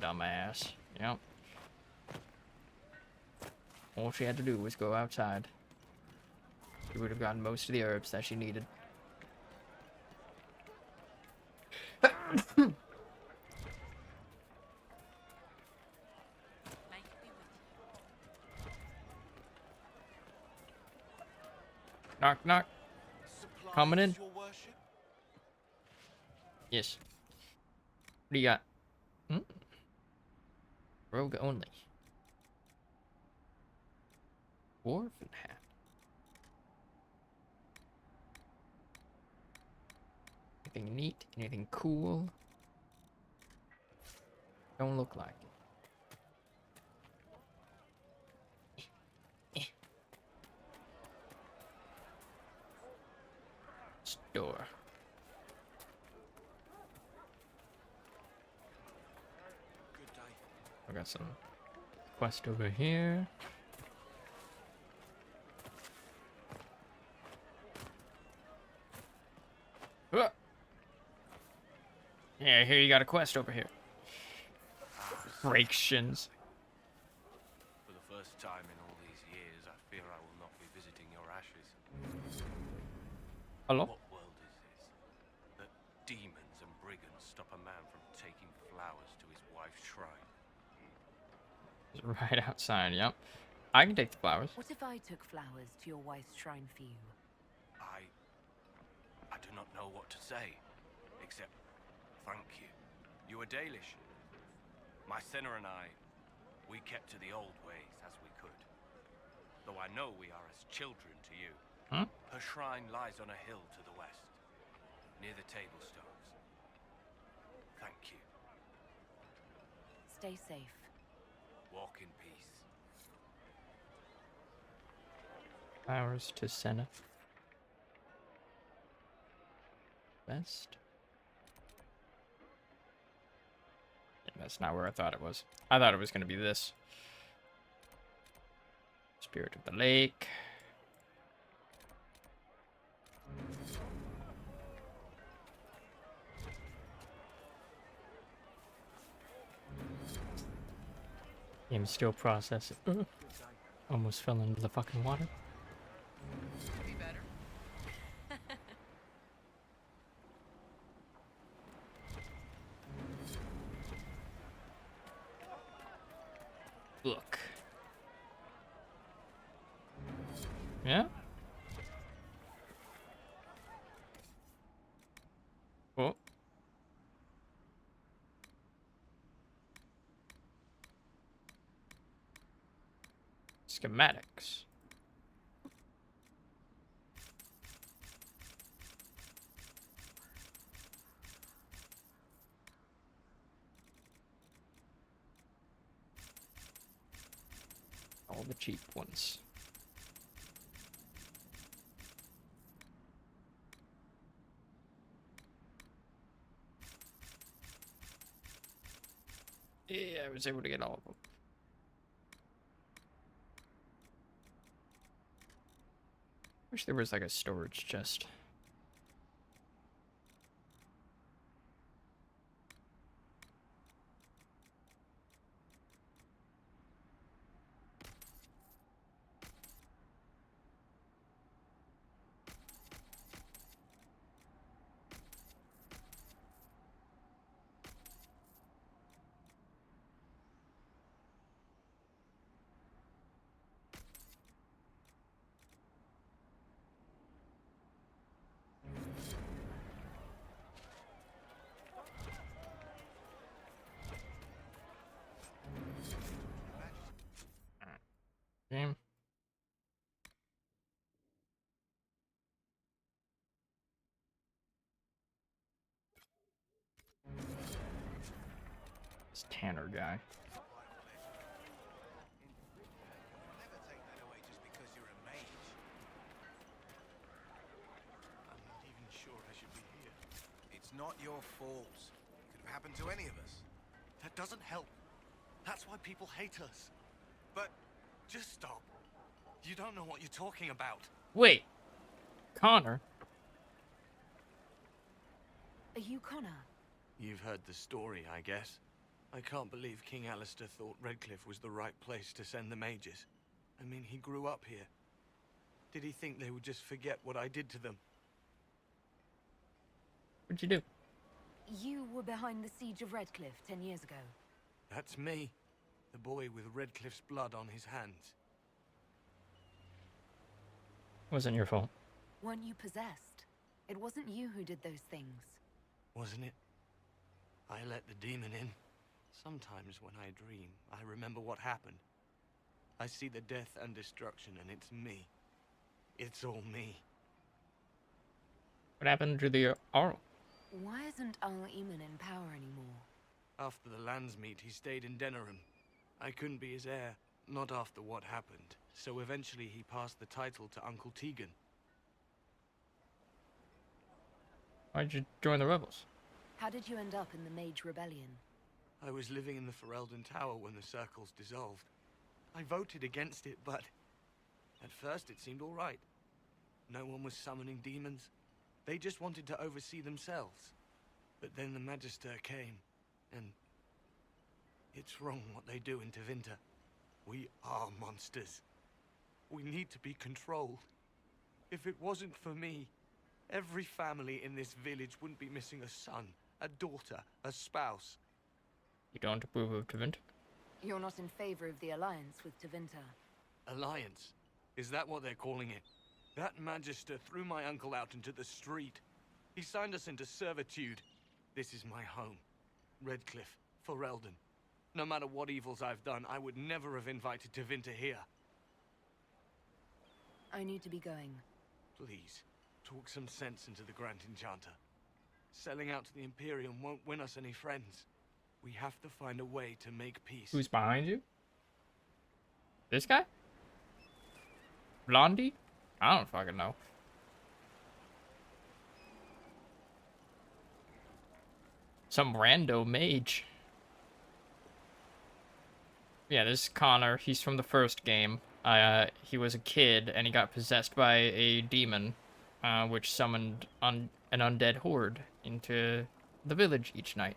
Dumbass. Yep. All she had to do was go outside. She would have gotten most of the herbs that she needed. Knock, knock. Coming in. Your worship? Yes. What do you got? Hmm? Rogue only. Dwarf and hat. Anything neat? Anything cool? Don't look like it. Store. Good day. I got some quest over here. Ah! Yeah, here you got a quest over here. Fractions. For the first time in all these years, I fear I will not be visiting your ashes. Hello? What world is this? That demons and brigands stop a man from taking flowers to his wife's shrine. Right outside, yep. I can take the flowers. What if I took flowers to your wife's shrine for you? I do not know what to say, except thank you. You were Dalish. My sinner and I, we kept to the old ways as we could. Though I know we are as children to you. Huh? Her shrine lies on a hill to the west, near the table stones. Thank you. Stay safe. Walk in peace. Flowers to Senna. Best. Yeah, that's not where I thought it was. I thought it was going to be this. Spirit of the Lake. Game still processing. Almost fell into the fucking water. Be better. Look. Yeah? Oh. Schematics. All the cheap ones. Yeah, I was able to get all of them. Wish there was like a storage chest. Game. This Tanner guy. Never take that away just because you're a mage. I'm not even sure I should be here. It's not your fault. It could have happened to any of us. That doesn't help. That's why people hate us. But just stop. You don't know what you're talking about. Wait. Connor? Are you Connor? You've heard the story, I guess. I can't believe King Alistair thought Redcliffe was the right place to send the mages. I mean, he grew up here. Did he think they would just forget what I did to them? What'd you do? You were behind the siege of Redcliffe 10 years ago. That's me. The boy with Redcliffe's blood on his hands. Wasn't your fault. Weren't you possessed? It wasn't you who did those things. Wasn't it? I let the demon in. Sometimes when I dream, I remember what happened. I see the death and destruction, and it's me. It's all me. What happened to the Arl? Why isn't Al-Eman in power anymore? After the lands meet, he stayed in Denerim. I couldn't be his heir, not after what happened. So eventually he passed the title to Uncle Tegan. Why'd you join the rebels? How did you end up in the Mage Rebellion? I was living in the Ferelden Tower when the circles dissolved. I voted against it, but at first it seemed all right. No one was summoning demons. They just wanted to oversee themselves. But then the Magister came, and it's wrong what they do in Tevinter. We are monsters. We need to be controlled. If it wasn't for me, every family in this village wouldn't be missing a son, a daughter, a spouse. You don't approve of Tevinter? You're not in favor of the alliance with Tevinter. Alliance? Is that what they're calling it? That Magister threw my uncle out into the street. He signed us into servitude. This is my home. Redcliffe, Ferelden. No matter what evils I've done, I would never have invited Tevinter here. I need to be going. Please, talk some sense into the Grand Enchanter. Selling out to the Imperium won't win us any friends. We have to find a way to make peace. Who's behind you? This guy? Blondie? I don't fucking know. Some rando mage. Yeah, this is Connor. He's from the first game. He was a kid, and he got possessed by a demon, which summoned an undead horde into the village each night.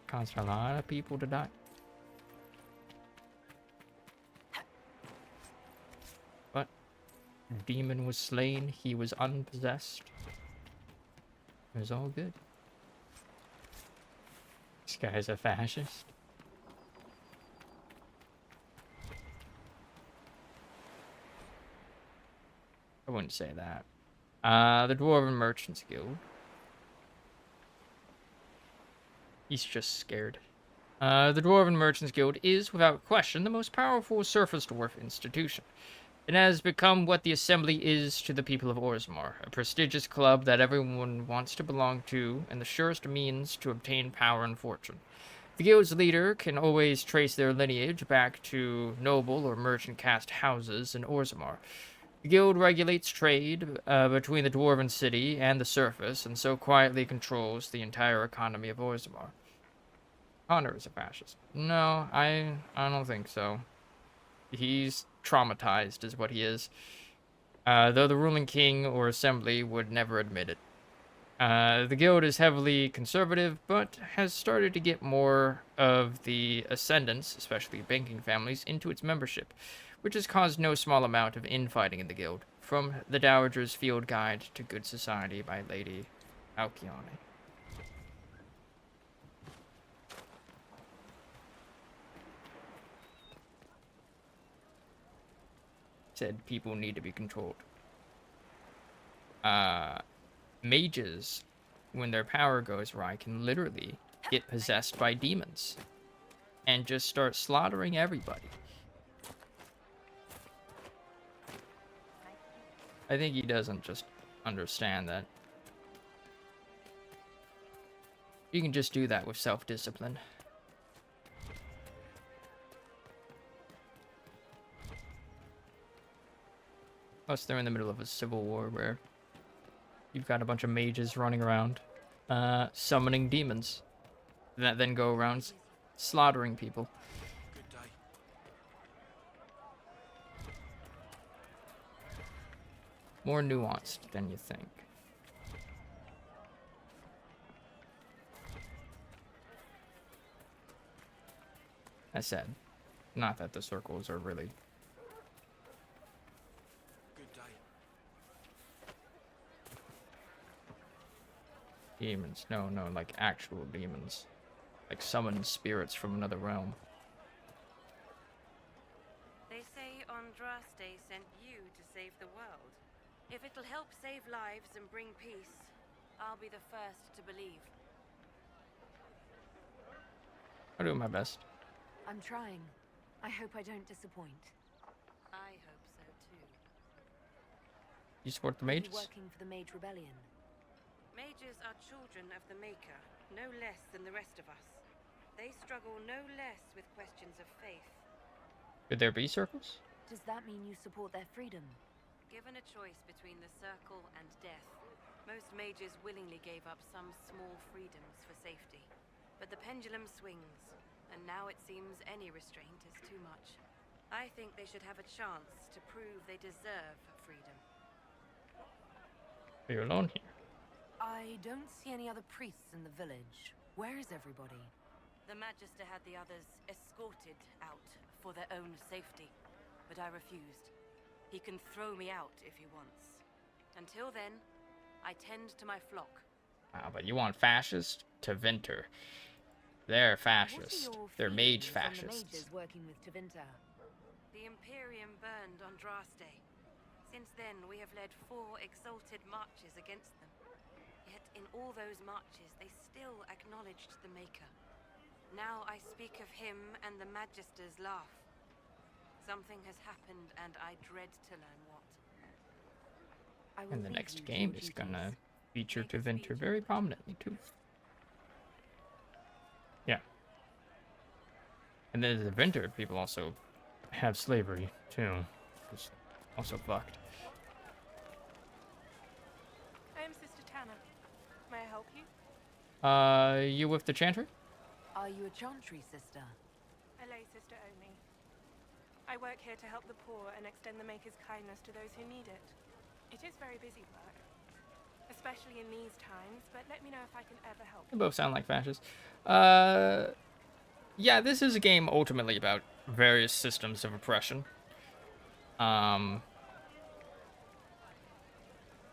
Caused a lot of people to die. But the demon was slain. He was unpossessed. It was all good. This guy's a fascist. I wouldn't say that. The Dwarven Merchants Guild. He's just scared. The Dwarven Merchants Guild is, without question, the most powerful surface dwarf institution. It has become what the Assembly is to the people of Orzammar, a prestigious club that everyone wants to belong to, and the surest means to obtain power and fortune. The guild's leader can always trace their lineage back to noble or merchant caste houses in Orzammar. The guild regulates trade between the Dwarven city and the surface, and so quietly controls the entire economy of Orzammar. Connor is a fascist. No, I don't think so. He's traumatized is what he is. Though the ruling king or assembly would never admit it. The guild is heavily conservative, but has started to get more of the ascendants, especially banking families, into its membership, which has caused no small amount of infighting in the guild, from the Dowager's Field Guide to Good Society by Lady Alcione. Said people need to be controlled. Mages, when their power goes awry, can literally get possessed by demons and just start slaughtering everybody. I think he doesn't just understand that. You can just do that with self-discipline. Plus, they're in the middle of a civil war where you've got a bunch of mages running around, summoning demons that then go around slaughtering people. Good day. More nuanced than you think. I said, not that the circles are really... Good day. demons. No, like actual demons. Like summoned spirits from another realm. They say Andraste sent you to save the world. If it'll help save lives and bring peace, I'll be the first to believe. I'll do my best. I'm trying. I hope I don't disappoint. I hope so too. You support the Are you mages? working for the Mage Rebellion? Mages are children of the Maker, no less than the rest of us. They struggle no less with questions of faith. Could there be circles? Does that mean you support their freedom? Given a choice between the circle and death, most mages willingly gave up some small freedoms for safety. But the pendulum swings, and now it seems any restraint is too much. I think they should have a chance to prove they deserve freedom. Are you alone here? I don't see any other priests in the village. Where is everybody? The Magister had the others escorted out for their own safety, but I refused. He can throw me out if he wants. Until then, I tend to my flock. Wow, but you want fascist to Vinter. They're fascist. They're mage fascists. The mages working with Tevinter. The Imperium burned on Draste. Since then, we have led 4 exalted marches against them. Yet in all those marches, they still acknowledged the Maker. Now I speak of him and the Magisters laugh. Something has happened, and I dread to learn what. And the next game is gonna feature Tevinter very prominently too. Yeah. And then the Tevinter people also have slavery too. It's also fucked. I'm Sister Tanner. May I help you? You with the Chantry? Are you a Chantry sister? A lay sister only. I work here to help the poor and extend the Maker's kindness to those who need it. It is very busy work, especially in these times, but let me know if I can ever help. They both sound like fascists. Yeah, this is a game ultimately about various systems of oppression. I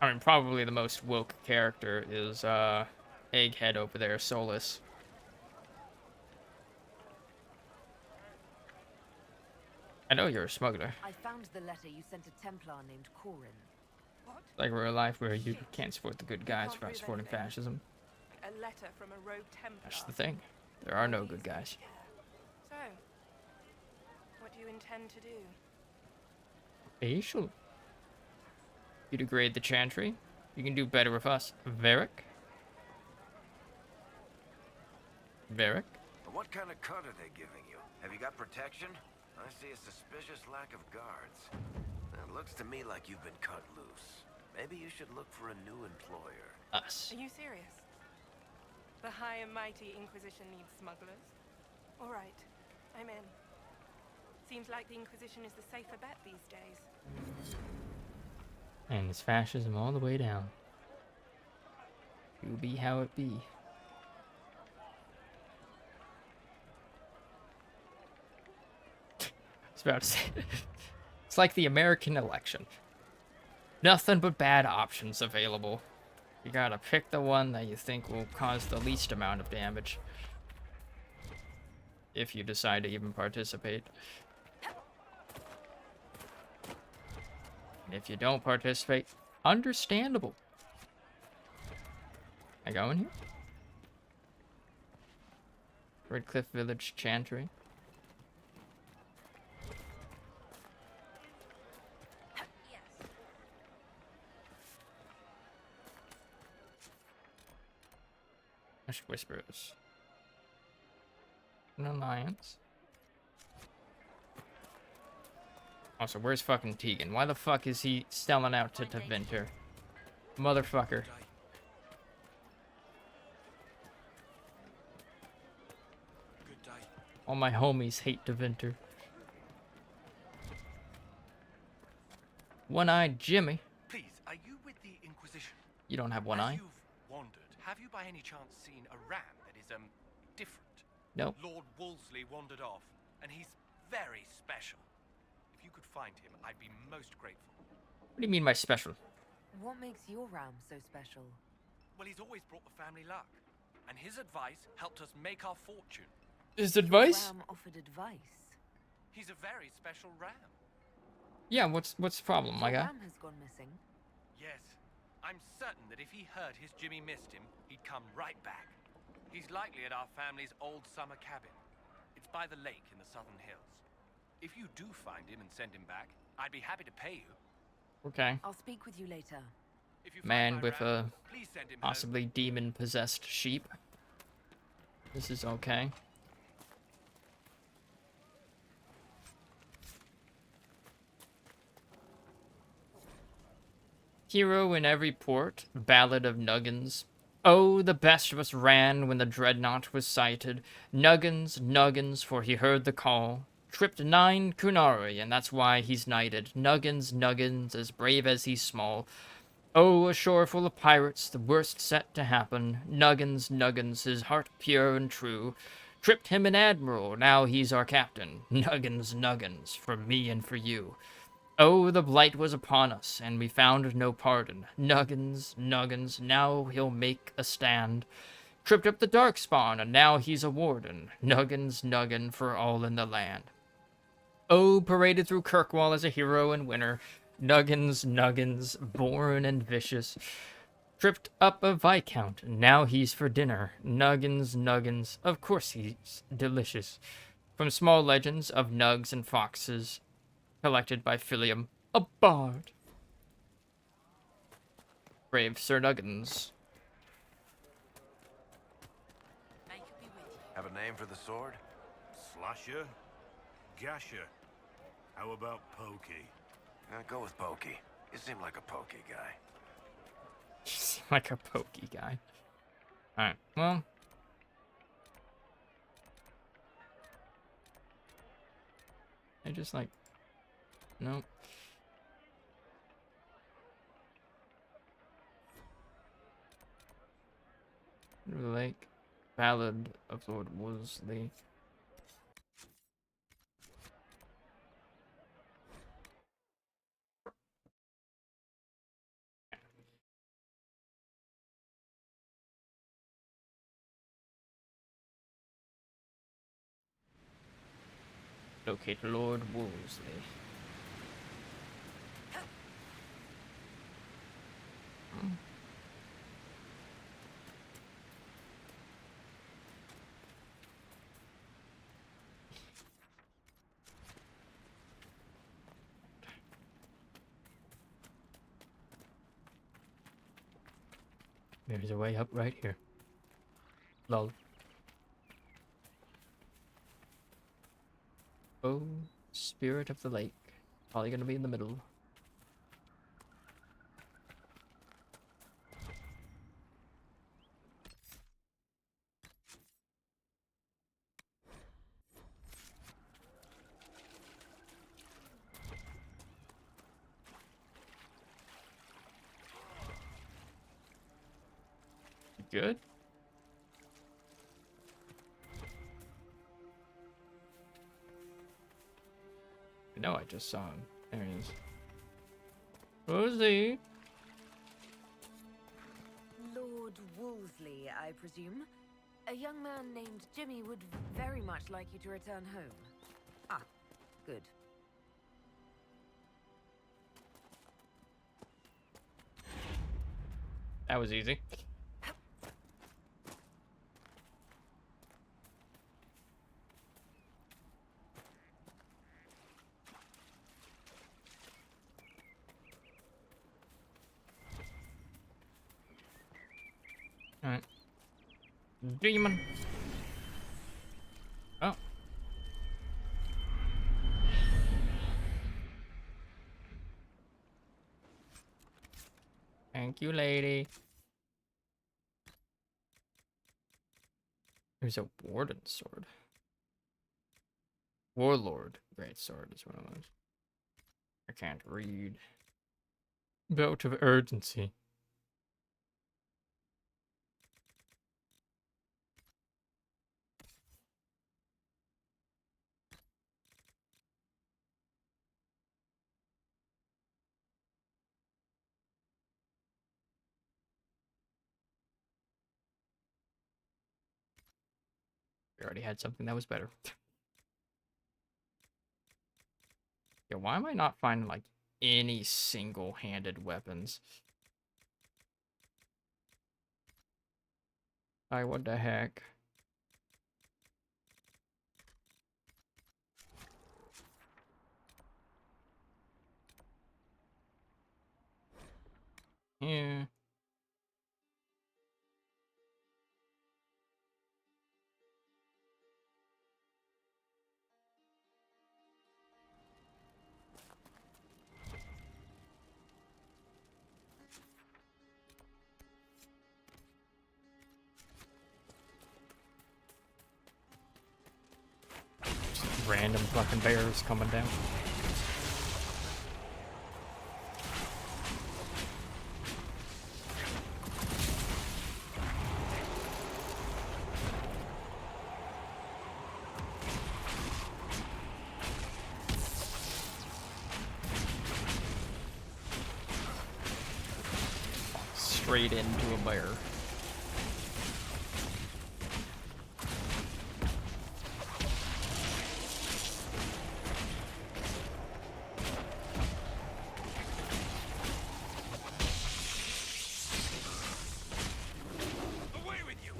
mean, probably the most woke character is Egghead over there, Solus. I know you're a smuggler. I found the letter you sent to Templar named Corin. Like real life where you can't support the good guys for supporting fascism. A letter from a rogue Templar. That's the thing. There are no good guys. So, what do you intend to do? Facial. You degrade the Chantry. You can do better with us. Varric? Varric? What kind of cut are they giving you? Have you got protection? I see a suspicious lack of guards. It looks to me like you've been cut loose. Maybe you should look for a new employer. Us. Are you serious? The high and mighty Inquisition needs smugglers? All right, I'm in. Seems like the Inquisition is the safer bet these days. And it's fascism all the way down. You be how it be. I was about to say, it's like the American election. Nothing but bad options available. You gotta pick the one that you think will cause the least amount of damage. If you decide to even participate. And if you don't participate, understandable. I go in here? Redcliffe Village Chantry. Hush whispers. An alliance. Also, where's fucking Tegan? Why the fuck is he selling out to Tevinter? Motherfucker. Good day. All my homies hate Tevinter. One-eyed Jimmy. Please, are you with the Inquisition? You don't have one eye? As you've wandered, have you by any chance seen a ram that is, different? No. Lord Wolseley wandered off, and he's very special. If you could find him, I'd be most grateful. What do you mean by special? What makes your ram so special? Well, he's always brought the family luck, and his advice helped us make our fortune. His advice? Your ram offered advice. He's a very special ram. Yeah, what's the problem, my Your guy? ram has gone missing. Yes. I'm certain that if he heard his Jimmy missed him, he'd come right back. He's likely at our family's old summer cabin. It's by the lake in the southern hills. If you do find him and send him back, I'd be happy to pay you. Okay. I'll speak with you later. If you Man find my with ram, a please send him home. possibly demon-possessed sheep. This is okay. Hero in every port, Ballad of Nuggins. Oh, the best of us ran when the dreadnought was sighted. Nuggins, Nuggins, for he heard the call. Tripped 9 Kunari, and that's why he's knighted. Nuggins, Nuggins, as brave as he's small. Oh, a shore full of pirates, the worst set to happen. Nuggins, Nuggins, his heart pure and true. Tripped him an admiral, now he's our captain. Nuggins, Nuggins, for me and for you. Oh, the blight was upon us, and we found no pardon. Nuggins, Nuggins, now he'll make a stand. Tripped up the darkspawn, and now he's a warden. Nuggins, Nuggin, for all in the land. Oh, paraded through Kirkwall as a hero and winner. Nuggins, Nuggins, born and vicious. Tripped up a viscount, and now he's for dinner. Nuggins, Nuggins, of course he's delicious. From small legends of nugs and foxes, collected by Philium, a bard. Brave Sir Nuggins. Have a name for the sword? Slasher? Gasher? How about Pokey? Go with Pokey. You seem like a pokey guy. You seem like a pokey guy. Alright, well. I just like... Nope. Lake. Ballad of Lord Wolseley. Locate Lord Wolseley. There's a way up right here. Lol. Oh, spirit of the lake. Probably gonna be in the middle. You good? No, I just saw him. There he is. Rosie! Lord Wolseley, I presume? A young man named Jimmy would very much like you to return home. Ah, good. That was easy. Alright. Demon! Oh. Thank you, lady. There's a warden sword. Warlord great sword is one of those. I can't read. Belt of urgency. We already had something that was better. Yeah, why am I not finding, like, any single-handed weapons? What the heck? Yeah. Just random fucking bears coming down. Straight into a bear. Away with you!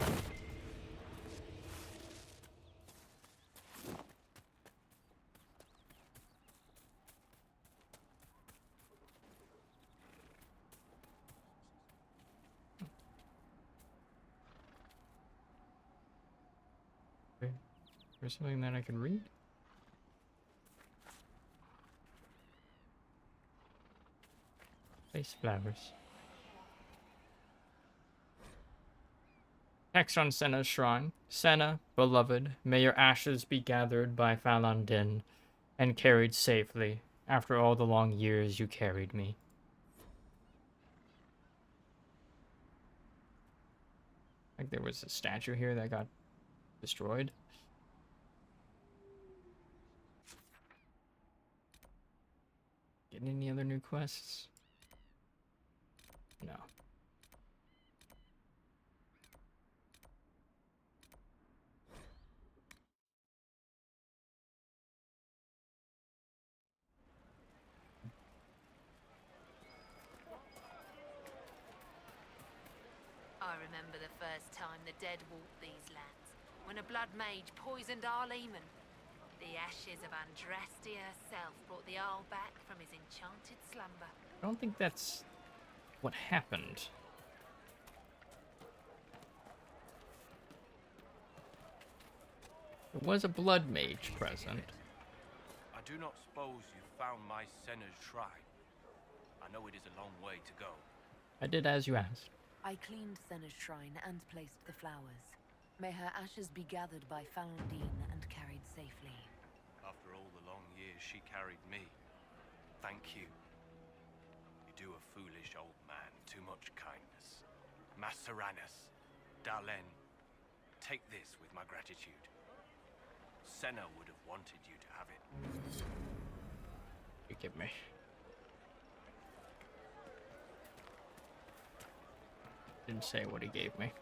Okay. There's something that I can read? Face flowers. Text on Senna's shrine. Senna, beloved, may your ashes be gathered by Falon Din and carried safely after all the long years you carried me. Like there was a statue here that got destroyed. Getting any other new quests? No. I remember the first time the dead walked these lands, when a blood mage poisoned our leman. The ashes of Andraste herself brought the Arl back from his enchanted slumber. I don't think that's what happened. There was a blood mage present. I do not suppose you found my Senna's shrine. I know it is a long way to go. I did as you asked. I cleaned Senna's shrine and placed the flowers. May her ashes be gathered by Falondine and carried safely. After all the long years she carried me, thank you. You do a foolish old man too much kindness. Masseranus, Dalen, take this with my gratitude. Senna would have wanted you to have it. Forgive me. Didn't say what he gave me.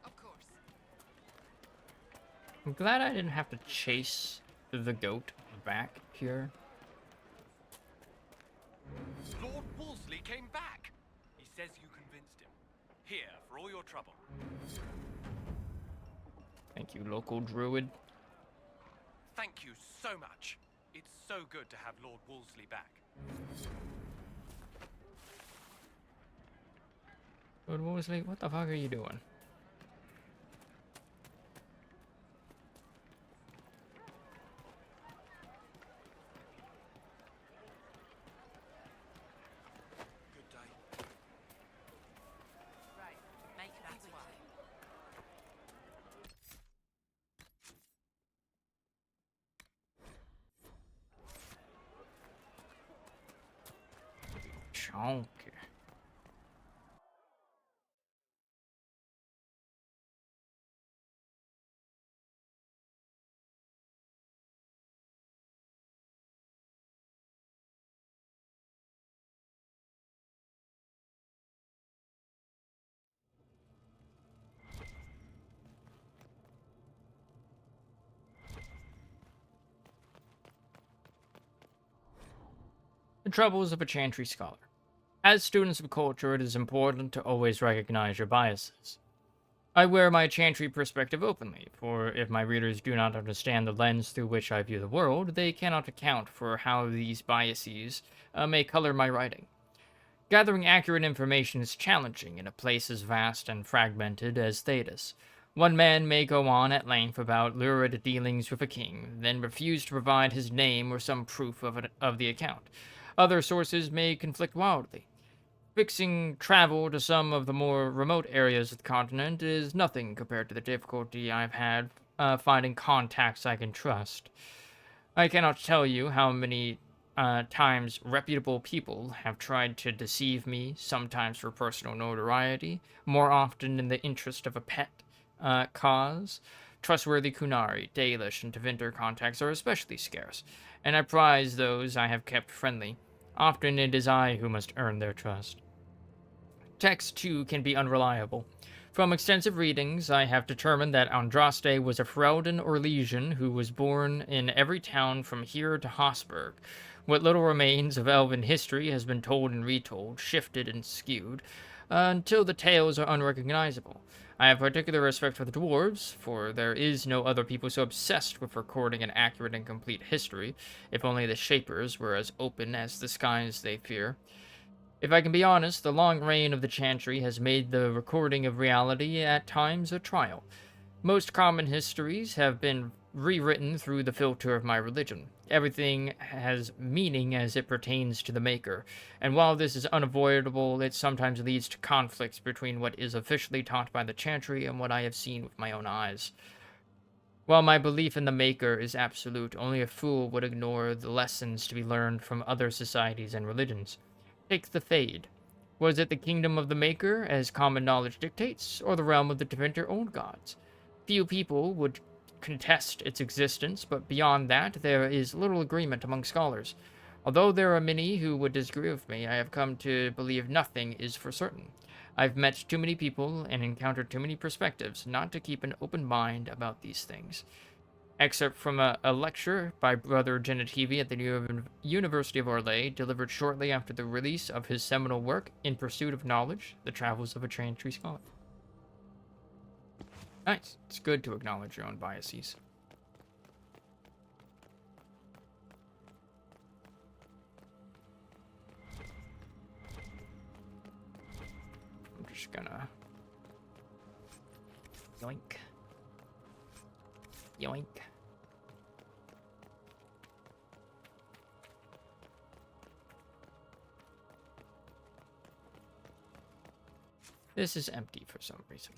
Of course. I'm glad I didn't have to chase the goat back here. Lord Wolseley came back! He says you convinced him. Here, for all your trouble. Thank you, local druid. Thank you so much. It's so good to have Lord Wolseley back. Lord Wolseley, what the fuck are you doing? Good day. Right, make that way. Chonky. The troubles of a Chantry scholar. As students of culture, it is important to always recognize your biases. I wear my Chantry perspective openly, for if my readers do not understand the lens through which I view the world, they cannot account for how these biases may color my writing. Gathering accurate information is challenging in a place as vast and fragmented as Thedas. One man may go on at length about lurid dealings with a king, then refuse to provide his name or some proof of the account. Other sources may conflict wildly. Fixing travel to some of the more remote areas of the continent is nothing compared to the difficulty I've had finding contacts I can trust. I cannot tell you how many times reputable people have tried to deceive me, sometimes for personal notoriety, more often in the interest of a pet cause. Trustworthy Kunari, Dalish, and Tevinter contacts are especially scarce, and I prize those I have kept friendly. Often it is I who must earn their trust. Text, too, can be unreliable. From extensive readings, I have determined that Andraste was a Ferelden or Legion who was born in every town from here to Hosberg. What little remains of elven history has been told and retold, shifted and skewed, until the tales are unrecognizable. I have particular respect for the dwarves, for there is no other people so obsessed with recording an accurate and complete history, if only the Shapers were as open as the skies they fear. If I can be honest, the long reign of the Chantry has made the recording of reality at times a trial. Most common histories have been rewritten through the filter of my religion. Everything has meaning as it pertains to the Maker, and while this is unavoidable, it sometimes leads to conflicts between what is officially taught by the Chantry and what I have seen with my own eyes. While my belief in the Maker is absolute, only a fool would ignore the lessons to be learned from other societies and religions. Take the Fade. Was it the kingdom of the Maker, as common knowledge dictates, or the realm of the Tevinter old gods? Few people would contest its existence, but beyond that, there is little agreement among scholars. Although there are many who would disagree with me, I have come to believe nothing is for certain. I've met too many people and encountered too many perspectives not to keep an open mind about these things. Excerpt from a lecture by Brother Genetivi at the University of Orlais, delivered shortly after the release of his seminal work, In Pursuit of Knowledge, The Travels of a Chantry Scholar. Nice. It's good to acknowledge your own biases. I'm just gonna... Yoink. Yoink. This is empty for some reason.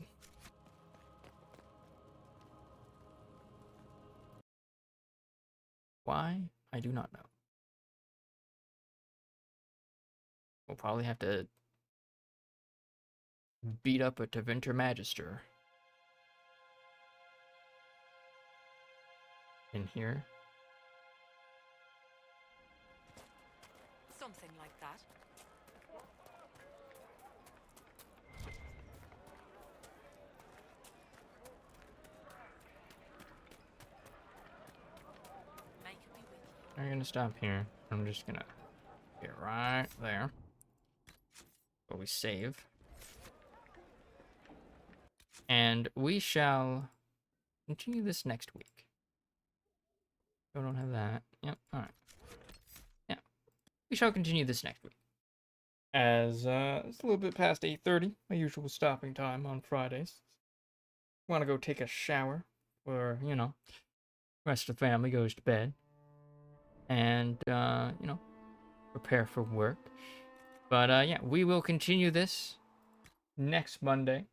Why? I do not know. We'll probably have to beat up a Tevinter Magister in here. Something like that. I'm gonna stop here. I'm just gonna get right there. Where we save. And we shall continue this next week. I don't have that. Yep, alright. Yeah. We shall continue this next week. As it's a little bit past 8:30, my usual stopping time on Fridays. Wanna go take a shower, or, you know, rest of the family goes to bed. And, you know, prepare for work. But, yeah, we will continue this next Monday.